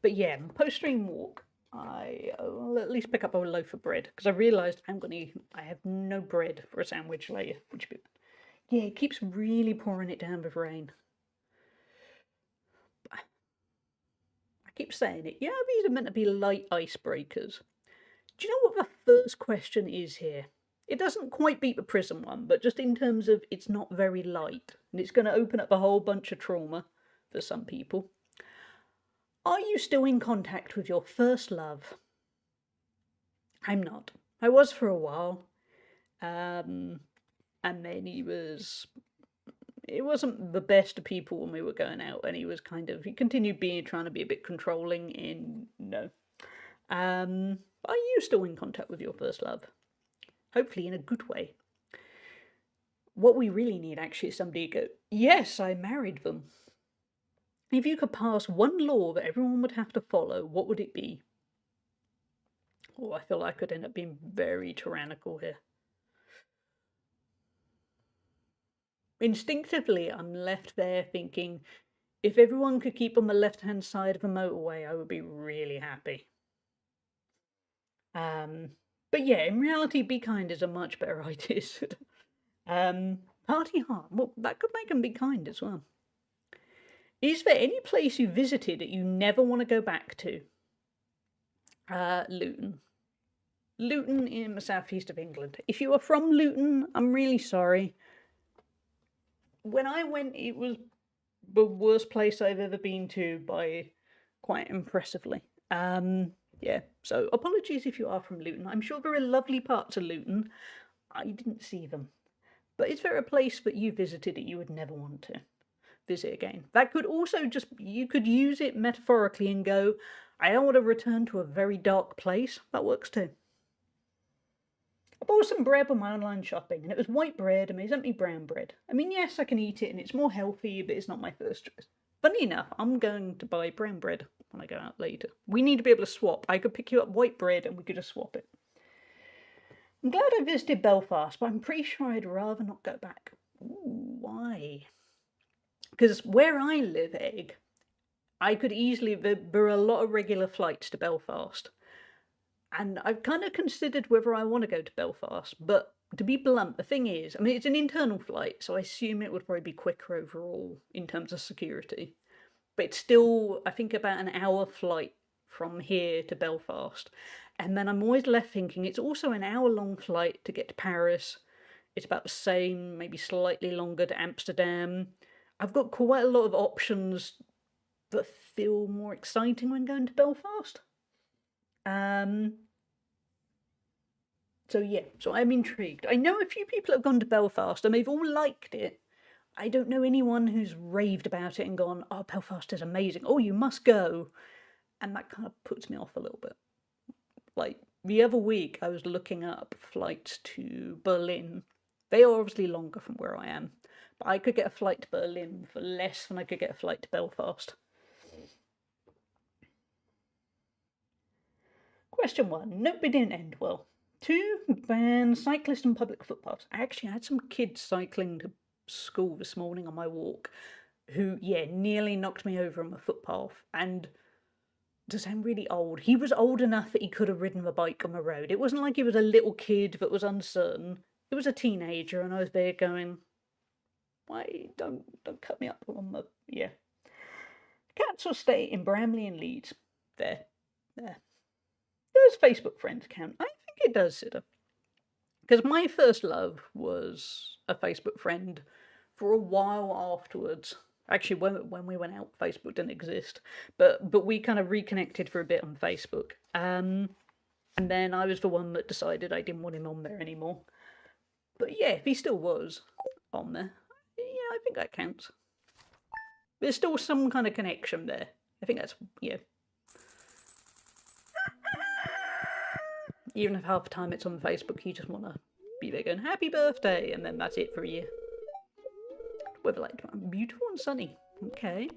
But yeah, post-stream walk, I'll at least pick up a loaf of bread, because I realised I have no bread for a sandwich later. Yeah, it keeps really pouring it down with rain. I keep saying it. Yeah, these are meant to be light icebreakers. Do you know what the first question is here? It doesn't quite beat the prison one, but just in terms of it's not very light, and it's going to open up a whole bunch of trauma for some people. Are you still in contact with your first love? I'm not. I was for a while. And then he wasn't the best of people when we were going out, and he continued trying to be a bit controlling no. Are you still in contact with your first love? Hopefully in a good way. What we really need actually is somebody to go, yes, I married them. If you could pass one law that everyone would have to follow, what would it be? Oh, I feel like I could end up being very tyrannical here. Instinctively, I'm left there thinking, if everyone could keep on the left-hand side of a motorway, I would be really happy. But yeah, in reality, be kind is a much better idea. Party hard. Well, that could make them be kind as well. Is there any place you visited that you never want to go back to? Luton. Luton in the southeast of England. If you are from Luton, I'm really sorry. When I went, it was the worst place I've ever been to by quite impressively. Yeah, so apologies if you are from Luton. I'm sure there are lovely parts of Luton. I didn't see them. But is there a place that you visited that you would never want to visit again? That could also just, you could use it metaphorically and go, I don't want to return to a very dark place. That works too. I bought some bread on my online shopping, and it was white bread, and they sent me brown bread. I mean, yes, I can eat it, and it's more healthy, but it's not my first choice. Funny enough, I'm going to buy brown bread when I go out later. We need to be able to swap. I could pick you up white bread, and we could just swap it. I'm glad I visited Belfast, but I'm pretty sure I'd rather not go back. Ooh, why? Because where I live, Egg, I could easily, there are a lot of regular flights to Belfast. And I've kind of considered whether I want to go to Belfast, but to be blunt, the thing is, I mean, it's an internal flight, so I assume it would probably be quicker overall in terms of security. But it's still, I think, about an hour flight from here to Belfast. And then I'm always left thinking it's also an hour-long flight to get to Paris. It's about the same, maybe slightly longer to Amsterdam. I've got quite a lot of options that feel more exciting when going to Belfast. So yeah, so I'm intrigued. I know a few people have gone to Belfast and they've all liked it. I don't know anyone who's raved about it and gone, oh, Belfast is amazing. Oh, you must go. And that kind of puts me off a little bit. Like, the other week I was looking up flights to Berlin. They are obviously longer from where I am. But I could get a flight to Berlin for less than I could get a flight to Belfast. Question 1. Nope, it didn't end well. 2. Ban cyclists on public footpaths. Actually, I had some kids cycling to school this morning on my walk who, yeah, nearly knocked me over on the footpath. And to sound really old, he was old enough that he could have ridden the bike on the road. It wasn't like he was a little kid that was uncertain. He was a teenager, and I was there going, why don't cut me up on the, yeah. Council estate in Bramley and Leeds. There. Does Facebook friends count? I think it does, Sitter. Because my first love was a Facebook friend for a while afterwards. Actually, when we went out, Facebook didn't exist. But we kind of reconnected for a bit on Facebook. And then I was the one that decided I didn't want him on there anymore. But yeah, if he still was on there, yeah, I think that counts. There's still some kind of connection there. I think that's, yeah. Even if half the time it's on Facebook, you just want to be there going, happy birthday, and then that's it for a year. Weather like beautiful and sunny. Okay.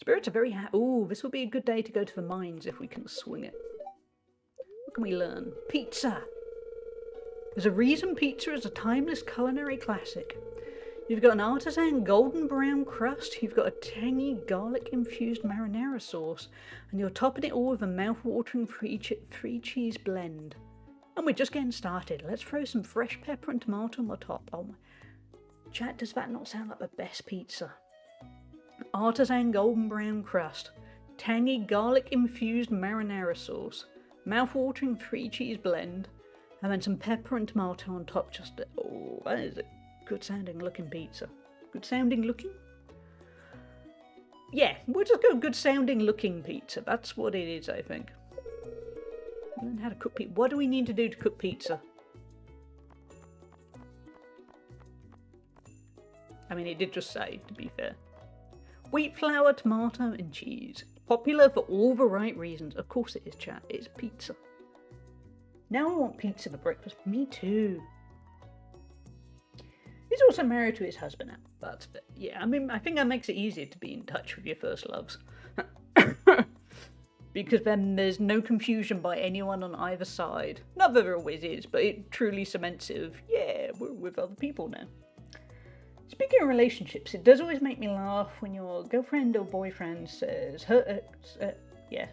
Spirits are very happy. Ooh, this will be a good day to go to the mines if we can swing it. What can we learn? Pizza! There's a reason pizza is a timeless culinary classic. You've got an artisan golden brown crust, you've got a tangy garlic-infused marinara sauce, and you're topping it all with a mouth-watering three cheese blend. And we're just getting started. Let's throw some fresh pepper and tomato on the top. Oh my... Chat, does that not sound like the best pizza? Artisan golden brown crust, tangy garlic-infused marinara sauce, mouth-watering three cheese blend, and then some pepper and tomato on top. Just, oh, that is a good sounding looking pizza. Good sounding looking? Yeah, we'll just go good sounding looking pizza. That's what it is, I think. Learn how to cook pizza. What do we need to do to cook pizza? I mean, it did just say, to be fair. Wheat flour, tomato and cheese. Popular for all the right reasons. Of course it is, chat. It's pizza. Now I want pizza for breakfast. Me too. He's also married to his husband now, but yeah, I mean, I think that makes it easier to be in touch with your first loves. Because then there's no confusion by anyone on either side. Not that there always is, but it truly cements it of, yeah, we're with other people now. Speaking of relationships, it does always make me laugh when your girlfriend or boyfriend says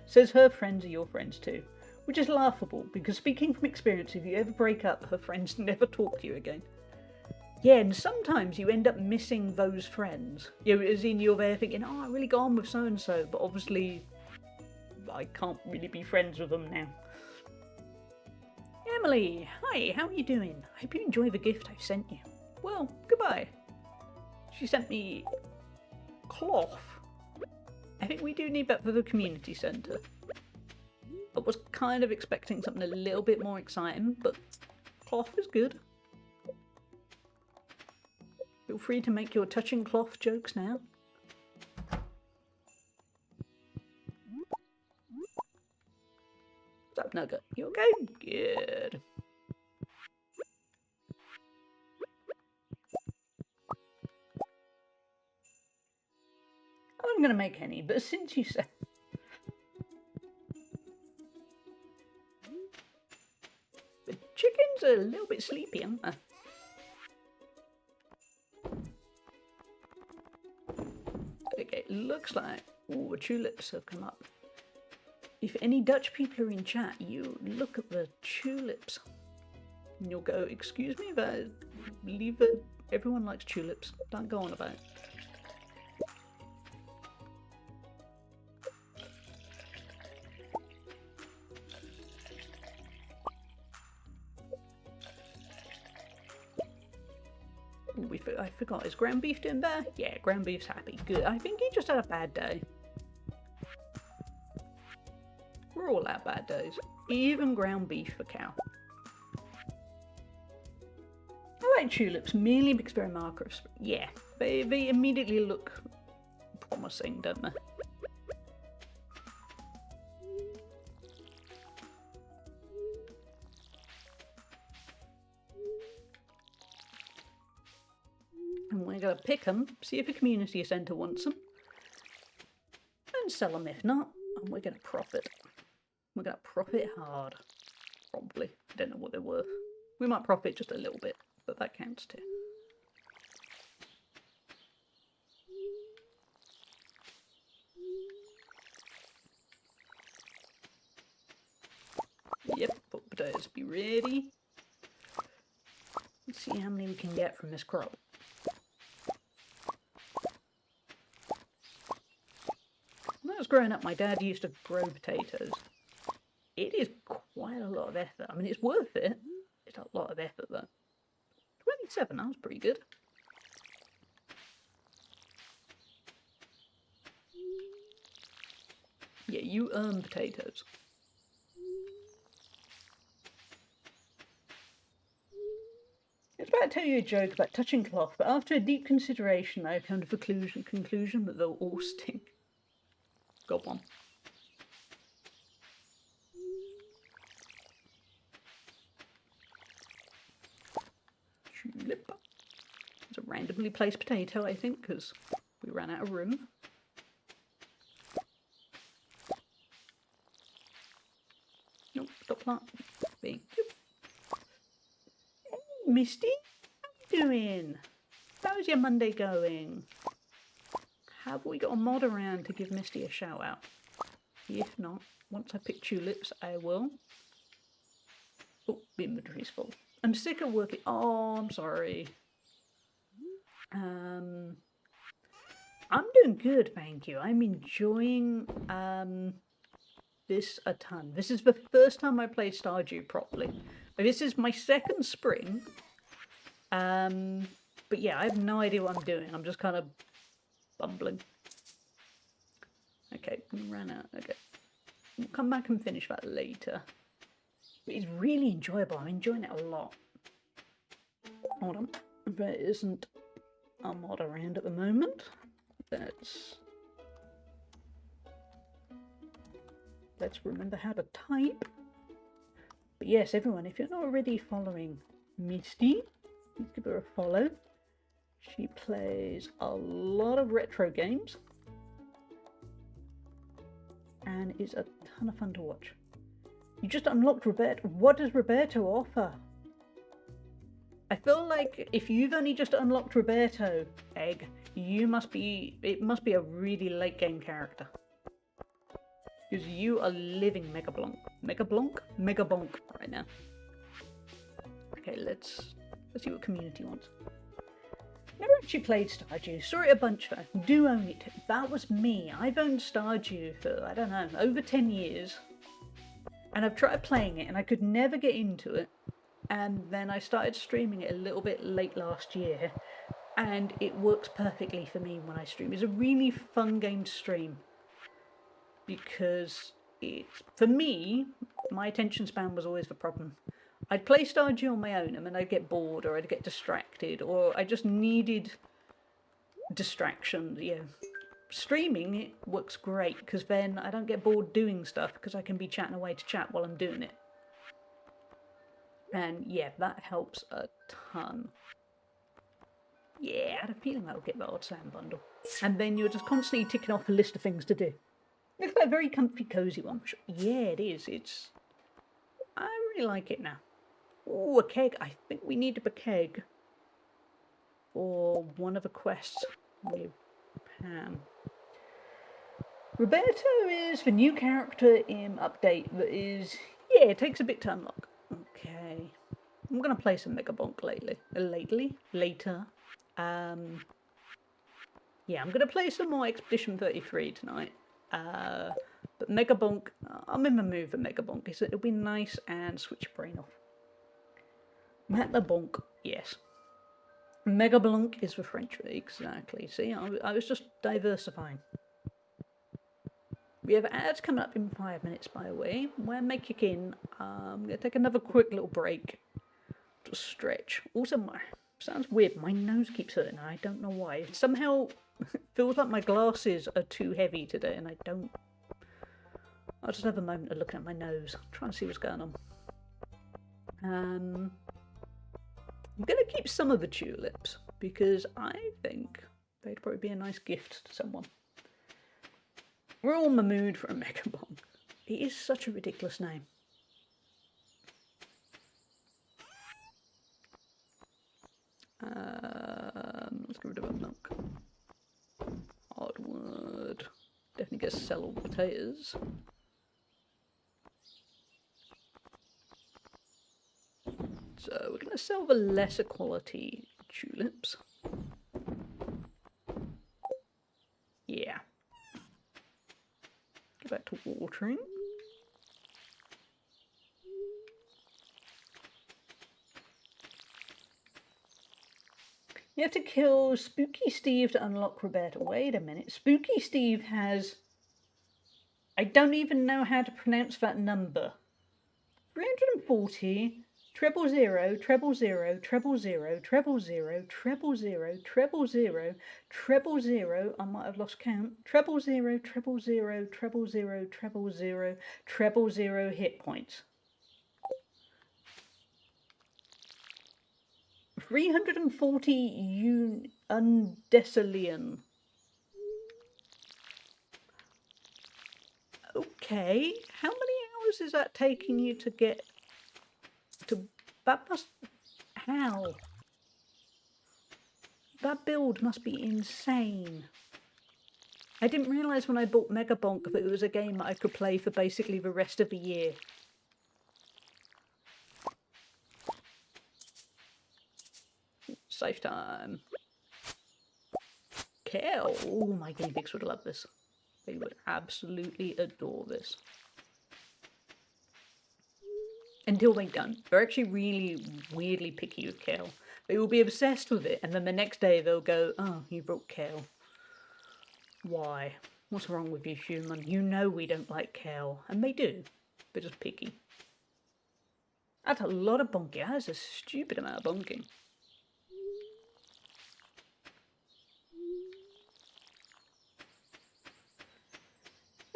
says her friends are your friends too. Which is laughable, because speaking from experience, if you ever break up, her friends never talk to you again. Yeah, and sometimes you end up missing those friends. You know, as in you're there thinking, oh, I really got on with so-and-so, but obviously I can't really be friends with them now. Emily, hi, how are you doing? I hope you enjoy the gift I've sent you. Well, goodbye. She sent me cloth. I think we do need that for the community centre. I was kind of expecting something a little bit more exciting, but cloth is good. Feel free to make your touching cloth jokes now. What's up, Nugget? You okay? Good. I'm going to make any, but since you said... The chickens are a little bit sleepy, aren't they? Okay, looks like all the tulips have come up. If any Dutch people are in chat, you look at the tulips. And you'll go, excuse me, but leave it. Everyone likes tulips. Don't go on about it. I forgot, is ground beef doing better? Yeah, ground beef's happy. Good. I think he just had a bad day. We're all out bad days. Even ground beef for cow. I like tulips merely because they're a marker of spring. Yeah, they immediately look promising, don't they? And we're going to pick them, see if a community centre wants them, and sell them if not, and we're going to profit. We're going to profit hard. Probably. I don't know what they're worth. We might profit just a little bit, but that counts too. Yep, put potatoes, be ready. Let's see how many we can get from this crop. When I was growing up, my dad used to grow potatoes. It is quite a lot of effort. I mean, it's worth it. It's a lot of effort, though. 27, that was pretty good. Yeah, you earn potatoes. I was about to tell you a joke about touching cloth, but after a deep consideration, I have come to the conclusion that they'll all stink. Got one. Tulip. It's a randomly placed potato, I think, because we ran out of room. Nope, stop that. Thank you. Hey, Misty, how you doing? How's your Monday going? Have we got a mod around to give Misty a shout out? If not, once I pick tulips, I will. Oh, the inventory's full. I'm sick of working. Oh, I'm sorry. I'm doing good, thank you. I'm enjoying this a ton. This is the first time I play Stardew properly. This is my second spring. But yeah, I have no idea what I'm doing. I'm just kind of bumbling. Okay, we ran out. Okay. We'll come back and finish that later. But it's really enjoyable. I'm enjoying it a lot. Hold on. There isn't a mod around at the moment. Let's remember how to type. But yes, everyone, if you're not already following Misty, please give her a follow. She plays a lot of retro games and is a ton of fun to watch. You just unlocked Roberto. What does Roberto offer? I feel like if you've only just unlocked Roberto, Egg, it must be a really late game character. Because you are living Mega Bonk right now. Okay, let's see what community wants. Never actually played Stardew. Saw it a bunch though. Do own it. That was me. I've owned Stardew for, I don't know, over 10 years. And I've tried playing it and I could never get into it. And then I started streaming it a little bit late last year. And it works perfectly for me when I stream. It's a really fun game to stream. Because for me, my attention span was always the problem. I'd play Stardew on my own and then I'd get bored or I'd get distracted or I just needed distraction. Yeah, streaming it works great because then I don't get bored doing stuff because I can be chatting away to chat while I'm doing it. And yeah, that helps a ton. Yeah, I had a feeling that would get the odd sound bundle. And then you're just constantly ticking off a list of things to do. Looks like a very comfy, cozy one. Yeah, it is. I really like it now. Oh, a keg. I think we need a keg for one of the quests with Pam. Roberto is the new character in update that is, yeah, it takes a bit to unlock. Okay. I'm going to play some Mega Bonk later. Yeah, I'm going to play some more Expedition 33 tonight. But Mega Bonk, I'm in the mood for Mega Bonk. It'll be nice and switch your brain off. Mega Bonk, yes. Mega Bonk is the French, exactly. See, I was just diversifying. We have ads coming up in 5 minutes, by the way. When they kick in, I'm going to take another quick little break to stretch. Also, sounds weird, my nose keeps hurting. I don't know why. It somehow feels like my glasses are too heavy today, and I'll just have a moment of looking at my nose, trying to see what's going on. I'm going to keep some of the tulips, because I think they'd probably be a nice gift to someone. We're all in the mood for a Mega Bonk. It is such a ridiculous name. Let's get rid of a milk. Hardwood. Definitely gonna sell all the potatoes. So we're gonna sell the lesser quality tulips. Yeah. Go back to watering. You have to kill Spooky Steve to unlock Roberta. Wait a minute. Spooky Steve has... I don't even know how to pronounce that number. 340, 000, 000, 000, 000, 000, 000, 000, I might have lost count. 000, 000, 000, 000, 000 hit points. 340 undecillion. Okay, how many hours is that taking you to get to... That must... How? That build must be insane. I didn't realise when I bought Mega Bonk that it was a game that I could play for basically the rest of the year. Safe time. Kale. Oh, my guinea pigs would love this. They would absolutely adore this. Until they don't. They're actually really weirdly picky with kale. They will be obsessed with it, and then the next day they'll go, oh, you brought kale. Why? What's wrong with you, human? You know we don't like kale. And they do. They're just picky. That's a lot of bonking. That is a stupid amount of bonking.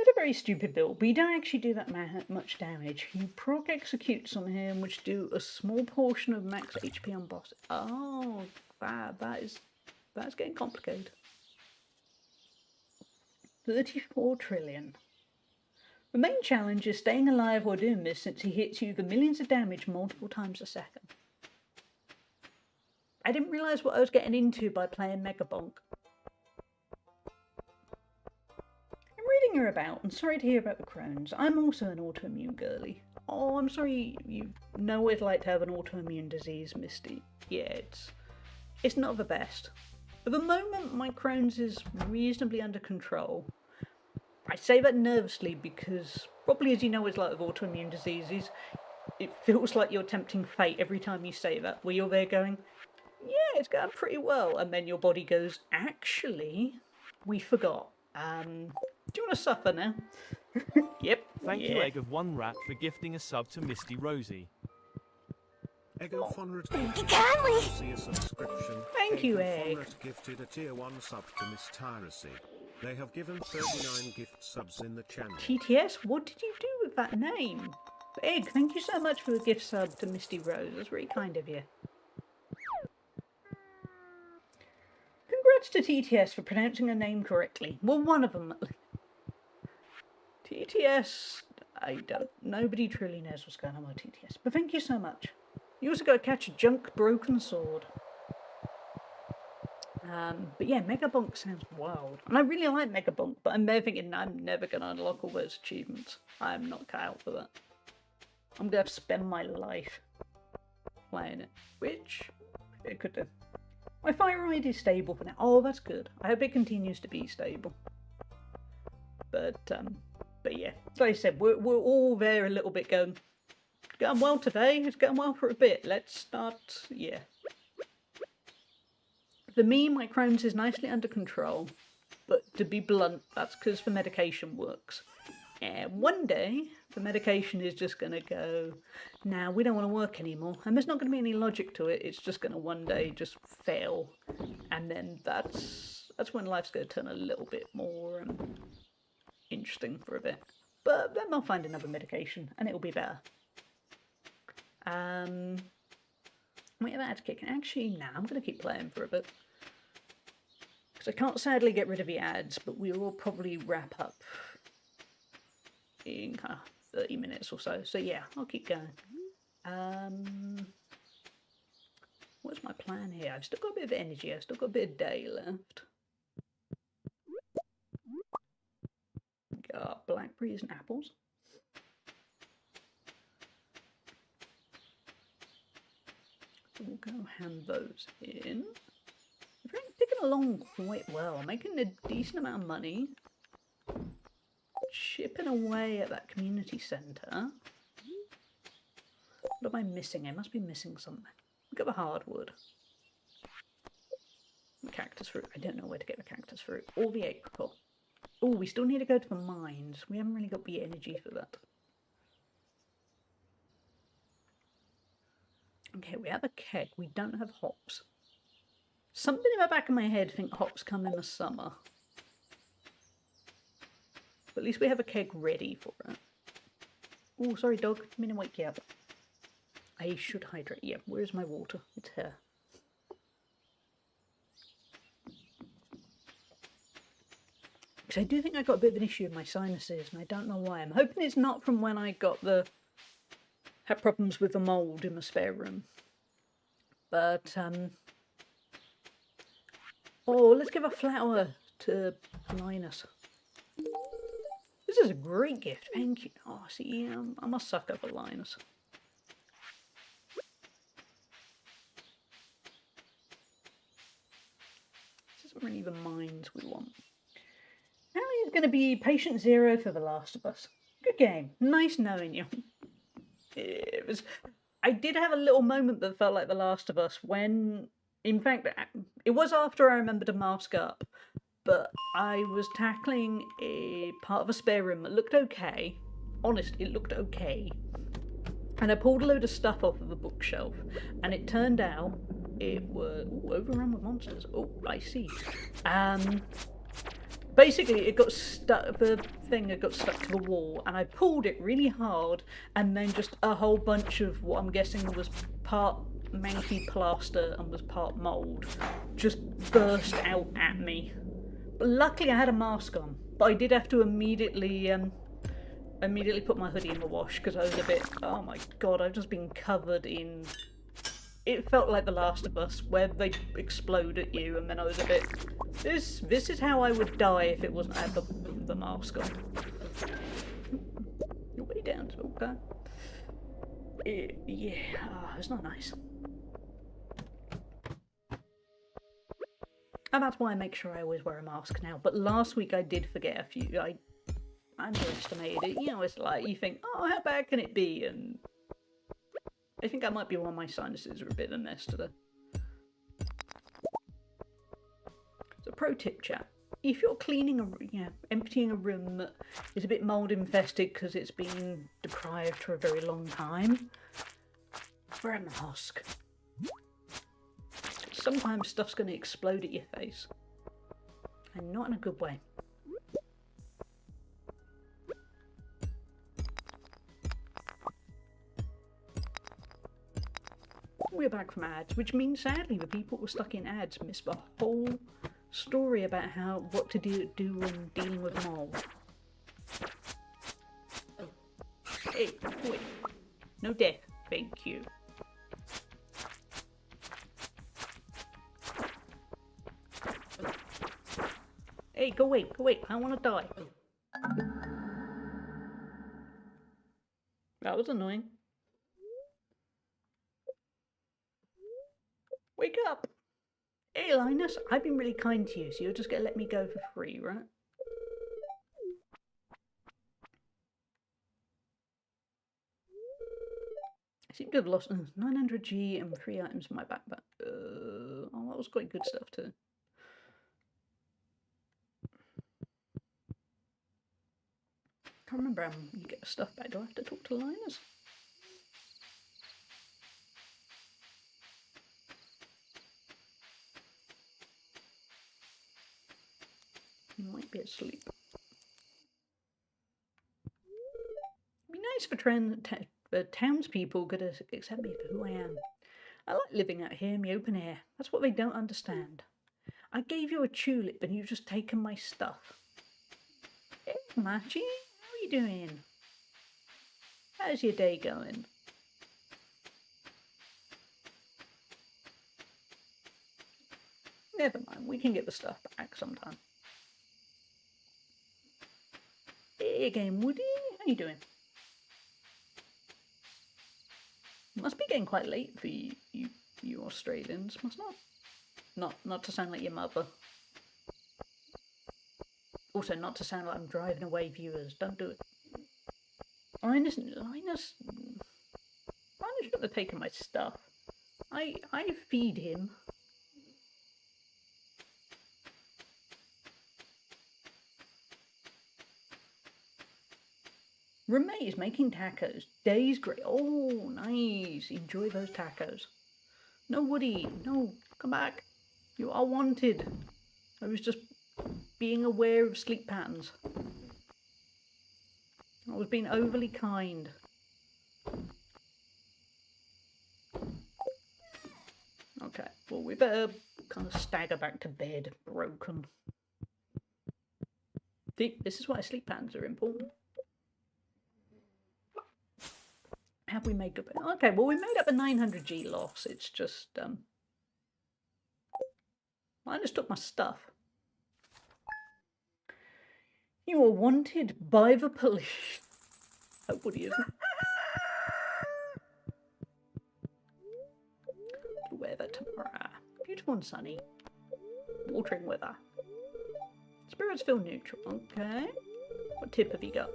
It's a very stupid build, but you don't actually do that much damage. You proc executes on him, which do a small portion of max HP on boss. Oh, that is That's getting complicated. 34 trillion. The main challenge is staying alive while doing this, since he hits you with millions of damage multiple times a second. I didn't realise what I was getting into by playing Megabonk. I'm reading her about, and sorry to hear about the Crohn's. I'm also an autoimmune girly. Oh, I'm sorry you know what it's like to have an autoimmune disease, Misty. Yeah, it's not the best. At the moment, my Crohn's is reasonably under control. I say that nervously because, probably as you know, it's like with autoimmune diseases, it feels like you're tempting fate every time you say that, where you're there going, yeah, it's going pretty well, and then your body goes, actually, we forgot. Do you want to suffer now? Yep. Thank you, Egg of One Rat, for gifting a sub to Misty Rosie. Egg of Fonrat see a subscription. Thank you, Egg. Fonrat gifted a tier 1 sub to Miss Tyracy. They have given 39 gift subs in the channel. TTS, what did you do with that name? Egg, thank you so much for the gift sub to Misty Rose. That's really kind of you. Congrats to TTS for pronouncing a name correctly. Well, one of them. TTS, nobody truly knows what's going on with TTS. But thank you so much. You also got to catch a junk broken sword. But yeah, Megabonk sounds wild. And I really like Megabonk, but I'm there thinking I'm never going to unlock all those achievements. I'm not cut out for that. I'm going to have to spend my life playing it, which it could do. My thyroid is stable for now. Oh, that's good. I hope it continues to be stable. But yeah, like I said, we're all there a little bit going, it's going well today, it's going well for a bit. Let's start, yeah. For me, my Crohn's is nicely under control, but to be blunt, that's because the medication works. And one day, the medication is just going to go, nah, we don't want to work anymore. And there's not going to be any logic to it. It's just going to one day just fail. And then that's when life's going to turn a little bit more interesting for a bit. But then I'll find another medication and it'll be better. Wait, that's kicking. Actually, nah, I'm going to keep playing for a bit. Because I can't sadly get rid of the ads, but we will probably wrap up in kind of 30 minutes or so. So yeah, I'll keep going. What's my plan here? I've still got a bit of energy. I've still got a bit of day left. Got blackberries and apples. We'll go hand those in. We're picking along quite well. I'm making a decent amount of money. Chipping away at that community centre. What am I missing? I must be missing something. Look at the hardwood. The cactus fruit. I don't know where to get the cactus fruit. Or the apricot. Oh, we still need to go to the mines. We haven't really got the energy for that. Okay, we have a keg. We don't have hops. Something in the back of my head think hops come in the summer. But at least we have a keg ready for it. Oh, sorry dog. I'm going to wake you up. I should hydrate. Yeah, where's my water? It's here. Because I do think I got a bit of an issue with my sinuses, and I don't know why. I'm hoping it's not from when I had problems with the mould in the spare room. But, oh, let's give a flower to Linus. This is a great gift, thank you. Oh, see, I'm a sucker for Linus. This isn't really the mines we want. Now he's going to be patient 0 for The Last of Us. Good game. Nice knowing you. I did have a little moment that felt like The Last of Us when, in fact, it was after I remembered to mask up, but I was tackling a part of a spare room that looked okay. Honest, it looked okay. And I pulled a load of stuff off of the bookshelf, and it turned out it was overrun with monsters. Oh, I see. Basically, it got stuck. The thing had got stuck to the wall, and I pulled it really hard, and then just a whole bunch of what I'm guessing was part manky plaster and was part mould just burst out at me. But luckily I had a mask on, but I did have to immediately put my hoodie in the wash because I was a bit, oh my god, I've just been covered in... It felt like The Last of Us, where they explode at you, and then I was a bit... This is how I would die if it wasn't I had the mask on. You're way down, okay. Yeah, it's not nice. And that's why I make sure I always wear a mask now. But last week I did forget a few. I underestimated it. You know, it's like, you think, oh, how bad can it be? And I think that might be why my sinuses are a bit of a mess today. So pro tip, chat. If you're cleaning emptying a room that is a bit mold infested because it's been deprived for a very long time, wear a mask. Sometimes stuff's going to explode at your face, and not in a good way. We're back from ads, which means sadly the people who were stuck in ads missed the whole story about what to do when dealing with mold. Hey, wait. No death, thank you. Hey, go away, I want to die. That was annoying. Wake up! Hey, Linus, I've been really kind to you, so you're just going to let me go for free, right? I seem to have lost 900G and 3 items in my backpack. Oh, that was quite good stuff too. I can't remember how you get the stuff back. Do I have to talk to Linus? He might be asleep. It'd be nice for townspeople could accept me for who I am. I like living out here in the open air. That's what they don't understand. I gave you a tulip and you've just taken my stuff. Hey, Machi, how are you doing? How's your day going? Never mind, we can get the stuff back sometime. Hey again, Woody, how you doing? Must be getting quite late for you Australians, must not? Not to sound like your mother. Also, not to sound like I'm driving away viewers. Don't do it. Linus shouldn't have taken my stuff. I feed him. Roommate is making tacos. Day's great. Oh, nice. Enjoy those tacos. No, Woody. No, come back. You are wanted. I was just being aware of sleep patterns. I was being overly kind. Okay, well, we better kind of stagger back to bed, broken. See, this is why sleep patterns are important. Have we made good? Okay, well, we made up a 900G loss. It's just, I just took my stuff. You are wanted by the police. Oh, Woody isn't. Weather tomorrow. Beautiful and sunny. Watering weather. Spirits feel neutral. Okay. What tip have you got?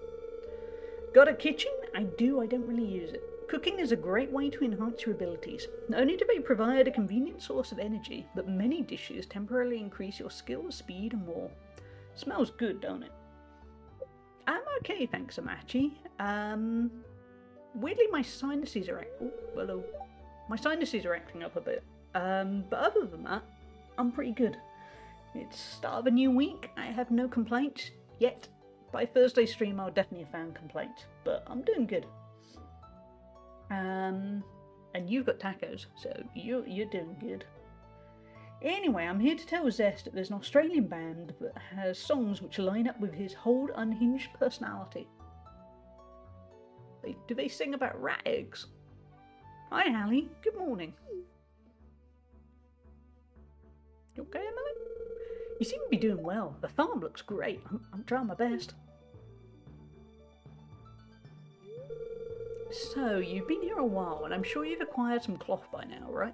Got a kitchen? I do. I don't really use it. Cooking is a great way to enhance your abilities. Not only do they provide a convenient source of energy, but many dishes temporarily increase your skill, speed, and more. Smells good, don't it? I'm okay, thanks, Amachi. Weirdly, my sinuses are my sinuses are acting up a bit. But other than that, I'm pretty good. It's start of a new week. I have no complaints yet. By Thursday stream, I'll definitely have found complaints, but I'm doing good. And you've got tacos, so you're doing good. Anyway, I'm here to tell Zest that there's an Australian band that has songs which line up with his whole unhinged personality. Do they sing about rat eggs? Hi, Hallie. Good morning. You okay, Emily? You seem to be doing well. The farm looks great. I'm trying my best. So, you've been here a while, and I'm sure you've acquired some cloth by now, right?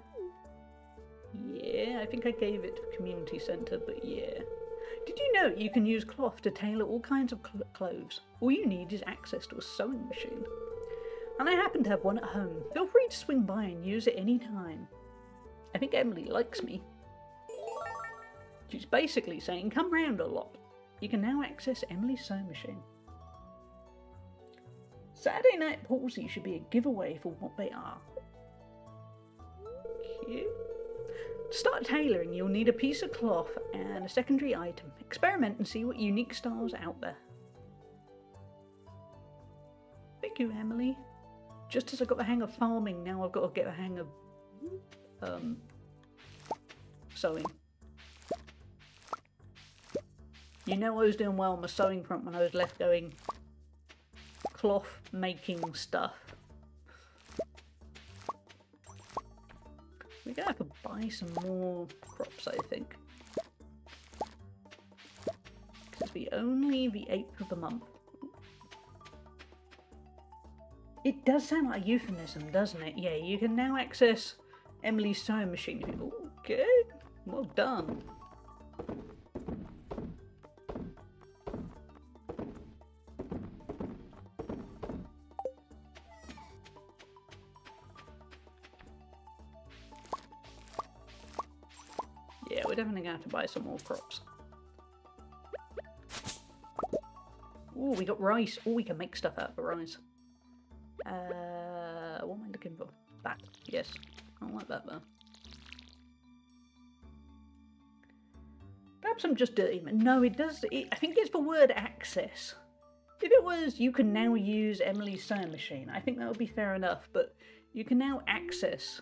Yeah, I think I gave it to the community centre, but yeah. Did you know you can use cloth to tailor all kinds of clothes? All you need is access to a sewing machine. And I happen to have one at home. Feel free to swing by and use it any time. I think Emily likes me. She's basically saying, come round a lot. You can now access Emily's sewing machine. Saturday night palsy should be a giveaway for what they are. Cute. To start tailoring, you'll need a piece of cloth and a secondary item. Experiment and see what unique styles are out there. Thank you, Emily. Just as I got the hang of farming, now I've got to get the hang of sewing. You know I was doing well on my sewing front when I was left going cloth making stuff. We're gonna have to buy some more crops, I think. Because it's only the 8th of the month. It does sound like a euphemism, doesn't it? Yeah, you can now access Emily's sewing machine. Okay, well done. Yeah, we're definitely going to have to buy some more crops. Oh, we got rice. Oh, we can make stuff out of the rice. What am I looking for? That. Yes. I don't like that though. Perhaps I'm just dirty. No, it does. I think it's the word access. If it was, you can now use Emily's sewing machine, I think that would be fair enough. But you can now access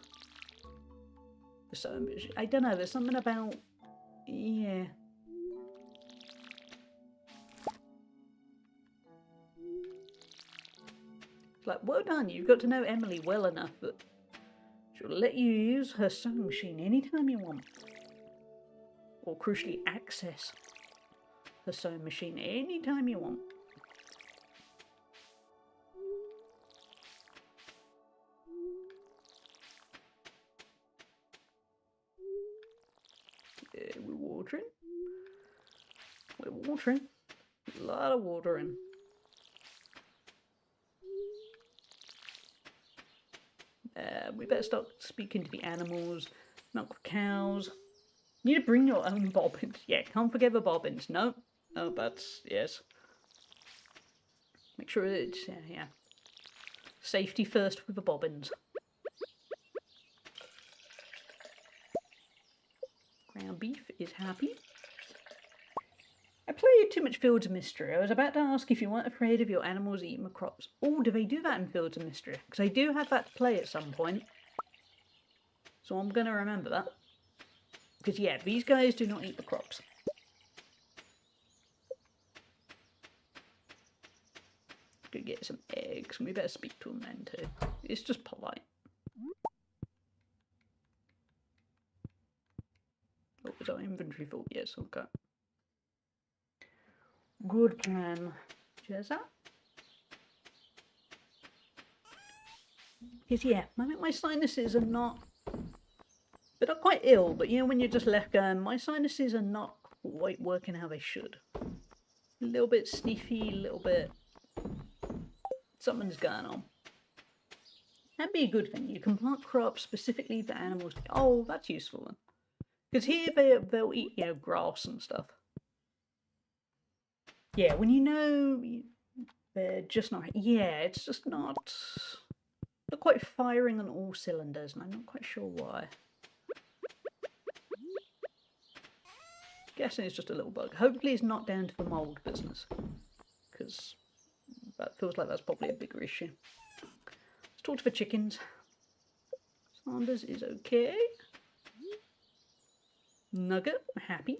the sewing machine. I don't know. There's something about. Yeah. Like, well done, you've got to know Emily well enough that she'll let you use her sewing machine anytime you want. Or crucially, access her sewing machine anytime you want. Yeah, we're watering. We're watering. A lot of watering. We better start speaking to the animals, milk the cows. You need to bring your own bobbins. Yeah, can't forget the bobbins. No, that's, yes. Make sure it's, yeah. Safety first with the bobbins. Ground beef is happy. I played too much Fields of Mystery. I was about to ask if you weren't afraid of your animals eating the crops. Oh, do they do that in Fields of Mystery? Because I do have that to play at some point. So I'm going to remember that. Because, yeah, these guys do not eat the crops. Go get some eggs. We better speak to them then, too. It's just polite. Oh, is our inventory full? Yes, okay. Good plan. Jezza? Because, yeah, I think my sinuses are not... They're not quite ill, but, you know, when you're just left going, my sinuses are not quite working how they should. A little bit sniffy, a little bit... Something's going on. That'd be a good thing. You can plant crops specifically for animals. Oh, that's useful then. Because here they'll eat, you know, grass and stuff. Yeah, when you know they're just not... Yeah, it's just not quite firing on all cylinders, and I'm not quite sure why. Guessing it's just a little bug. Hopefully it's not down to the mould business, because that feels like that's probably a bigger issue. Let's talk to the chickens. Sanders is okay. Nugget, happy.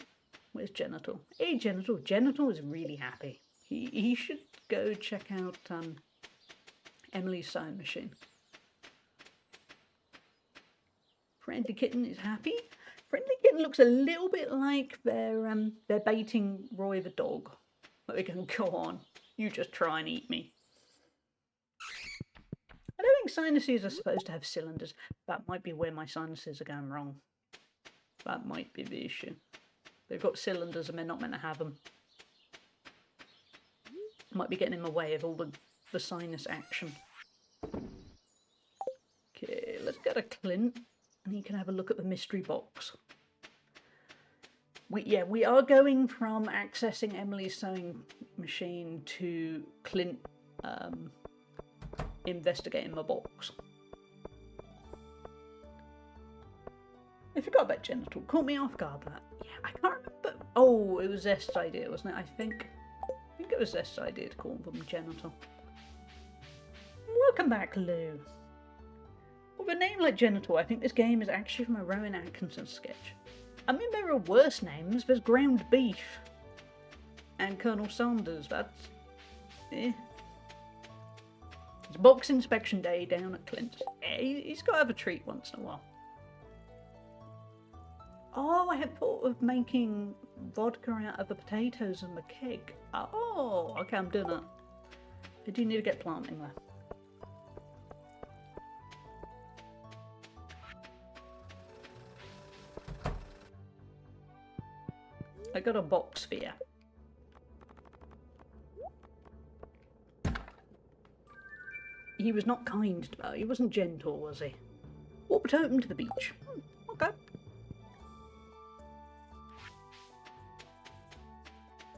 Where's Genital? Hey, Genital. Genital is really happy. He should go check out Emily's sewing machine. Friendly Kitten is happy. Friendly Kitten looks a little bit like they're baiting Roy the dog. Like they can go on. You just try and eat me. I don't think sinuses are supposed to have cylinders. That might be where my sinuses are going wrong. That might be the issue. They've got cylinders and they're not meant to have them. Might be getting in the way of all the sinus action. Okay, let's go to Clint and he can have a look at the mystery box. We are going from accessing Emily's sewing machine to Clint investigating the box. I forgot about Genital. Caught me off guard that. Yeah, I can't remember. Oh, it was Zest's idea, wasn't it? I think it was Zest's idea to call them Genital. Welcome back, Lou. With a name like Genital, I think this game is actually from a Rowan Atkinson sketch. I mean, there are worse names. There's Ground Beef and Colonel Sanders. That's... eh. It's box inspection day down at Clint's. He's got to have a treat once in a while. Oh, I had thought of making vodka out of the potatoes and the keg. Oh, okay, I'm doing that. I do need to get planting there. I got a box for you. He was not kind about it. He wasn't gentle, was he? Walked open to the beach. Okay.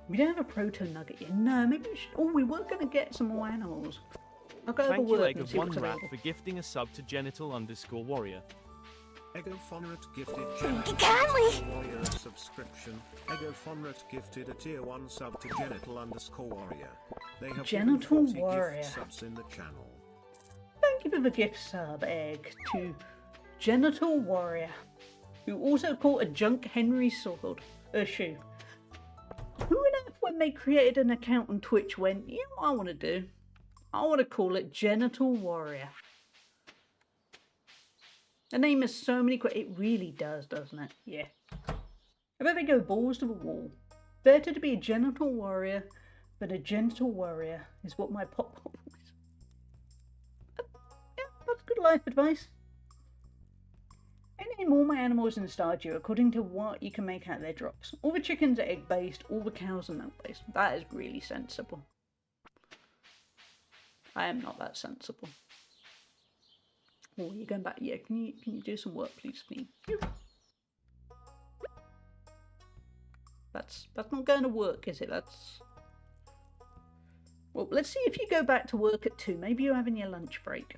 We don't have a proto nugget yet. No, maybe we should. Oh, we were going to get some more animals. I'll go Thank over you, work Egg and of see One what's Rat, available. for gifting a sub to genital_warrior. Ego Fonrat gifted Kindly. Warrior subscription. Ego Fonrat gifted a tier 1 sub to genital_warrior. They have Genital given 40 Warrior. gift subs in the channel. Thank you for the gift sub, Egg, to Genital Warrior, who also caught a junk Henry sword, shoe. Who on earth, when they created an account on Twitch, went, you know what I want to do? I want to call it Genital Warrior. The name has so many it really does, doesn't it? Yeah. I bet they go balls to the wall. Better to be a genital warrior than a genital warrior is what my pop is. Yeah, that's good life advice. I name all my animals in Stardew according to what you can make out of their drops. All the chickens are egg based, all the cows are milk based. That is really sensible. I am not that sensible. Oh, you're going back. Yeah, can you do some work, please? Thank you. That's not going to work, is it? That's... Well, let's see if you go back to work at 2. Maybe you're having your lunch break.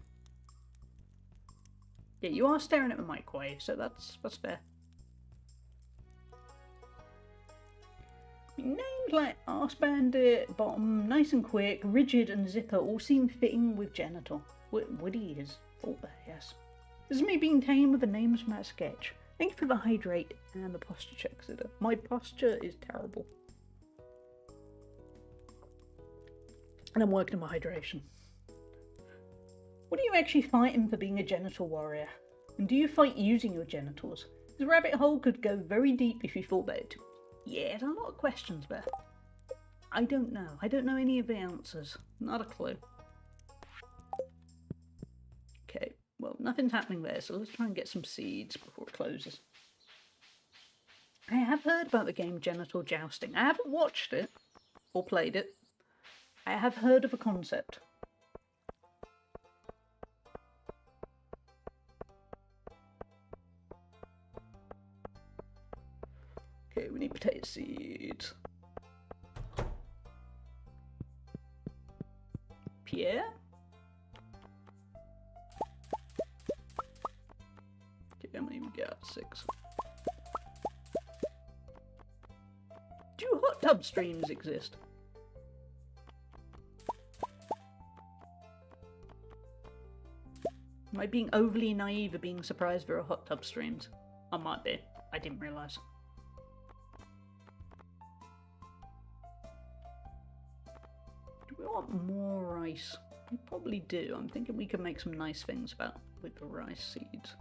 Yeah, you are staring at the microwave, so that's fair. Names like Arse Bandit, Bottom, Nice and Quick, Rigid and Zipper all seem fitting with Genital. Woody is fault there, yes. This is me being tame with the names from that sketch. Thank you for the hydrate and the posture check, Zidda. My posture is terrible. And I'm working on my hydration. What are you actually fighting for being a genital warrior? And do you fight using your genitals? This rabbit hole could go very deep if you thought about it. Yeah, there's a lot of questions there. I don't know. I don't know any of the answers. Not a clue. Okay, well, nothing's happening there, so let's try and get some seeds before it closes. I have heard about the game Genital Jousting. I haven't watched it or played it. I have heard of a concept. Okay, we need potato seeds. Pierre? Okay, how many we got? 6. Do hot tub streams exist? Am I being overly naive or being surprised there are hot tub streams? I might be. I didn't realise. We want more rice. We probably do. I'm thinking we can make some nice things with the rice seeds.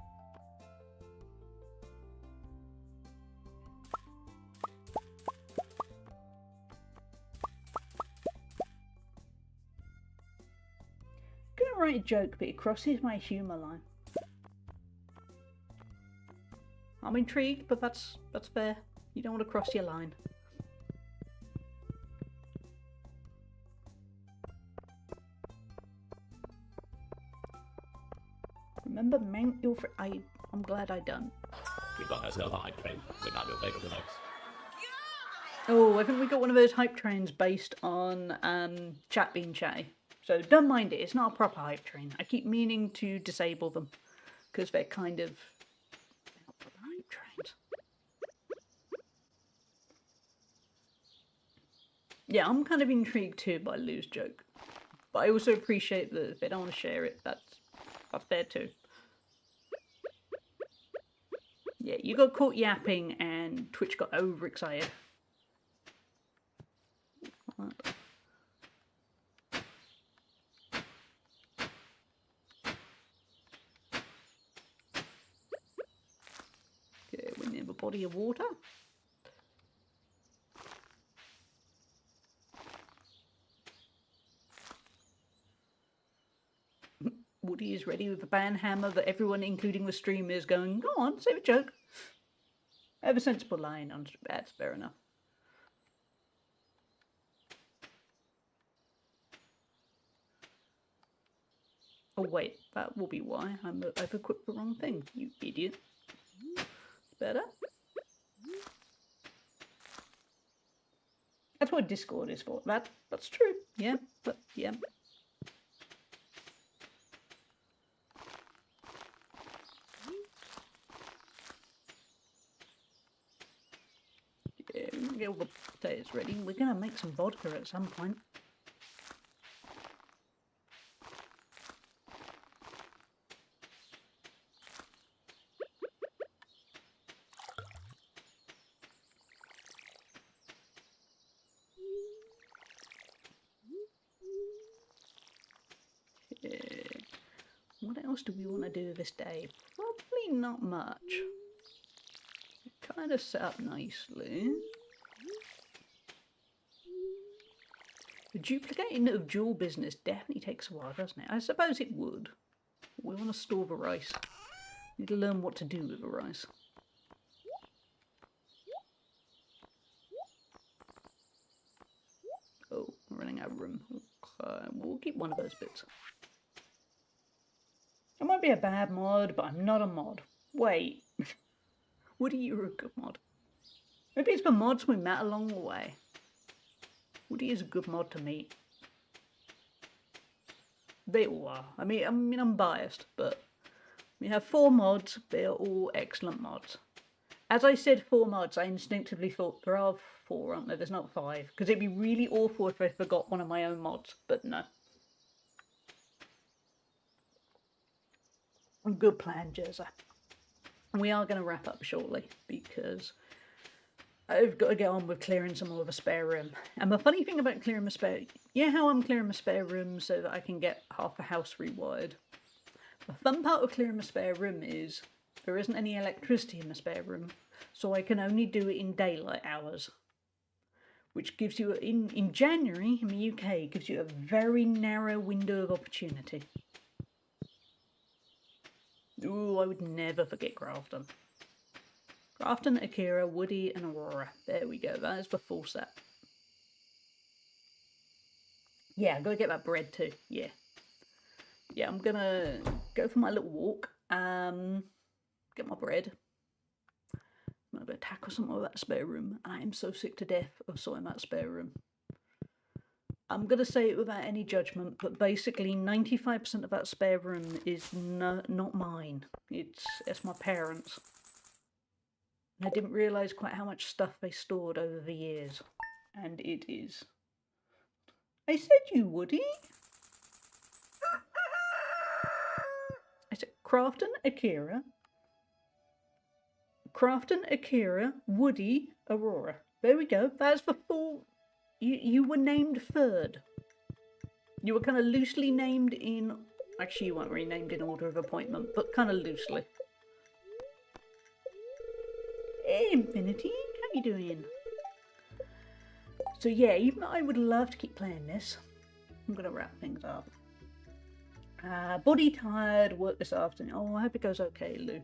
I'm gonna write a joke, but it crosses my humour line. I'm intrigued, but that's fair. You don't want to cross your line. Remember, mount your I'm glad I done. We've got ourselves a hype train. We might be able to next. Oh, I think we got one of those hype trains based on Chat Bean Chatty. So don't mind it, it's not a proper hype train. I keep meaning to disable them because they're kind of not proper hype trains. Yeah, I'm kind of intrigued too by Lou's joke. But I also appreciate that if they don't want to share it, that's fair too. Yeah, you got caught yapping and Twitch got overexcited. Okay, we're near the body of water. Woody is ready with the band hammer that everyone, including the streamer, is going, go on, say a joke. I have a sensible line on that's fair enough. Oh wait, that will be why I've equipped the wrong thing, you idiot. Better? That's what Discord is for. That's true. Yeah, but yeah. Yeah, we can get all the potatoes ready. We're gonna make some vodka at some point. What else do we want to do this day? Probably not much. Kind of set up nicely. The duplicating of dual business definitely takes a while, doesn't it? I suppose it would. We want to store the rice. Need to learn what to do with the rice. Oh, we're running out of room. Okay, we'll keep one of those bits. I might be a bad mod, but I'm not a mod. Wait. Woody, you're a good mod. Maybe it's the mods we met along the way. Woody is a good mod to meet. They all are. I mean, I'm biased, but we have 4 mods. They are all excellent mods. As I said 4 mods, I instinctively thought there are 4, aren't there? There's not 5. Because it'd be really awful if I forgot one of my own mods, but no. Good plan, Jezza. We are going to wrap up shortly because I've got to get on with clearing some more of a spare room. And the funny thing about clearing my spare... Yeah, how I'm clearing my spare room so that I can get half the house rewired. The fun part of clearing my spare room is there isn't any electricity in my spare room, so I can only do it in daylight hours. Which gives you, in January, in the UK, gives you a very narrow window of opportunity. Ooh, I would never forget Grafton. Grafton, Akira, Woody, and Aurora. There we go. That is the full set. Yeah, I've got to get that bread too. Yeah. Yeah, I'm going to go for my little walk. Get my bread. I'm going to tackle some of that spare room. I am so sick to death of sorting that spare room. I'm going to say it without any judgment, but basically 95% of that spare room is not mine. It's my parents'. And I didn't realise quite how much stuff they stored over the years. And it is. I said you, Woody. I said Crafton, Akira. Crafton, Akira, Woody, Aurora. There we go. That's the full... You were named third. You were kind of loosely named in... Actually, you weren't really named in order of appointment, but kind of loosely. Hey, Infinity, how you doing? So yeah, even though I would love to keep playing this, I'm going to wrap things up. Body tired, work this afternoon. Oh, I hope it goes okay, Lou.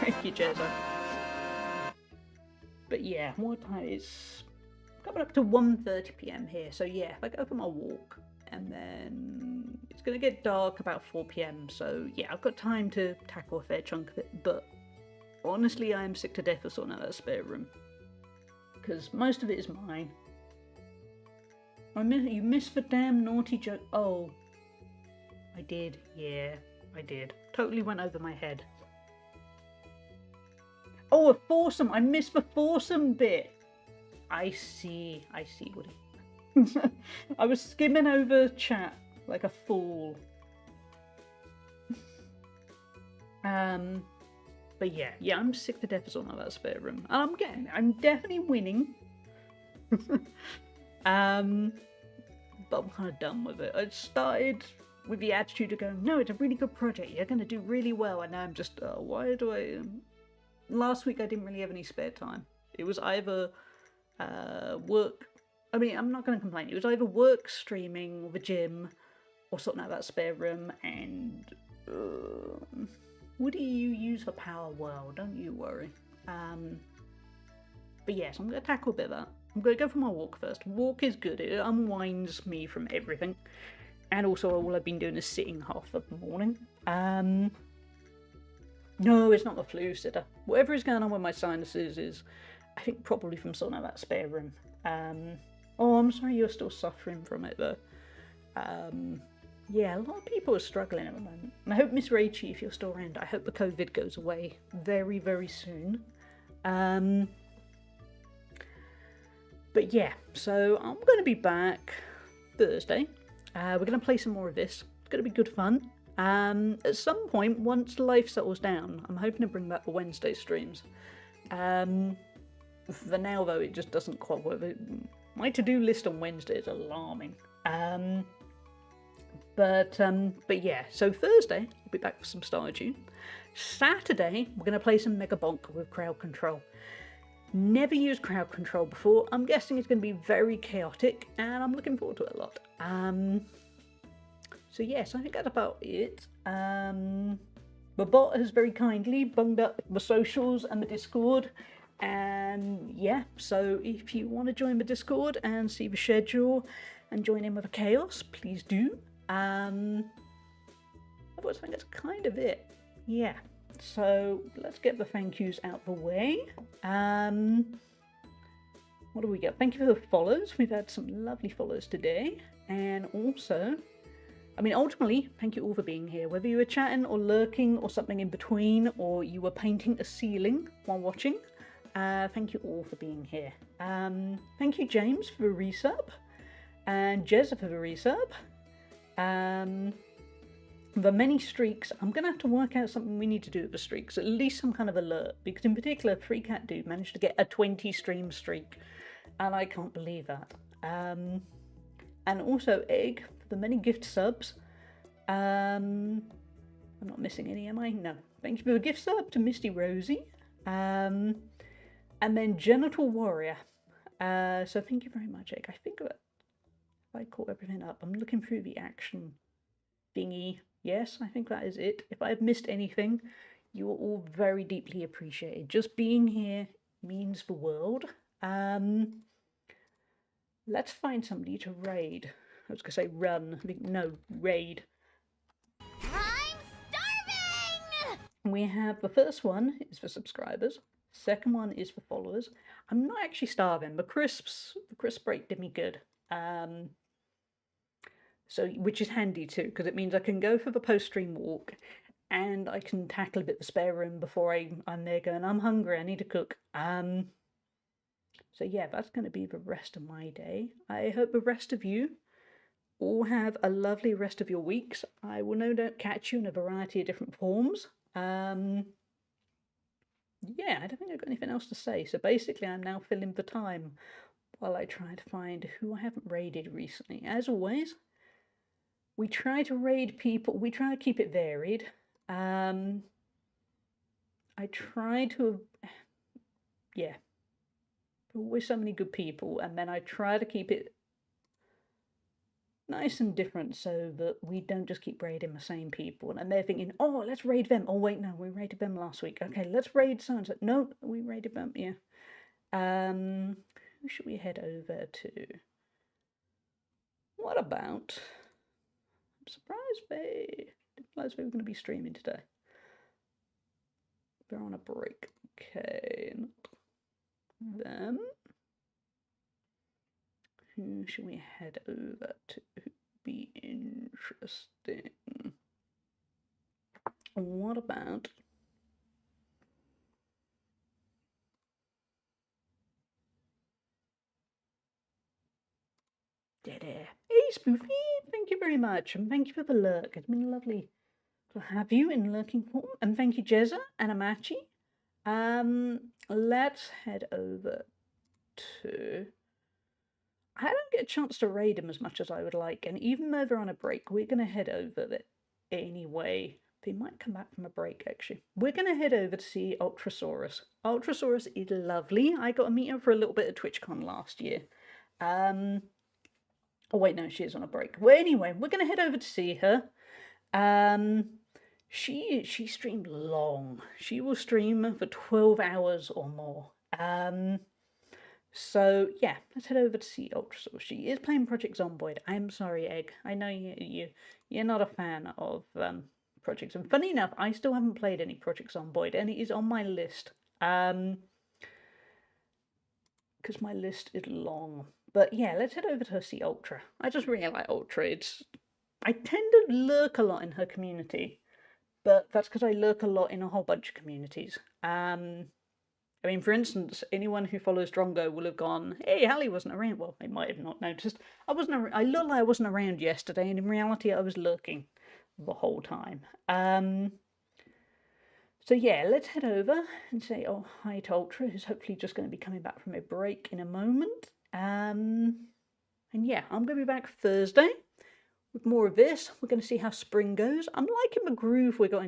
Thank you, Jezza. But yeah, what time is... Coming up to 1:30 PM here, so yeah, if I go for my walk, and then it's going to get dark about 4 PM, so yeah, I've got time to tackle a fair chunk of it, but honestly, I am sick to death of sorting out that spare room, because most of it is mine. You missed the damn naughty joke. Oh, I did, yeah, I did. Totally went over my head. Oh, a foursome, I missed the foursome bit. I see what he... I was skimming over chat like a fool. But yeah, I'm sick to death of something like that spare room. And I'm definitely winning. But I'm kind of done with it. I started with the attitude of going, no, it's a really good project, you're going to do really well, and now I'm just, why do I... Last week I didn't really have any spare time. It was either... work. I mean, I'm not going to complain. It was either work, streaming, or the gym, or something like that spare room. And what do you use for power? Well, don't you worry. But yes, I'm going to tackle a bit of that. I'm going to go for my walk first. Walk is good. It unwinds me from everything, and also all I've been doing is sitting half of the morning. No, it's not the flu, Sitter. Whatever is going on with my sinuses is, I think, probably from something like that spare room. Oh, I'm sorry you're still suffering from it, though. Yeah, a lot of people are struggling at the moment. And I hope, Miss Rachie, if you're still around, I hope the COVID goes away very, very soon. But yeah, so I'm going to be back Thursday. We're going to play some more of this. It's going to be good fun. At some point, once life settles down, I'm hoping to bring back the Wednesday streams. For now, though, it just doesn't quite work. My to-do list on Wednesday is alarming. But yeah, so Thursday, I'll be back for some Stardew. Saturday, we're going to play some Mega Bonk with crowd control. Never used crowd control before. I'm guessing it's going to be very chaotic, and I'm looking forward to it a lot. So yes, I think that's about it. The bot has very kindly bunged up the socials and the Discord. And yeah, so if you want to join the Discord and see the schedule and join in with the chaos, please do. Otherwise, I think that's kind of it. Yeah, so let's get the thank yous out the way. What do we get? Thank you for the follows. We've had some lovely follows today. And also, I mean, ultimately, thank you all for being here. Whether you were chatting or lurking or something in between, or you were painting a ceiling while watching, thank you all for being here. Thank you, James, for the resub, and Jezza for the resub. The many streaks, I'm going to have to work out something we need to do with the streaks, at least some kind of alert, because in particular, 3Cat Dude managed to get a 20 stream streak, and I can't believe that. And also Egg for the many gift subs. I'm not missing any, am I? No. Thank you for the gift sub to Misty Rosie. And then Genital Warrior. So thank you very much, Egg. I think if I caught everything up, I'm looking through the action thingy. Yes, I think that is it. If I've missed anything, you are all very deeply appreciated. Just being here means the world. Let's find somebody to raid. I was going to say run. No, raid. I'm starving! We have the first one is for subscribers. Second one is for followers. I'm not actually starving. The crisp break did me good. So, which is handy too, because it means I can go for the post-stream walk and I can tackle a bit of the spare room before I'm there going, I'm hungry, I need to cook. So yeah, that's going to be the rest of my day. I hope the rest of you all have a lovely rest of your weeks. I will no doubt catch you in a variety of different forms. Yeah, I don't think I've got anything else to say. So basically, I'm now filling the time while I try to find who I haven't raided recently. As always, we try to raid people. We try to keep it varied. I try to, yeah, always so many good people, and then I try to keep it nice and different so that we don't just keep raiding the same people. And they're thinking, oh, let's raid them. Oh, wait, no, we raided them last week. Okay, let's raid so-and-so. No, we raided them, yeah. Who should we head over to? What about... I'm surprised they didn't realize we were going to be streaming today. They're on a break. Okay, not them. Who should we head over to? Be interesting. What about... Dead air. Hey, Spoofy, thank you very much, and thank you for the lurk. It's been lovely to have you in lurking form, and thank you, Jezza and Amachi. Let's head over to... I don't get a chance to raid them as much as I would like, and even though they're on a break, we're going to head over there anyway. They might come back from a break, actually. We're going to head over to see Ultrasaurus. Ultrasaurus is lovely. I got to meet her for a little bit at TwitchCon last year. Oh, wait, no, she is on a break. Well, anyway, we're going to head over to see her. She streamed long. She will stream for 12 hours or more. So, yeah, let's head over to see Ultrasaurus. She is playing Project Zomboid. I'm sorry, Egg. I know you're not a fan of projects. And funny enough, I still haven't played any Project Zomboid, and it is on my list. Because my list is long. But yeah, let's head over to see Ultra. I just really like Ultra. I tend to lurk a lot in her community, but that's because I lurk a lot in a whole bunch of communities. I mean, for instance, anyone who follows Drongo will have gone, hey, Hallie wasn't around. Well, they might have not noticed. I looked like I wasn't around yesterday, and in reality, I was lurking the whole time. So yeah, let's head over and say, oh, hi to Ultra, who's hopefully just going to be coming back from a break in a moment. And yeah, I'm going to be back Thursday with more of this. We're going to see how spring goes. I'm liking the groove we got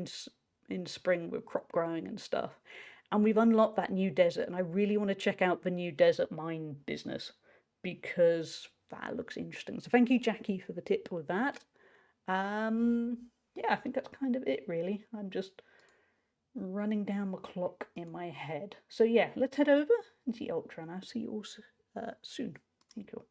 in spring with crop growing and stuff. And we've unlocked that new desert, and I really want to check out the new desert mine business because that looks interesting. So thank you, Jackie, for the tip with that. Yeah, I think that's kind of it, really. I'm just running down the clock in my head. So yeah, let's head over and see Ultra, and I'll see you all soon. Thank you.